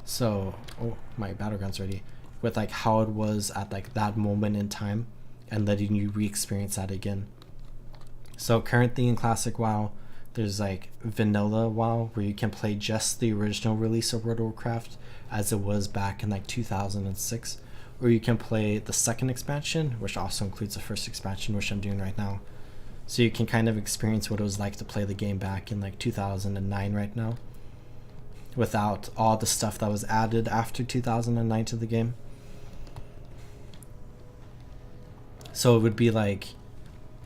So, oh, my battleground's ready. With like how it was at like that moment in time, and letting you re-experience that again. So currently in classic WoW, there's like vanilla WoW, where you can play just the original release of World of Warcraft as it was back in like 2006, or you can play the second expansion, which also includes the first expansion, which I'm doing right now. So you can kind of experience what it was like to play the game back in like 2009 right now, without all the stuff that was added after 2009 to the game. So it would be like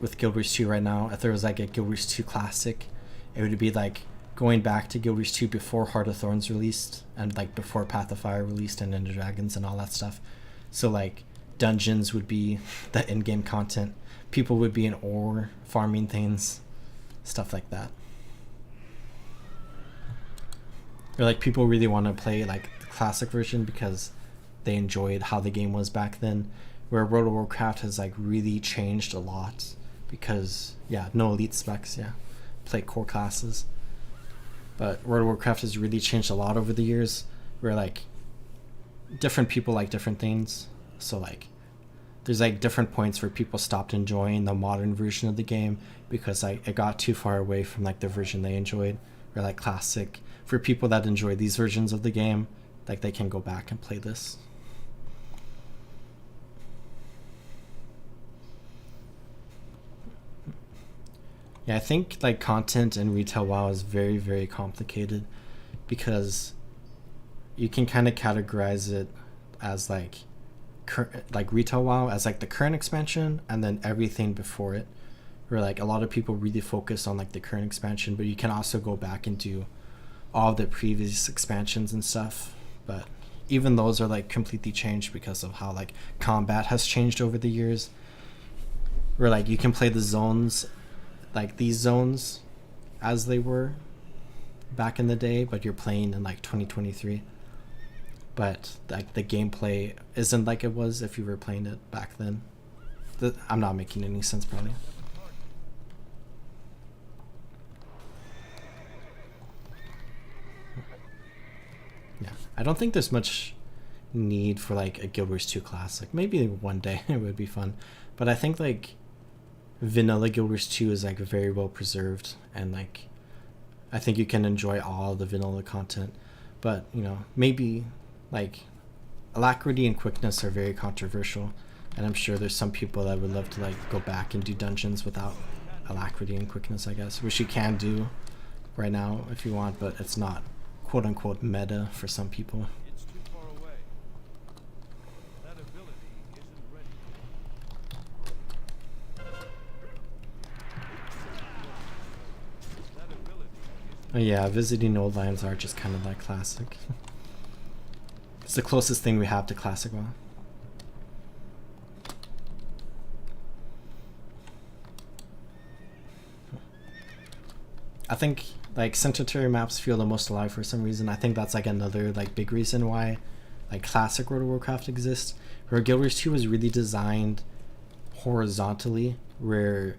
with Guild Wars 2 right now, if there was like a Guild Wars 2 Classic, it would be like going back to Guild Wars 2 before Heart of Thorns released, and like before Path of Fire released, and Ender Dragons and all that stuff. So like dungeons would be the in-game content, people would be in ore farming things, stuff like that. Or like people really want to play like the classic version because they enjoyed how the game was back then, where World of Warcraft has like really changed a lot because no elite specs, play core classes. But World of Warcraft has really changed a lot over the years, where like different people like different things. So like there's like different points where people stopped enjoying the modern version of the game because like it got too far away from like the version they enjoyed. Or like classic, for people that enjoy these versions of the game, like they can go back and play this. I think like content in retail WoW is very, very complicated, because you can kind of categorize it as like retail WoW as like the current expansion and then everything before it, where like a lot of people really focus on like the current expansion, but you can also go back and do all the previous expansions and stuff. But even those are like completely changed because of how like combat has changed over the years, where like you can play the zones, like these zones as they were back in the day, but you're playing in like 2023, but like the gameplay isn't like it was if you were playing it back then. I'm not making any sense probably. I don't think there's much need for like a Guild Wars 2 classic. Maybe one day it would be fun, but I think like vanilla Guild Wars 2 is like very well preserved, and like I think you can enjoy all the vanilla content. But you know, maybe like alacrity and quickness are very controversial, and I'm sure there's some people that would love to like go back and do dungeons without alacrity and quickness, I guess, which you can do right now if you want, but it's not quote unquote meta for some people. It's too far away. That ability isn't ready yet. That ability isn't Oh yeah, visiting old lands are just kind of like classic. It's the closest thing we have to classic WoW. I think like Centauri maps feel the most alive for some reason. I think that's like another like big reason why like classic World of Warcraft exists. Where Guild Wars 2 was really designed horizontally, where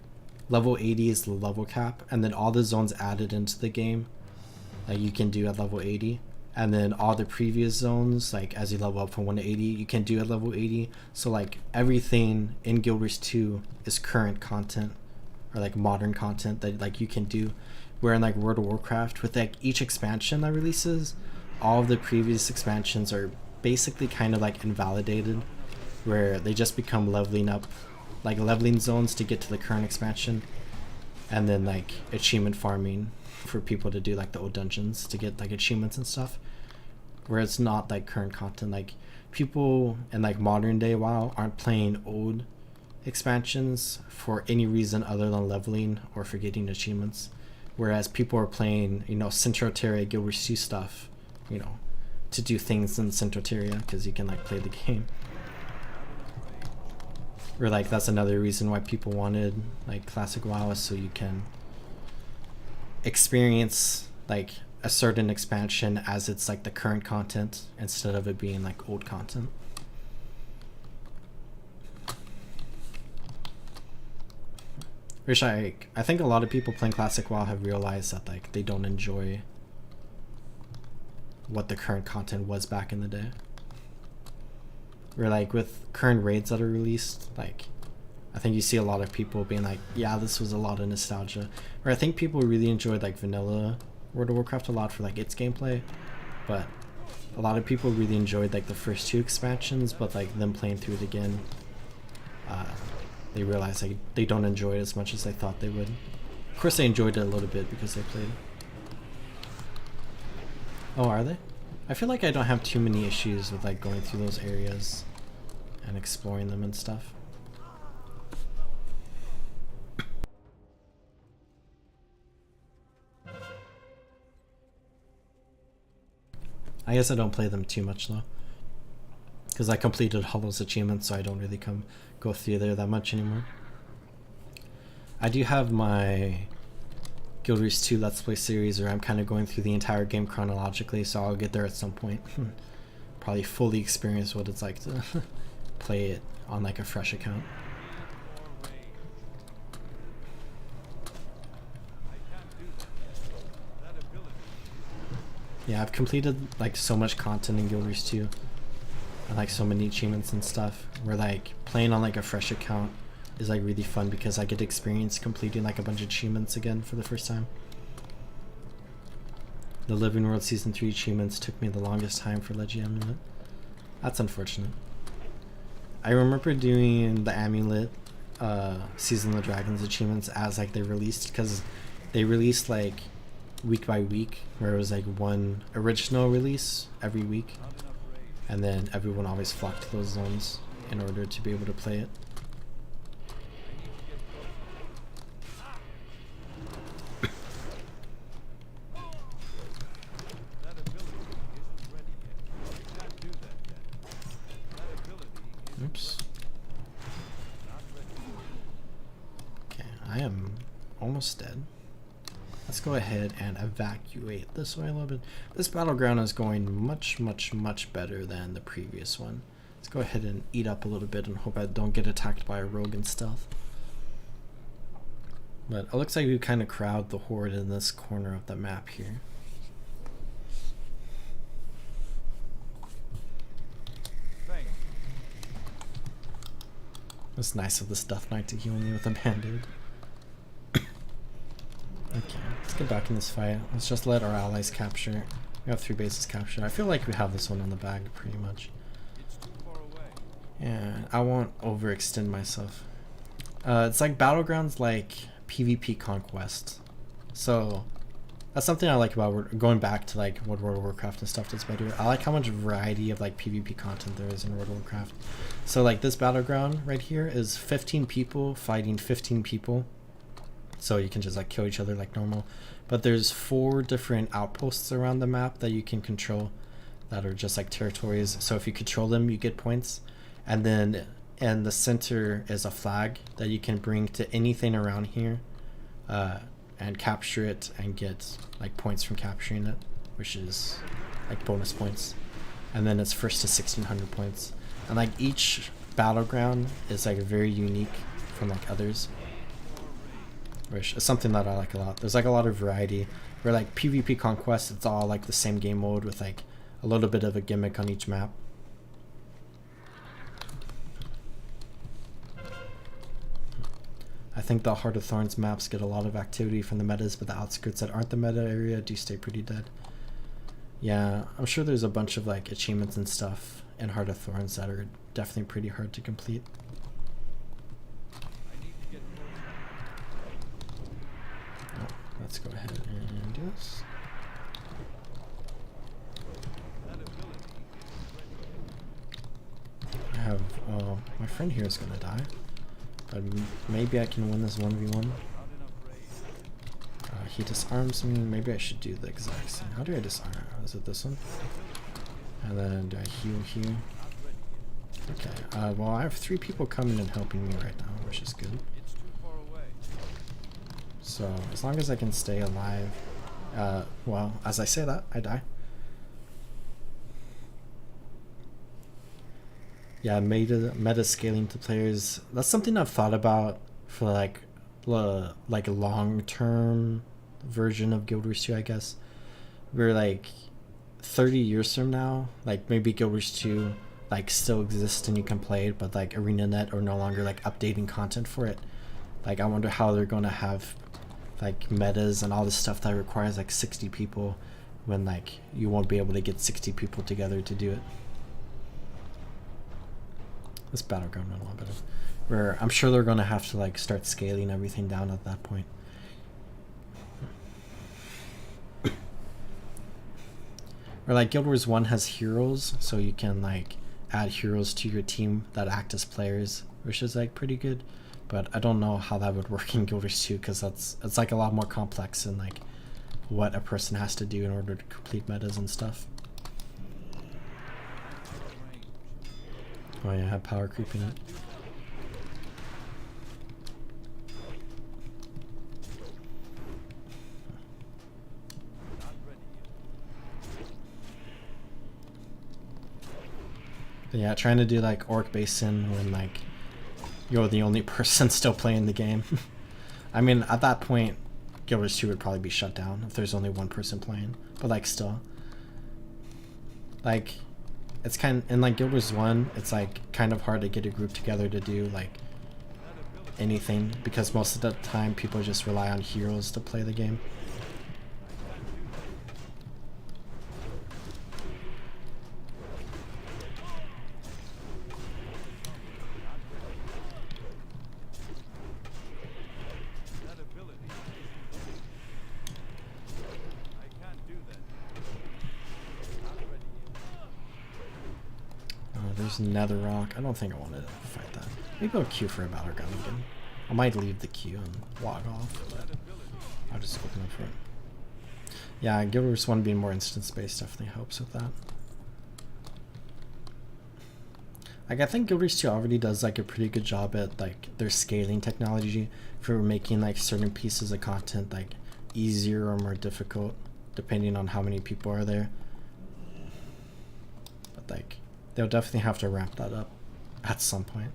level 80 is the level cap, and then all the zones added into the game like you can do at level 80, and then all the previous zones, like as you level up from 1 to 80, you can do at level 80. So like everything in Guild Wars 2 is current content, or like modern content that like you can do. Where in like World of Warcraft, with like each expansion that releases, all of the previous expansions are basically kind of like invalidated, where they just become leveling up, like leveling zones to get to the current expansion, and then like achievement farming for people to do like the old dungeons to get like achievements and stuff, where it's not like current content. Like people in like modern day WoW aren't playing old expansions for any reason other than leveling or for getting achievements, whereas people are playing, you know, Centauri Guild Wars 2 stuff, you know, to do things in Centauri because you can like play the game. Or like that's another reason why people wanted like classic WoW, is so you can experience like a certain expansion as it's like the current content instead of it being like old content. Which I think a lot of people playing classic WoW have realized that like they don't enjoy what the current content was back in the day. Or like with current raids that are released, like I think you see a lot of people being like, yeah, this was a lot of nostalgia. Or I think people really enjoyed like vanilla World of Warcraft a lot for like its gameplay, but a lot of people really enjoyed like the first 2 expansions, but like them playing through it again, they realize like they don't enjoy it as much as they thought they would. Of course they enjoyed it a little bit because they played. Oh, are they? I feel like I don't have too many issues with like going through those areas and exploring them and stuff. I guess I don't play them too much though, because I completed Hollow's achievement, so I don't really go through there that much anymore. I do have my Guild Wars 2 Let's Play series where I'm kind of going through the entire game chronologically, so I'll get there at some point. Probably fully experience what it's like to play it on like a fresh account. Yeah, I've completed like so much content in Guild Wars 2 and like so many achievements and stuff, where like playing on like a fresh account is like really fun because I get to experience completing like a bunch of achievements again for the first time. The Living World Season 3 achievements took me the longest time for Leggy Amulet. That's unfortunate. I remember doing the Amulet Season of the Dragons achievements as like they released, because they released like week by week, where it was like one original release every week, and then everyone always flocked to those zones in order to be able to play it. Oops. Okay, I am almost dead. Let's go ahead and evacuate this way a little bit. This battleground is going much, much, much better than the previous one. Let's go ahead and eat up a little bit and hope I don't get attacked by a rogue in stealth. But it looks like we kind of crowd the horde in this corner of the map here. It's nice of this Death Knight to heal me with a band-aid. Okay, let's get back in this fight. Let's just let our allies capture. We have 3 bases captured. I feel like we have this one on the bag pretty much. It's too far away. Yeah, I won't overextend myself. It's like Battlegrounds like PvP Conquest. So that's something I like about going back to like what World of Warcraft and stuff does better. I like how much variety of like PvP content there is in World of Warcraft. So like this Battleground right here is 15 people fighting 15 people. So you can just like kill each other like normal. But there's 4 different outposts around the map that you can control that are just like territories. So if you control them, you get points. And then in the center is a flag that you can bring to anything around here and capture it and get like points from capturing it, which is like bonus points. And then it's first to 1600 points. And like each battleground is like very unique from like others, which is something that I like a lot. There's like a lot of variety. Where like PvP Conquest, it's all like the same game mode with like a little bit of a gimmick on each map. I think the Heart of Thorns maps get a lot of activity from the metas, but the outskirts that aren't the meta area do stay pretty dead. Yeah, I'm sure there's a bunch of like achievements and stuff in Heart of Thorns that are definitely pretty hard to complete. I need to get closer. Oh, let's go ahead and do this. That ability is ready. I have, oh, my friend here is gonna die. But maybe I can win this 1v1. Not enough range. He disarms me. Maybe I should do the exact same. How do I disarm? Is it this one? And then do I heal here? Okay. Well, I have 3 people coming and helping me right now, which is good. It's too far away. So as long as I can stay alive, well, as I say that, I die. Yeah, meta scaling to players. That's something I've thought about for like a long-term version of Guild Wars 2, I guess. Where like 30 years from now, like maybe Guild Wars 2 like still exists and you can play it, but like ArenaNet are no longer like updating content for it. Like I wonder how they're gonna have like metas and all this stuff that requires like 60 people when like you won't be able to get 60 people together to do it. This battleground went a lot better. Where I'm sure they're gonna have to like start scaling everything down at that point. Or like Guild Wars 1 has heroes, so you can like add heroes to your team that act as players, which is like pretty good. But I don't know how that would work in Guild Wars 2 because it's like a lot more complex in like what a person has to do in order to complete metas and stuff. Oh yeah, I have power creeping up. But yeah, trying to do like Orc Basin when like you're the only person still playing the game. I mean, at that point, Guild Wars 2 would probably be shut down if there's only one person playing. But like still, like it's kind of, in like Guild Wars 1, it's like kind of hard to get a group together to do like anything because most of the time people just rely on heroes to play the game. There's Nether Rock. I don't think I want to fight that. Maybe I'll queue for a battleground again. I might leave the queue and log off, but I'll just open up for it. Yeah, Guild Wars 1 being more instance-based definitely helps with that. Like, I think Guild Wars 2 already does like a pretty good job at like their scaling technology for making like certain pieces of content like easier or more difficult depending on how many people are there. But like they'll definitely have to ramp that up at some point.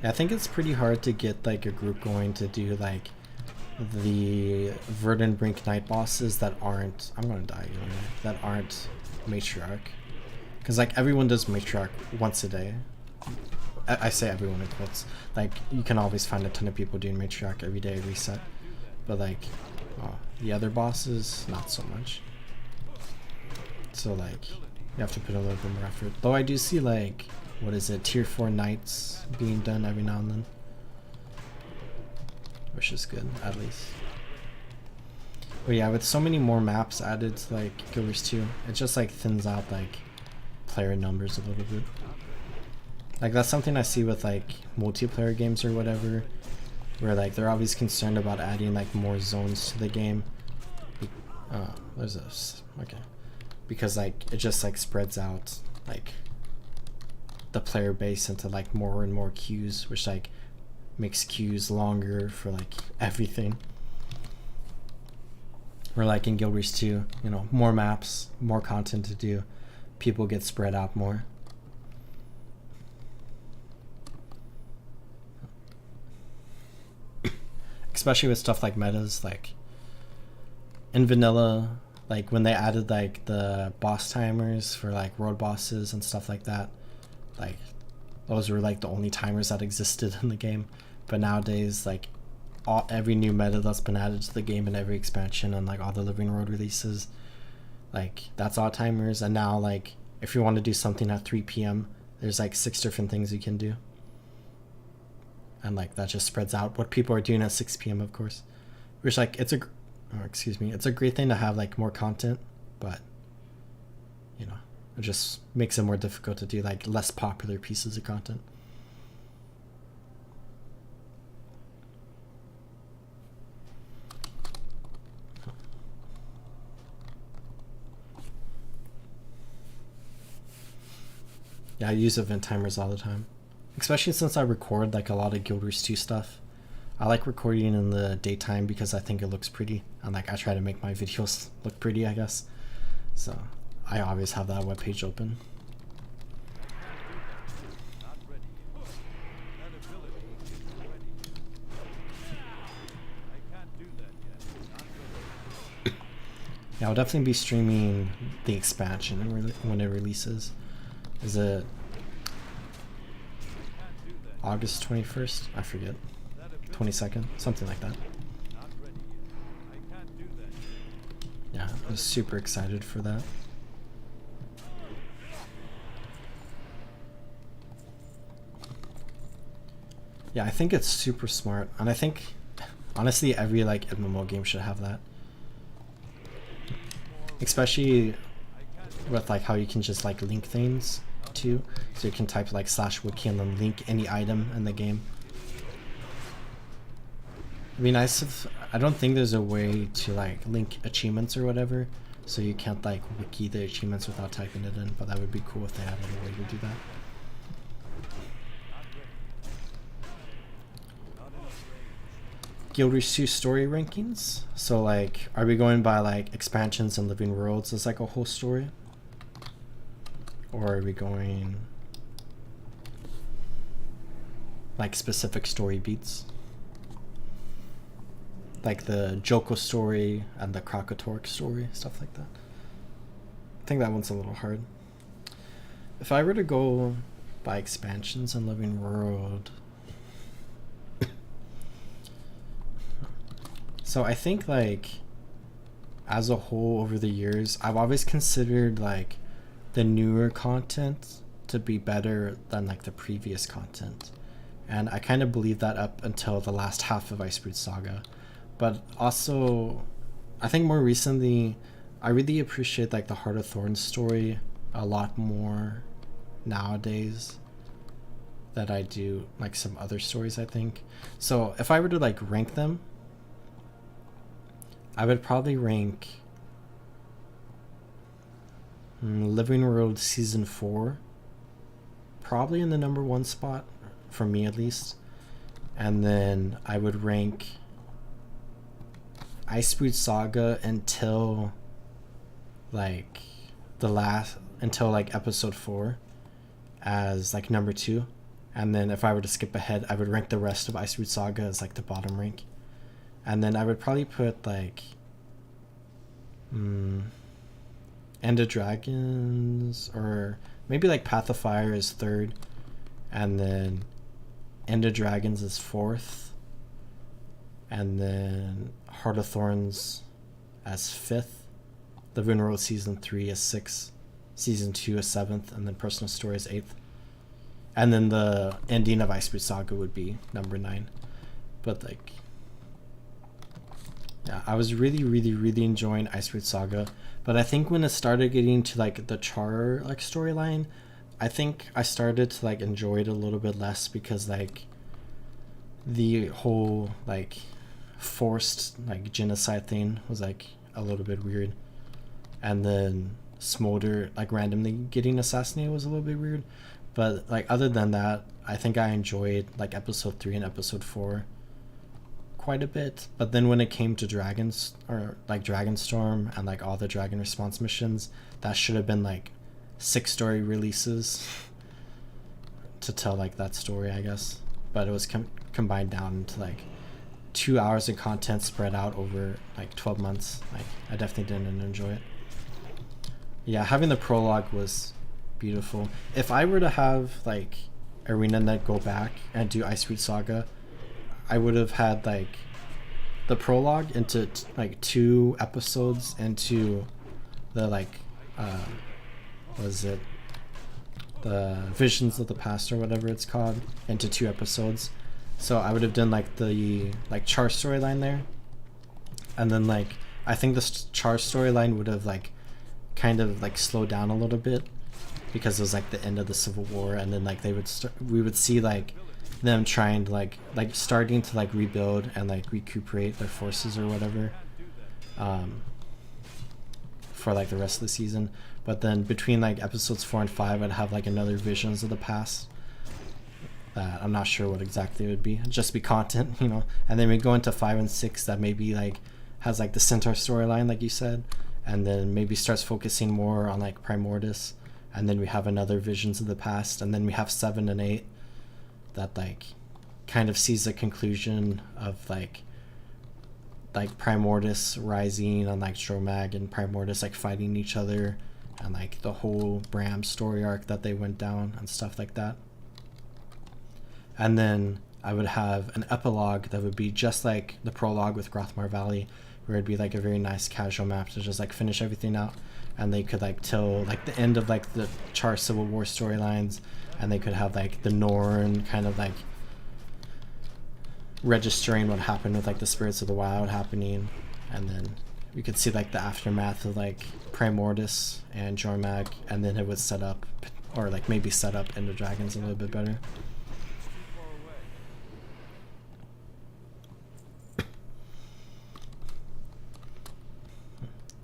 I think it's pretty hard to get like a group going to do like the Verdant Brink night bosses that aren't, I'm gonna die, you know, that aren't matriarch, because like everyone does matriarch once a day. I say everyone in quotes. Like you can always find a ton of people doing matriarch every day reset, but like the other bosses not so much. So like you have to put a little bit more effort. Though I do see like, what is it, tier 4 knights being done every now and then, which is good at least. But yeah, with so many more maps added to like Guild Wars 2, it just like thins out like player numbers a little bit. Like that's something I see with like multiplayer games or whatever, where like they're always concerned about adding like more zones to the game. There's this. Okay. Because like it just like spreads out like the player base into like more and more queues, which like makes queues longer for like everything. Or like in Guild Wars 2, you know, more maps, more content to do, people get spread out more. Especially with stuff like metas, like in vanilla, like when they added like the boss timers for like road bosses and stuff like that, like those were like the only timers that existed in the game. But nowadays, like every new meta that's been added to the game and every expansion and like all the Living Road releases, like that's all timers. And now like if you want to do something at 3 p.m, there's like 6 different things you can do, and like that just spreads out what people are doing at 6 p.m, of course, which like it's a great thing to have like more content, but you know, it just makes it more difficult to do like less popular pieces of content. Yeah, I use event timers all the time, especially since I record like a lot of Guild Wars 2 stuff. I like recording in the daytime because I think it looks pretty, and like I try to make my videos look pretty, I guess. So I always have that webpage open. Not ready yet. That ability isn't ready yet. I can't do that yet. Not ready. Yeah, I'll definitely be streaming the expansion when it releases. Is it August 21st? I forget. 22nd? Something like that. Not ready yet. I can't do that yet. Yeah, I was super excited for that. Yeah, I think it's super smart, and I think honestly every like MMO game should have that. Especially with like how you can just like link things too, so you can type like /wiki and then link any item in the game. It'd be nice if, I don't think there's a way to like link achievements or whatever, so you can't like wiki the achievements without typing it in, but that would be cool if they had a way to do that. Guild Wars 2 story rankings. So like, are we going by like expansions and living worlds as like a whole story? Or are we going like specific story beats? Like the Joko story and the Krakatork story, stuff like that. I think that one's a little hard. If I were to go by expansions and living world, so I think like as a whole over the years, I've always considered like the newer content to be better than like the previous content, and I kind of believed that up until the last half of Icebrood Saga. But also I think more recently I really appreciate like the Heart of Thorns story a lot more nowadays that I do like some other stories, I think. So if I were to like rank them, I would probably rank Living World Season 4 probably in the #1 spot, for me at least. And then I would rank Icebrood Saga until like until like episode 4 as like #2. And then if I were to skip ahead, I would rank the rest of Icebrood Saga as like the bottom rank. And then I would probably put like End of Dragons, or maybe like Path of Fire is third, and then End of Dragons is fourth, and then Heart of Thorns as fifth. Living Road Season 3 is sixth, Season 2 is seventh, and then Personal Story is eighth. And then the ending of Iceberg Saga would be number 9. But like, yeah, I was really enjoying Iceberg Saga. But I think when it started getting to like the Char like storyline, I think I started to like enjoy it a little bit less, because like the whole like forced like genocide thing was like a little bit weird, and then Smolder like randomly getting assassinated was a little bit weird. But like other than that, I think I enjoyed like episode 3 and episode 4 quite a bit. But then when it came to Dragons, or like Dragonstorm and like all the Dragon Response missions, that should have been like 6 story releases to tell like that story, I guess. But it was combined down into like 2 hours of content spread out over like 12 months. Like I definitely didn't enjoy it. Yeah, having the prologue was beautiful. If I were to have like ArenaNet go back and do Iceberg Saga, I would have had like the prologue into like 2 episodes into the like was it the Visions of the Past or whatever it's called, into 2 episodes. So I would have done like the like Char storyline there, and then like I think this Char storyline would have like kind of like slowed down a little bit, because it was like the end of the Civil War, and then like we would see like them trying to like starting to like rebuild and like recuperate their forces or whatever for like the rest of the season. But then between like episodes 4 and 5, I'd have like another Visions of the Past that I'm not sure what exactly it would be, just be content, you know. And then we go into 5 and 6 that maybe like has like the Centaur storyline like you said, and then maybe starts focusing more on like Primordus, and then we have another Visions of the Past, and then we have 7 and 8 that like kind of sees the conclusion of like Primordus rising on like Stromag, and Primordus like fighting each other, and like the whole Bram story arc that they went down and stuff like that. And then I would have an epilogue that would be just like the prologue with Grothmar Valley, where it'd be like a very nice casual map to just like finish everything out, and they could like tell like the end of like the Char Civil War storylines, and they could have like the Norn kind of like registering what happened with like the Spirits of the Wild happening, and then we could see like the aftermath of like Primordus and Jormag, and then it would set up, or like maybe set up End of Dragons a little bit better.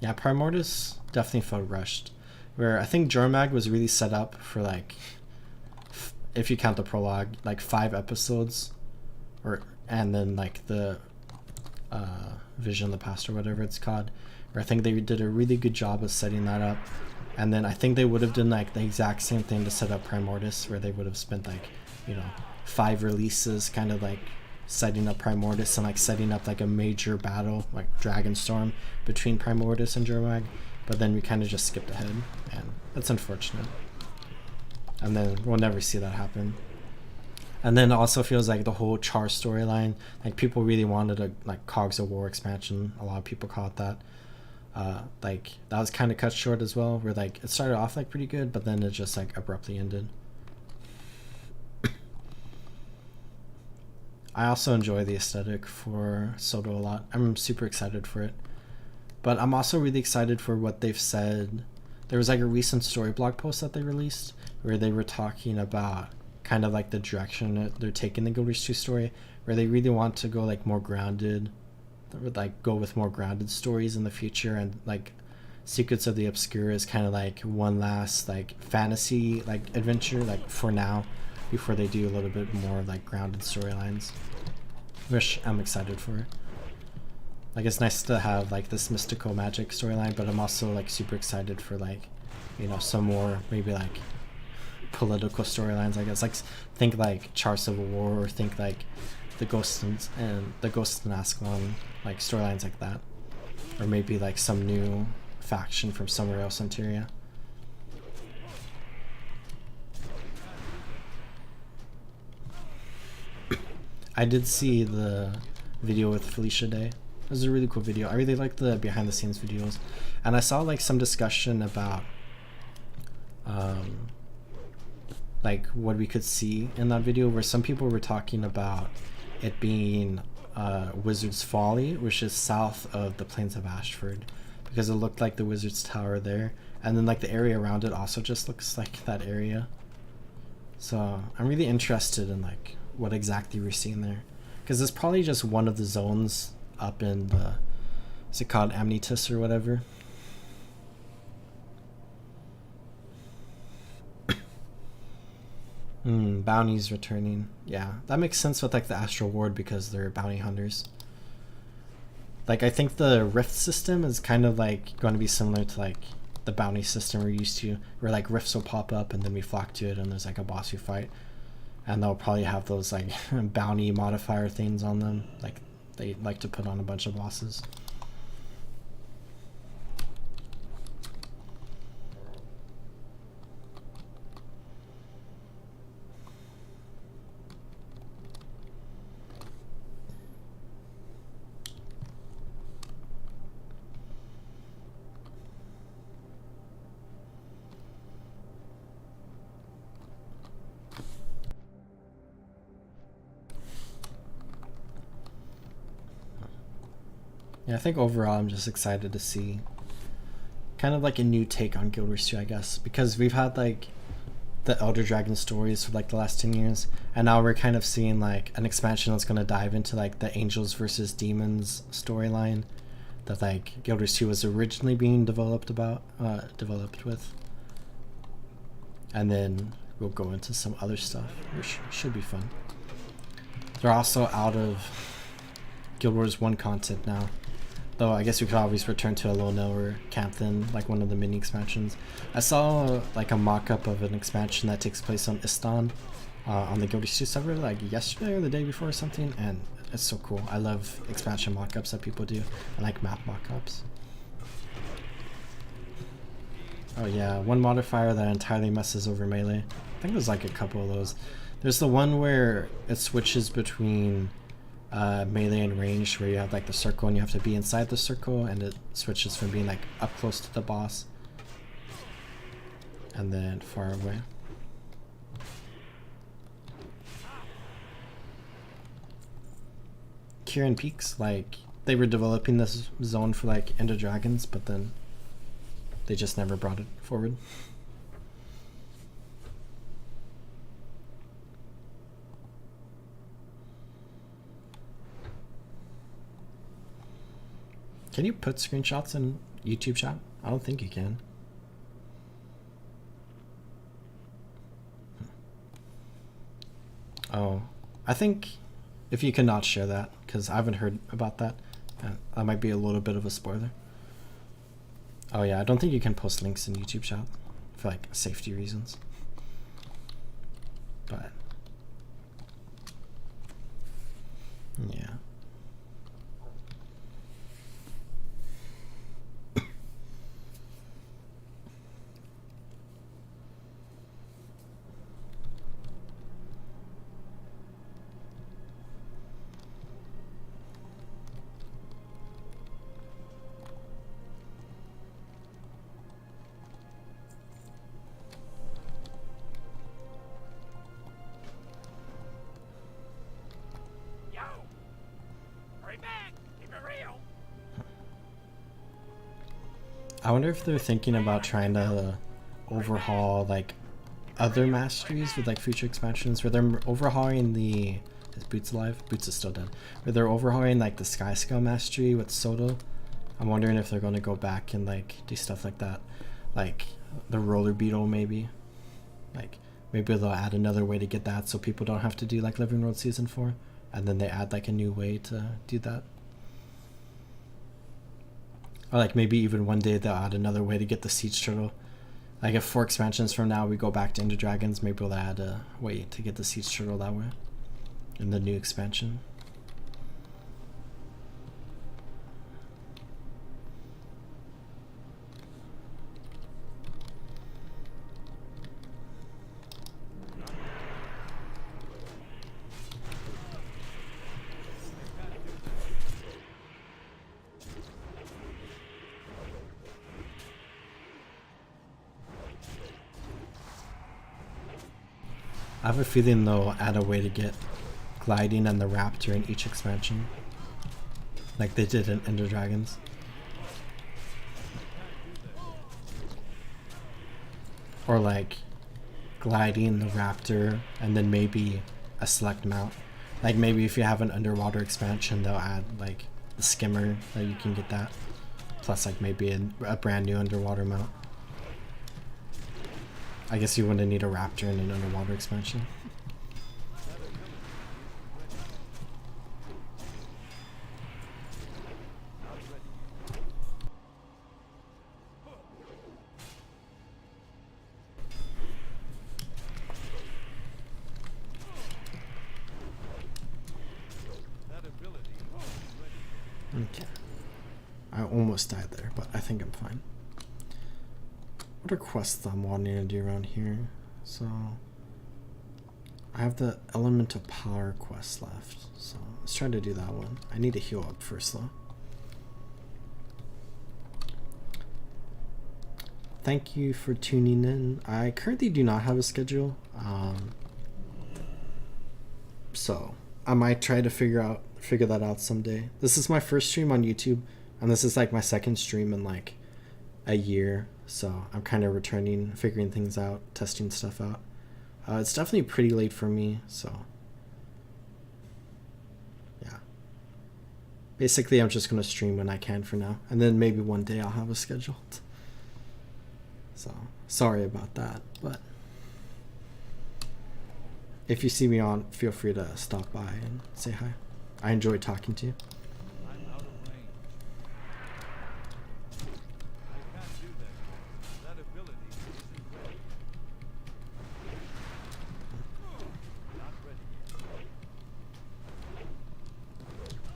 Yeah, Primordus definitely felt rushed, where I think Jormag was really set up for like, if you count the prologue, like 5 episodes, and then like the Vision of the Past or whatever it's called, where I think they did a really good job of setting that up. And then I think they would have done like the exact same thing to set up Primordus, where they would have spent like, you know, 5 releases kind of like setting up Primordus and like setting up like a major battle like Dragonstorm between Primordus and Jormag. But then we kind of just skipped ahead, and that's unfortunate. And then we'll never see that happen. And then it also feels like the whole Char storyline, like people really wanted a like Cogs of War expansion. A lot of people call it that. Like that was kind of cut short as well, where like it started off like pretty good, but then it just like abruptly ended. I also enjoy the aesthetic for Soto a lot. I'm super excited for it. But I'm also really excited for what they've said. There was like a recent story blog post that they released where they were talking about kind of like the direction that they're taking the Guild Wars 2 story, where they really want to go like more grounded, like go with more grounded stories in the future, and like Secrets of the Obscure is kind of like one last like fantasy like adventure like for now, before they do a little bit more like grounded storylines, which I'm excited for. Like it's nice to have like this mystical magic storyline, but I'm also like super excited for like, you know, some more maybe like political storylines, I guess. Like think like Char Civil War, or think like the Ghosts and Ascalon, like storylines like that, or maybe like some new faction from somewhere else in Tyria. I did see the video with Felicia Day. It was a really cool video. I really like the behind the scenes videos, and I saw like some discussion about like what we could see in that video, where some people were talking about it being Wizard's Folly, which is south of the Plains of Ashford, because it looked like the Wizard's Tower there, and then like the area around it also just looks like that area. So I'm really interested in like what exactly we're seeing there, because it's probably just one of the zones up in the, is it called Amnitus or whatever? Bounties returning. Yeah, that makes sense with like the Astral Ward because they're bounty hunters. Like I think the rift system is kind of like going to be similar to like the bounty system we're used to, where like rifts will pop up and then we flock to it and there's like a boss we fight, and they'll probably have those like bounty modifier things on them, like they like to put on a bunch of bosses. Yeah, I think overall I'm just excited to see kind of like a new take on Guild Wars 2, I guess, because we've had like the Elder Dragon stories for like the last 10 years, and now we're kind of seeing like an expansion that's going to dive into like the Angels versus Demons storyline that like Guild Wars 2 was originally being developed with, and then we'll go into some other stuff, which should be fun. They're also out of Guild Wars 1 content now, though I guess we could always return to Alona or Canthan, like one of the mini expansions. I saw like a mock-up of an expansion that takes place on Istan on the Guild Wars 2 server like yesterday or the day before or something, and it's so cool. I love expansion mock-ups that people do. I like map mock-ups. Oh yeah, one modifier that entirely messes over melee. I think there's like a couple of those. There's the one where it switches between melee and range, where you have like the circle and you have to be inside the circle, and it switches from being like up close to the boss and then far away. Kieran Peaks, like they were developing this zone for like Ender Dragons, but then they just never brought it forward. Can you put screenshots in YouTube chat? I don't think you can. Oh, I think if you cannot share that, because I haven't heard about that, that might be a little bit of a spoiler. Oh yeah, I don't think you can post links in YouTube chat for like safety reasons. But yeah. I wonder if they're thinking about trying to overhaul like other masteries with like future expansions, where they're overhauling the, is Boots alive? Boots is still dead. Where they're overhauling like the Sky Scale mastery with Soto. I'm wondering if they're going to go back and like do stuff like that, like the Roller Beetle maybe. Like maybe they'll add another way to get that so people don't have to do like Living World Season 4, and then they add like a new way to do that. Or like maybe even one day they'll add another way to get the Siege Turtle. Like if 4 expansions from now we go back to Ender Dragons, maybe we'll add a way to get the Siege Turtle that way in the new expansion. I have a feeling they'll add a way to get gliding and the raptor in each expansion, like they did in Ender Dragons. Or like gliding, the raptor, and then maybe a select mount. Like maybe if you have an underwater expansion, they'll add like the skimmer that you can get that. Plus like maybe a brand new underwater mount. I guess you wouldn't need a raptor in an underwater expansion. Okay. I almost died there, but I think I'm fine. What are quests I'm wanting to do around here? So I have the elemental power quest left, so let's try to do that one. I need to heal up first though. Thank you for tuning in. I currently do not have a schedule, so I might try to figure that out someday. This is my first stream on YouTube, and this is like my second stream in like a year, so I'm kind of returning, figuring things out, testing stuff out. It's definitely pretty late for me, so yeah. Basically, I'm just gonna stream when I can for now, and then maybe one day I'll have a schedule. So sorry about that, but if you see me on, feel free to stop by and say hi. I enjoy talking to you. I'm out of range. I can't do that. That ability isn't ready. Not ready yet. I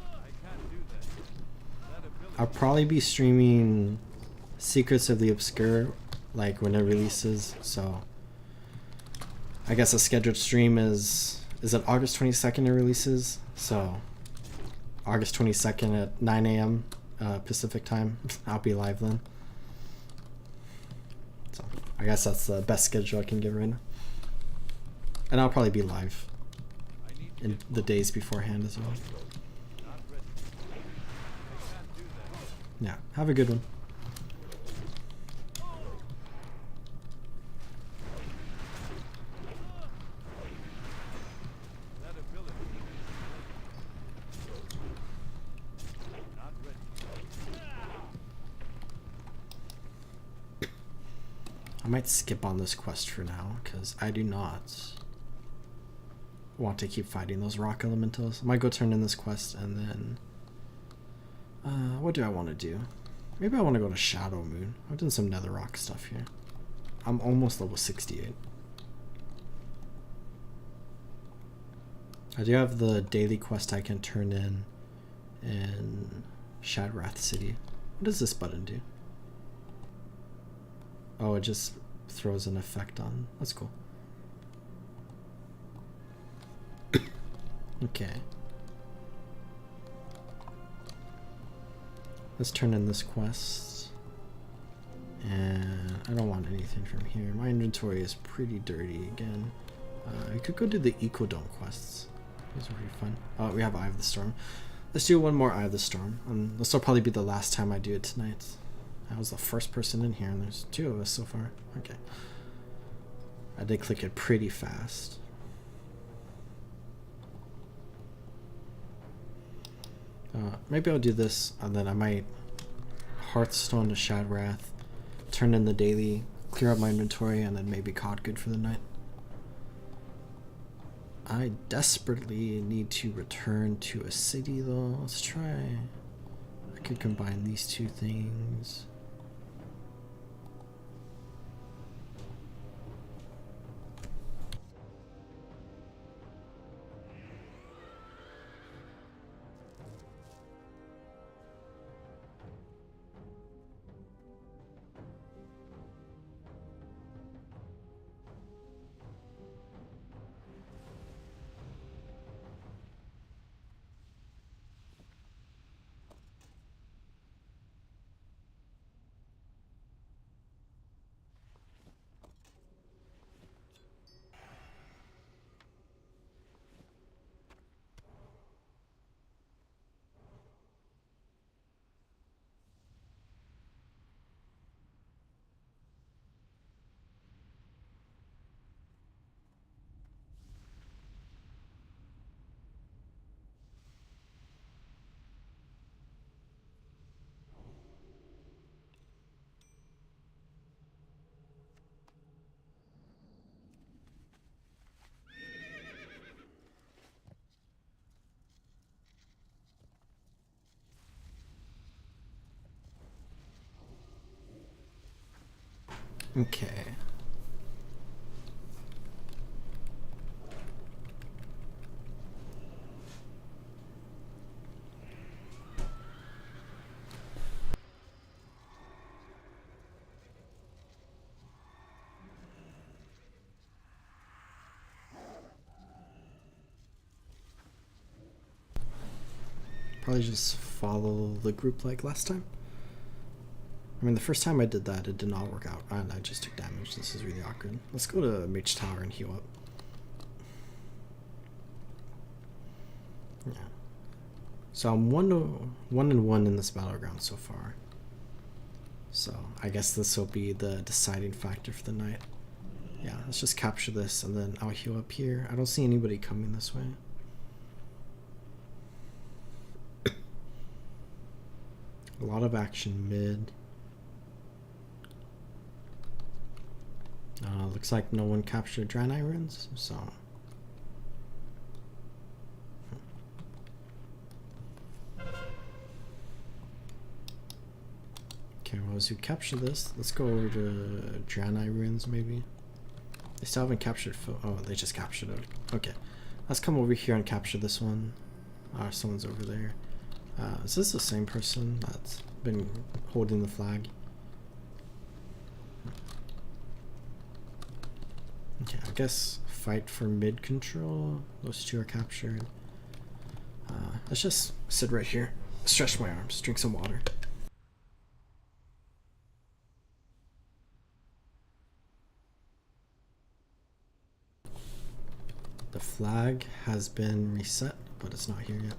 can't do that. That ability. I'll probably be streaming Secrets of the Obscure like when it releases, so I guess a scheduled stream is it August 22nd it releases? So August 22nd at 9 a.m. Pacific time. I'll be live then. So I guess that's the best schedule I can give right now. And I'll probably be live in the days beforehand as well. Not ready. I can't do that. Yeah, have a good one. That ability not ready. I might skip on this quest for now, because I do not want to keep fighting those rock elementals. I might go turn in this quest, and then what do I want to do? Maybe I want to go to Shadow Moon. I've done some nether rock stuff here. I'm almost level 68. I do have the daily quest I can turn in Shadrath City. What does this button do? Oh, it just throws an effect on. That's cool. Okay. Let's turn in this quest. And I don't want anything from here. My inventory is pretty dirty again. I could go do the Ecodome quests. Those are pretty fun. Oh, we have Eye of the Storm. Let's do one more Eye of the Storm. This will probably be the last time I do it tonight. I was the first person in here, and there's 2 of us so far. Okay. I did click it pretty fast. Maybe I'll do this, and then I might Hearthstone to Shadrath, turn in the daily, clear up my inventory, and then maybe COD good for the night. I desperately need to return to a city, though. Let's try. I could combine these 2 things. Okay. Probably just follow the group like last time. I mean, the first time I did that, it did not work out, and I just took damage. This is really awkward. Let's go to Mage Tower and heal up. Yeah. So I'm 1-1 in this battleground so far. So I guess this will be the deciding factor for the night. Yeah, let's just capture this, and then I'll heal up here. I don't see anybody coming this way. A lot of action mid. Looks like no one captured Draenei runes, so. Okay, well, as we capture this, let's go over to Draenei runes maybe. They still haven't captured. Oh, they just captured it. Okay, let's come over here and capture this one. Someone's over there. Is this the same person that's been holding the flag? Okay, I guess fight for mid control. Those two are captured. Let's just sit right here, stretch my arms, drink some water. The flag has been reset, but it's not here yet.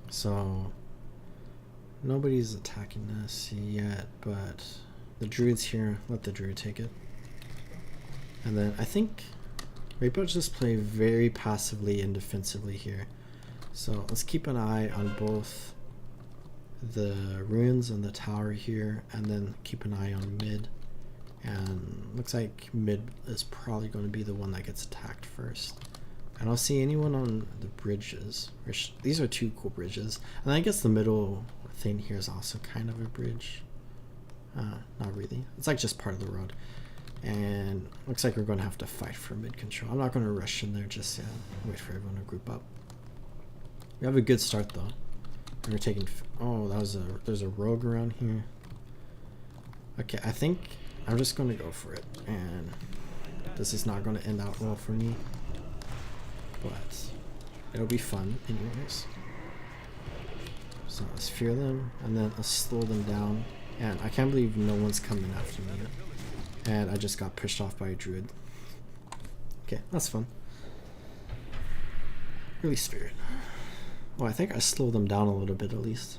So nobody's attacking us yet, but the druid's here. Let the druid take it. And then I think maybe I'll just play very passively and defensively here. So let's keep an eye on both the ruins and the tower here, and then keep an eye on mid. And looks like mid is probably going to be the one that gets attacked first. I don't see anyone on the bridges. These are two cool bridges. And I guess the middle thing here is also kind of a bridge. Not really. It's like just part of the road. And looks like we're going to have to fight for mid control. I'm not going to rush in there just yet. Wait for everyone to group up. We have a good start though. We're taking. Oh, there's a rogue around here. Okay, I think I'm just going to go for it. And this is not going to end out well for me. But it'll be fun anyways. So let's fear them, and then let's slow them down. And I can't believe no one's coming after me. And I just got pushed off by a druid. Okay, that's fun. Really spirit. Well, I think I slowed them down a little bit at least.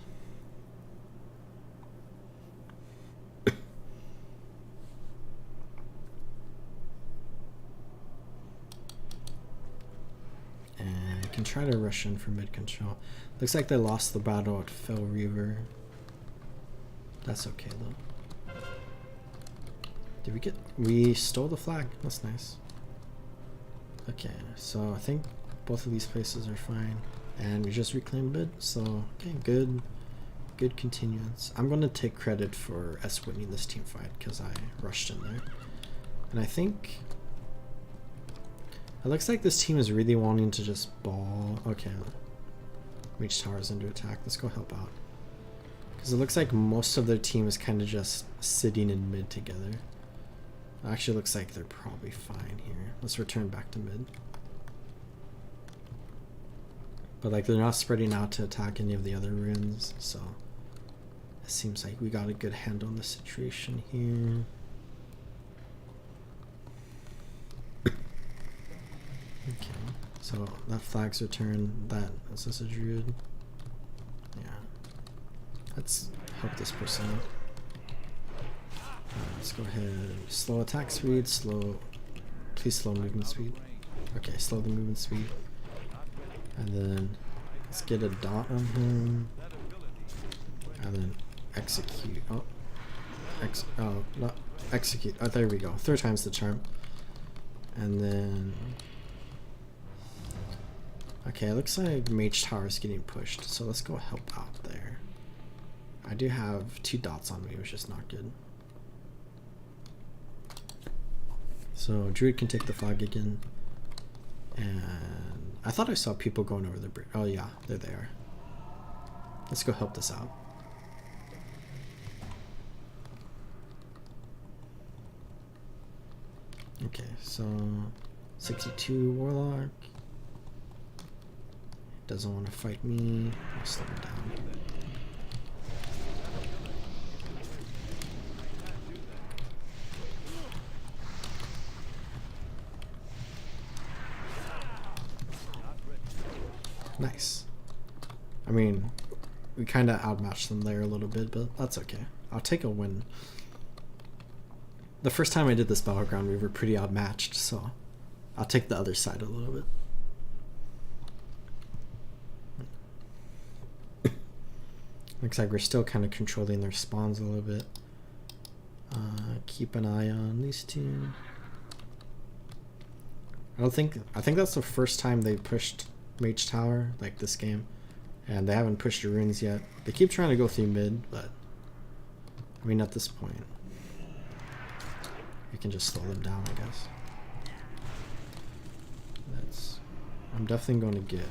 Can try to rush in for mid control. Looks like they lost the battle at Fell Reaver. That's okay though. We stole the flag. That's nice. Okay, so I think both of these places are fine. And we just reclaimed mid, so okay, good continuance. I'm gonna take credit for us winning this team fight because I rushed in there. And I think it looks like this team is really wanting to just ball. Okay, Mage Tower's under attack. Let's go help out. Because it looks like most of their team is kind of just sitting in mid together. It actually looks like they're probably fine here. Let's return back to mid. But like they're not spreading out to attack any of the other runes, so it seems like we got a good handle on the situation here. Okay, so that flag's returned. Is this a druid? Yeah. Let's help this person out. Let's go ahead. Slow attack speed, please slow movement speed. Okay, slow the movement speed. And then let's get a dot on him. And then execute. Not execute. Oh, there we go. 3rd time's the charm. And then okay, it looks like Mage Tower is getting pushed, so let's go help out there. I do have 2 dots on me, which is not good. So Druid can take the flag again. And I thought I saw people going over the bridge. Oh yeah, there they are. Let's go help this out. Okay, so 62 Warlock. Doesn't want to fight me. I'll slow him down. Nice. I mean, we kind of outmatched them there a little bit, but that's okay. I'll take a win. The first time I did this battleground, we were pretty outmatched, so I'll take the other side a little bit. Looks like we're still kind of controlling their spawns a little bit. Keep an eye on these two. I think that's the first time they pushed Mage Tower like this game, and they haven't pushed the runes yet. They keep trying to go through mid, but I mean at this point we can just slow them down, I guess. I'm definitely going to get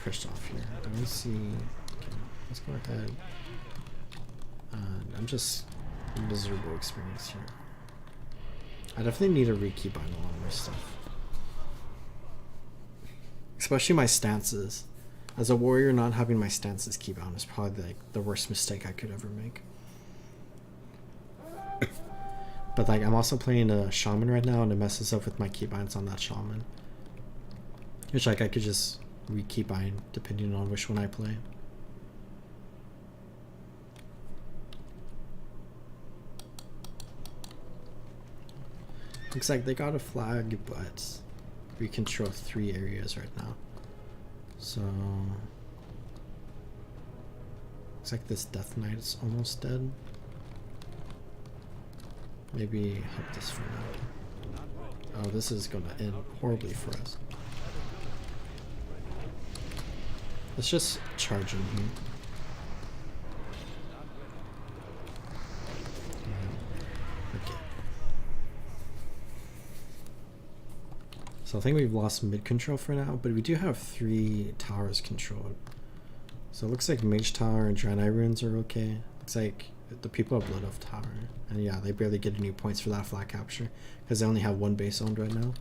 pushed off here. Let me see. Okay, let's go ahead. I'm just miserable experience here. I definitely need to rekeybind a lot of my stuff. Especially my stances. As a warrior, not having my stances keybound is probably like the worst mistake I could ever make. But like, I'm also playing a shaman right now, and it messes up with my keybinds on that shaman. Which like I could just re-keybind depending on which one I play. Looks like they got a flag, but we control 3 areas right now. So looks like this Death Knight is almost dead. Maybe help this for now. Oh, this is gonna end horribly for us. Let's just charge in here. Okay. So I think we've lost mid control for now, but we do have 3 towers controlled. So it looks like Mage Tower and Draenei runes are okay. Looks like the people have Blood Elf Tower. And yeah, they barely get any points for that flag capture because they only have 1 base owned right now.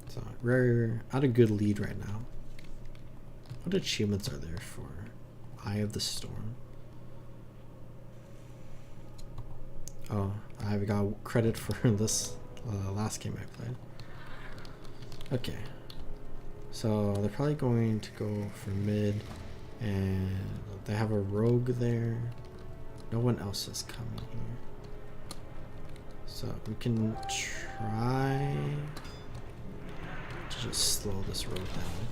So we're at a good lead right now. What achievements are there for Eye of the Storm? Oh, I got credit for this last game I played. Okay. So they're probably going to go for mid, and they have a rogue there. No one else is coming here. So we can try to just slow this rogue down.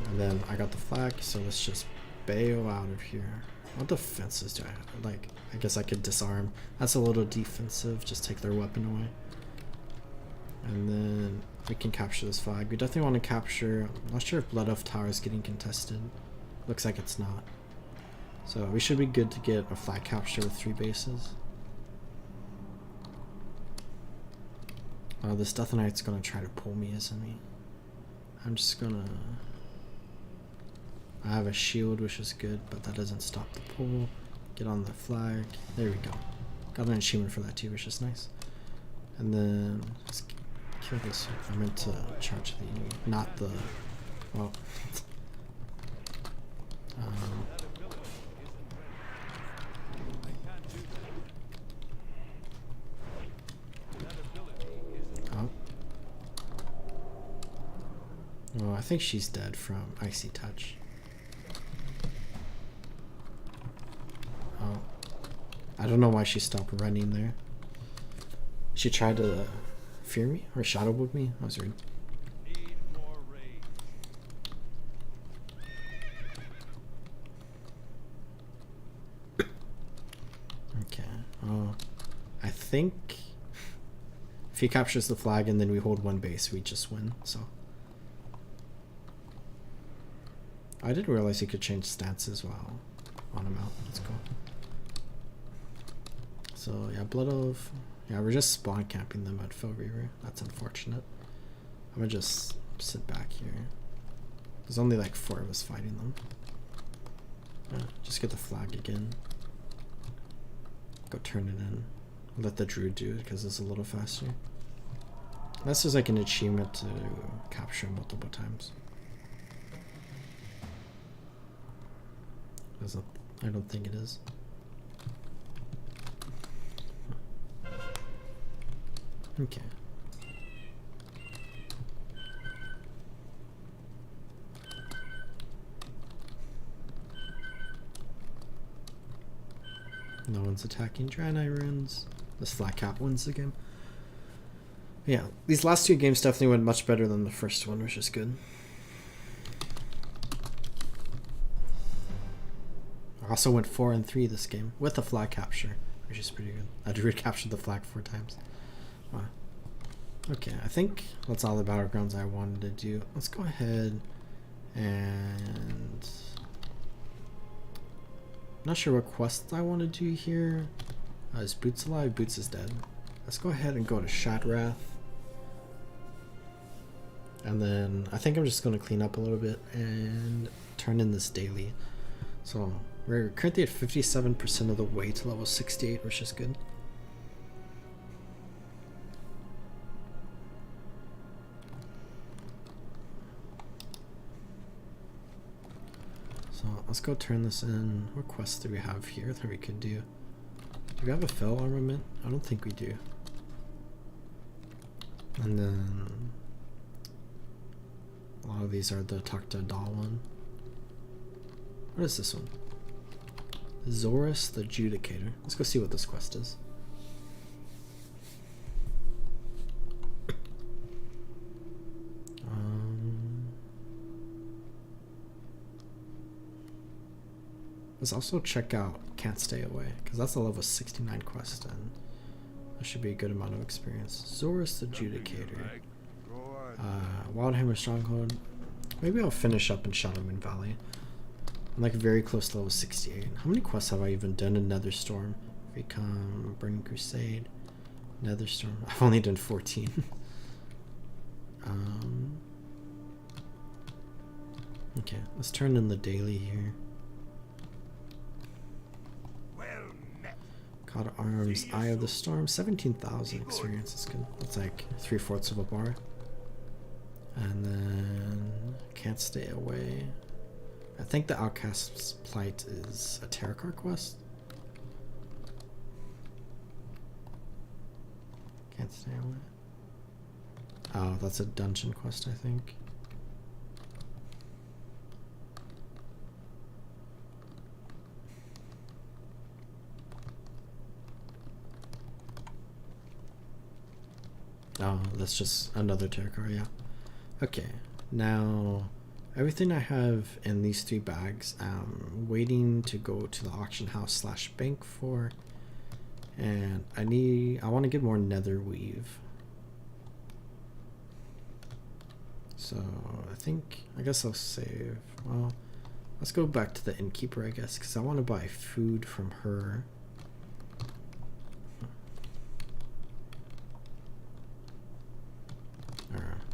And then I got the flag, so let's just bail out of here. What defenses do I have? Like, I guess I could disarm. That's a little defensive, just take their weapon away. And then we can capture this flag. We definitely want to capture, I'm not sure if Blood Elf Tower is getting contested. Looks like it's not. So we should be good to get a flag capture with 3 bases. This Death Knight's gonna try to pull me, isn't he? I'm just gonna... I have a shield, which is good, but that doesn't stop the pull. Get on the flag. There we go. Got an achievement for that too, which is nice. And then let's kill this. I meant to charge the enemy, not the... Well... Oh. Well, I think she's dead from Icy Touch. Oh. I don't know why she stopped running there. She tried to fear me or shadow book me? I was rude. Need more rage. Okay. I think if he captures the flag and then we hold 1 base, we just win. So I didn't realize you could change stances while on a mount. That's cool. So yeah, Blood of... Yeah, we're just spawn camping them at Fell Reaver. That's unfortunate. I'm gonna just sit back here. There's only like 4 of us fighting them. Yeah, just get the flag again. Go turn it in. Let the druid do it because it's a little faster. This is like an achievement to capture multiple times. I don't think it is. Okay. No one's attacking Draenei runes. This flat cap wins the game. Yeah, these last 2 games definitely went much better than the first one, which is good. I also went 4-3 this game with a flag capture, which is pretty good. I druid captured the flag 4 times. Wow. Okay, I think that's all the battlegrounds I wanted to do. Let's go ahead and... Not sure what quests I want to do here. Is Boots alive? Boots is dead. Let's go ahead and go to Shadrath. And then I think I'm just going to clean up a little bit and turn in this daily. So we're currently at 57% of the way to level 68, which is good. So let's go turn this in. What quests do we have here that we could do? Do we have a fell armament? I don't think we do. And then a lot of these are the Talk to Doll one. What is this one? Zorus the Judicator. Let's go see what this quest is. Let's also check out Can't Stay Away, because that's a level 69 quest, and that should be a good amount of experience. Zorus the Judicator. Wildhammer Stronghold. Maybe I'll finish up in Shadowmoon Valley. I'm like very close to level 68. How many quests have I even done in Netherstorm? Recon, Burning Crusade, Netherstorm. I've only done 14. Okay, let's turn in the daily here. Caught Arms, Eye of the Storm, 17,000 experience. That's good. That's like 3/4 of a bar. And then Can't Stay Away. I think the Outcast's Plight is a Terracar quest. Can't Stay Away. Oh, that's a dungeon quest, I think. Oh, that's just another Terracar, yeah. Okay, now everything I have in these 3 bags, I'm waiting to go to the auction house / bank for, and I want to get more nether weave. So I guess I'll save. Well, let's go back to the innkeeper, I guess, because I want to buy food from her.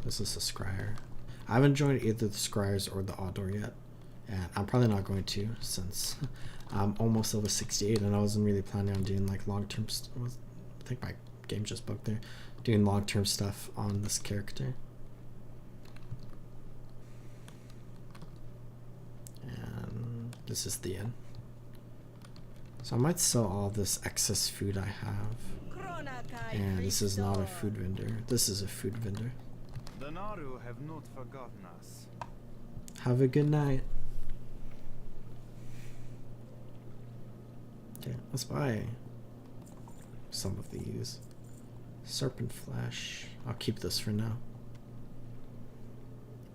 This is the Scryer. I haven't joined either the Scryers or the Audor yet, and I'm probably not going to, since I'm almost level 68 and I wasn't really planning on doing like long-term I think my game just bugged there. Doing long-term stuff on this character. And this is the end. So I might sell all this excess food I have. And this is not a food vendor. This is a food vendor. The Naru have not forgotten us. Have a good night. Okay, let's buy some of these. Serpent flesh. I'll keep this for now.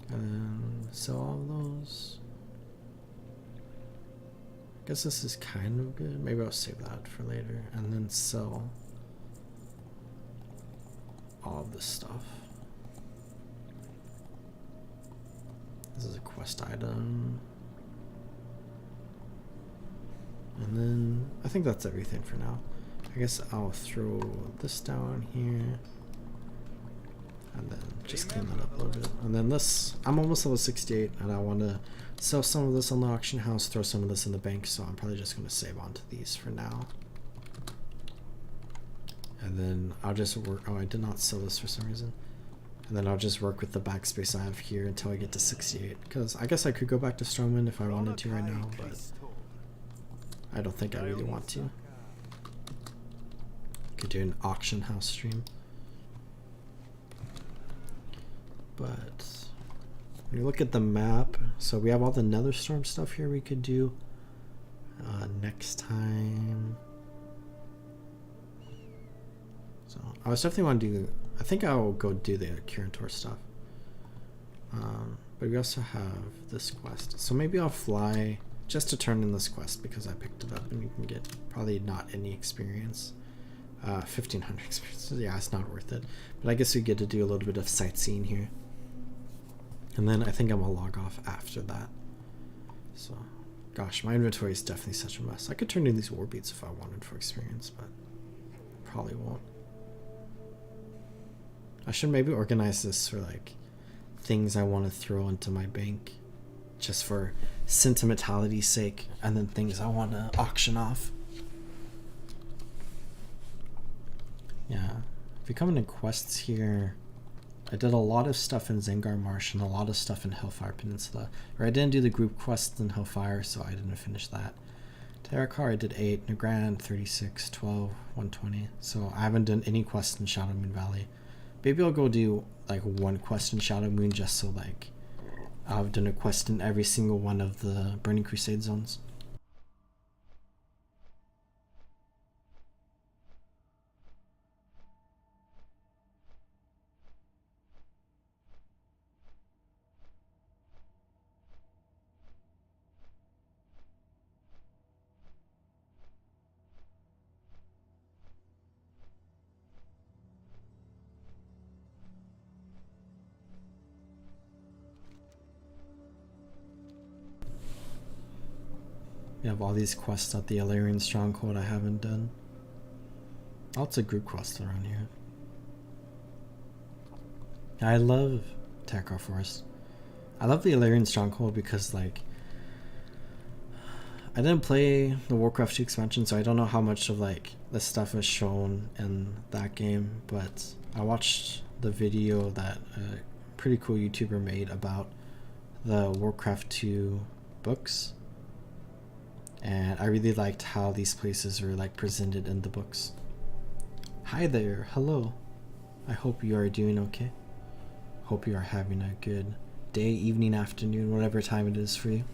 And sell all of those. I guess this is kind of good. Maybe I'll save that for later. And then sell all of this stuff. This is a quest item. And then I think that's everything for now. I guess I'll throw this down here. And then just clean that up a little bit. And then this, I'm almost level 68 and I want to sell some of this on the auction house, throw some of this in the bank, so I'm probably just going to save onto these for now. And then I'll just work, oh I did not sell this for some reason. And then I'll just work with the backspace I have here until I get to 68. Because I guess I could go back to Strowman if I wanted to right now, but I don't think I really want to. Could do an auction house stream. But when you look at the map, so we have all the Netherstorm stuff here we could do next time. So I was definitely want to do, I think I'll go do the Kirantor stuff. But we also have this quest. So maybe I'll fly just to turn in this quest because I picked it up and you can get probably not any experience. 1500 experience. Yeah, it's not worth it. But I guess we get to do a little bit of sightseeing here. And then I think I'm gonna log off after that. So, gosh, my inventory is definitely such a mess. I could turn in these war beads if I wanted for experience, but probably won't. I should maybe organize this for like things I want to throw into my bank just for sentimentality's sake, and then things I want to auction off. Yeah, if you come into quests here, I did a lot of stuff in Zengar Marsh and a lot of stuff in Hellfire Peninsula. Or I didn't do the group quests in Hellfire, so I didn't finish that. Terakar I did 8, Nagrand 36, 12, 120. So I haven't done any quests in Shadow Moon Valley. Maybe I'll go do like one quest in Shadow Moon just so like I've done a quest in every single one of the Burning Crusade zones. We have all these quests at the Illyrian Stronghold I haven't done. Lots of group quests around here. I love Terakar Forest. I love the Illyrian Stronghold because like I didn't play the Warcraft 2 expansion, so I don't know how much of like this stuff is shown in that game, but I watched the video that a pretty cool YouTuber made about the Warcraft 2 books. And I really liked how these places were like presented in the books. Hi there, hello. I hope you are doing okay. Hope you are having a good day, evening, afternoon, whatever time it is for you.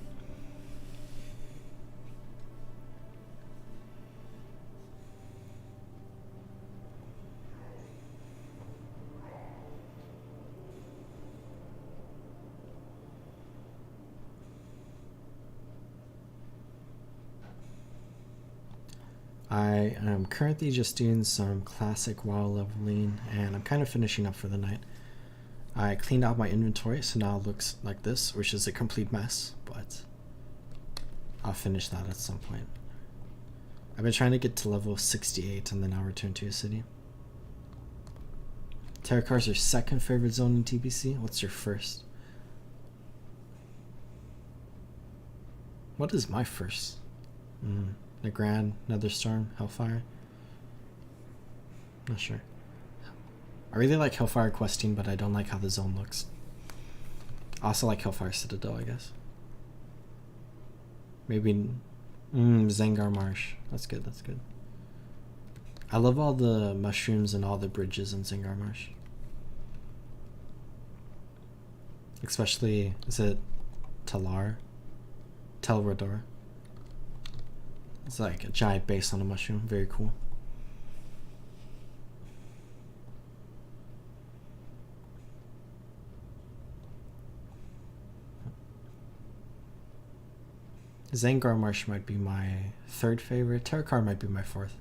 I am currently just doing some classic WoW leveling and I'm kind of finishing up for the night. I cleaned out my inventory, so now it looks like this, which is a complete mess, but I'll finish that at some point. I've been trying to get to level 68 and then I'll return to a city. Terakar's your second favorite zone in TBC? What's your first? What is my first? Nagrand, Netherstorm, Hellfire? Not sure. I really like Hellfire questing, but I don't like how the zone looks. I also like Hellfire Citadel, I guess. Maybe Zengar Marsh. That's good, that's good. I love all the mushrooms and all the bridges in Zengar Marsh. Especially, is it Talar? Telrador. It's like a giant base on a mushroom. Very cool. Zengar Marsh might be my third favorite. Terakar might be my fourth.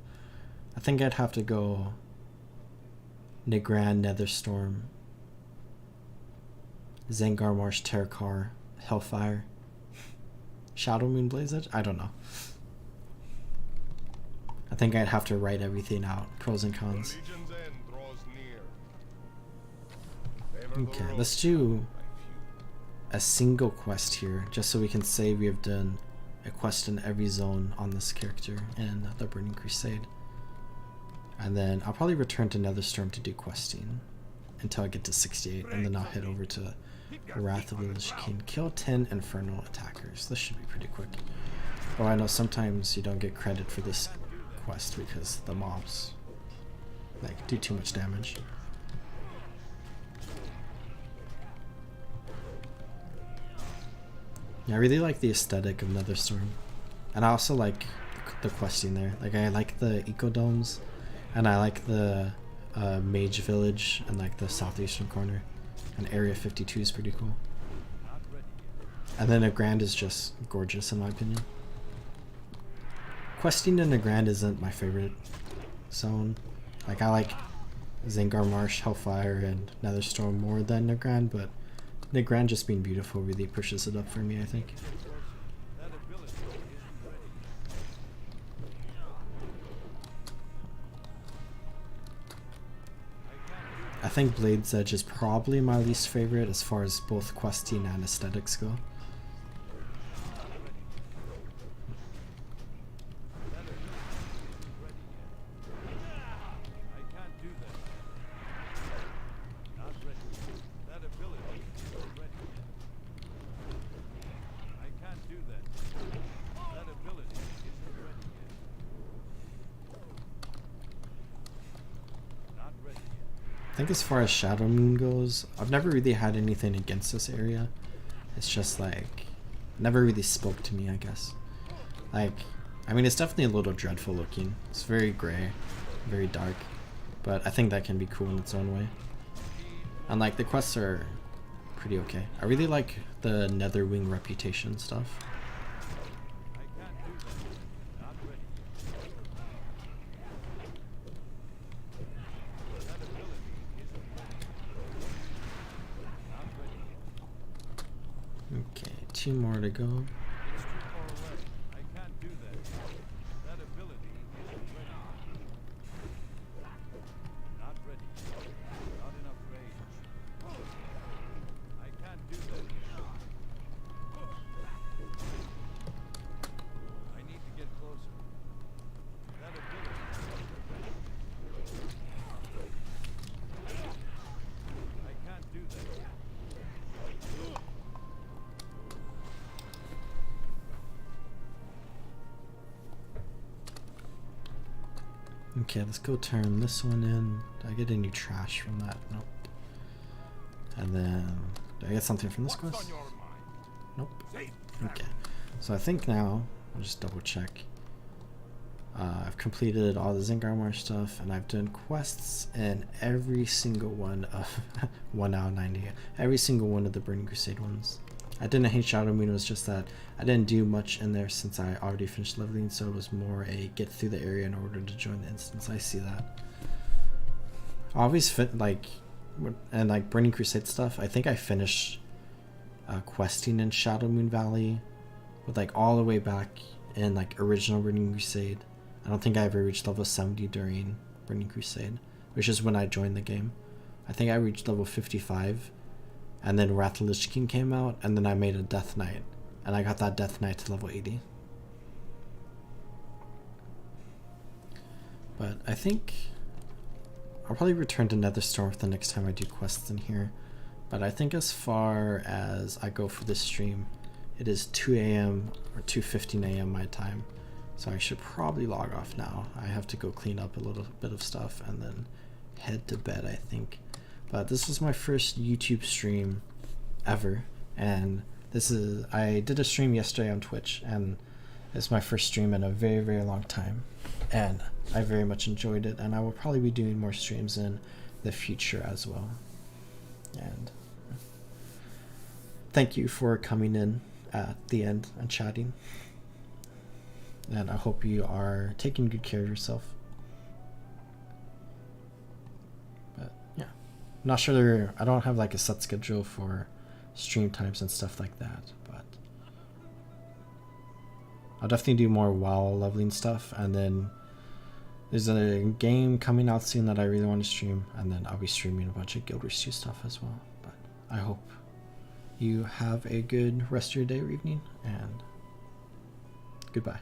I think I'd have to go Nagrand, Netherstorm, Zengar Marsh, Terakar, Hellfire, Shadow Moon Blaze Edge? I don't know. think I'd have to write everything out, pros and The cons. Legion's end draws near. Favor the Okay, road, let's do my few. a single quest here, just so we can say we have done a quest in every zone on this character in the Burning Crusade. And then I'll probably return to Netherstorm to do questing until I get to 68, and then I'll head over to Wrath of the Lich King. Kill 10 Infernal attackers. This should be pretty quick. Oh, I know sometimes you don't get credit for this quest because the mobs like do too much damage. Yeah, I really like the aesthetic of Netherstorm, and I also like the questing there. Like I like the ecodomes, and I like the Mage Village and like the southeastern corner, and Area 52 is pretty cool. And then Nagrand is just gorgeous in my opinion. Questing in Nagrand isn't my favorite zone. Like I like Zangar Marsh, Hellfire, and Netherstorm more than Nagrand, but Nagrand just being beautiful really pushes it up for me, I think. That ability isn't ready. I think Blade's Edge is probably my least favorite as far as both questing and aesthetics go. I can't do that. Not ready. That ability isn't ready yet. I can't do that. That ability isn't ready yet. Not ready yet. I think as far as Shadow Moon goes, I've never really had anything against this area. It's just like, never really spoke to me, I guess. Like, I mean, it's definitely a little dreadful looking. It's very gray, very dark, but I think that can be cool in its own way. And like, the quests are pretty okay. I really like the Netherwing reputation stuff. I can't do that. Not ready yet. That ability isn't ready. Not ready yet. Okay, 2 more to go. It's too far away. I can't do that. That ability isn't ready yet. Not ready. Not enough range. I can't do that yet. I need to get closer. That ability isn't ready. I can't do that yet. Okay, let's go turn this one in. Did I get any trash from that? Nope. And then, did I get something from this quest? Nope. Okay. So I think now, I'll just double check. I've completed all the Zangarmar stuff, and I've done quests in every single one of 1 out of 90. Every single one of the Burning Crusade ones. I didn't hate Shadow Moon, it was just that I didn't do much in there since I already finished leveling, so it was more a get through the area in order to join the instance. I see that. I always fit like, and like Burning Crusade stuff, I think I finished questing in Shadow Moon Valley with like all the way back in like original Burning Crusade. I don't think I ever reached level 70 during Burning Crusade, which is when I joined the game. I think I reached level 55, and then Wrath of the Lich King came out, and then I made a Death Knight, and I got that Death Knight to level 80. But I think I'll probably return to Netherstorm the next time I do quests in here. But I think as far as I go for this stream, it is 2 a.m. or 2:15 a.m. my time. So I should probably log off now. I have to go clean up a little bit of stuff and then head to bed, I think. But this was my first YouTube stream ever, and I did a stream yesterday on Twitch, and it's my first stream in a very, very long time, and I very much enjoyed it, and I will probably be doing more streams in the future as well. And thank you for coming in at the end and chatting, and I hope you are taking good care of yourself. But yeah, I'm not sure, I don't have like a set schedule for stream times and stuff like that, but I'll definitely do more WoW leveling stuff, and then there's a game coming out soon that I really want to stream, and then I'll be streaming a bunch of Guild Wars 2 stuff as well. But I hope you have a good rest of your day or evening, and goodbye.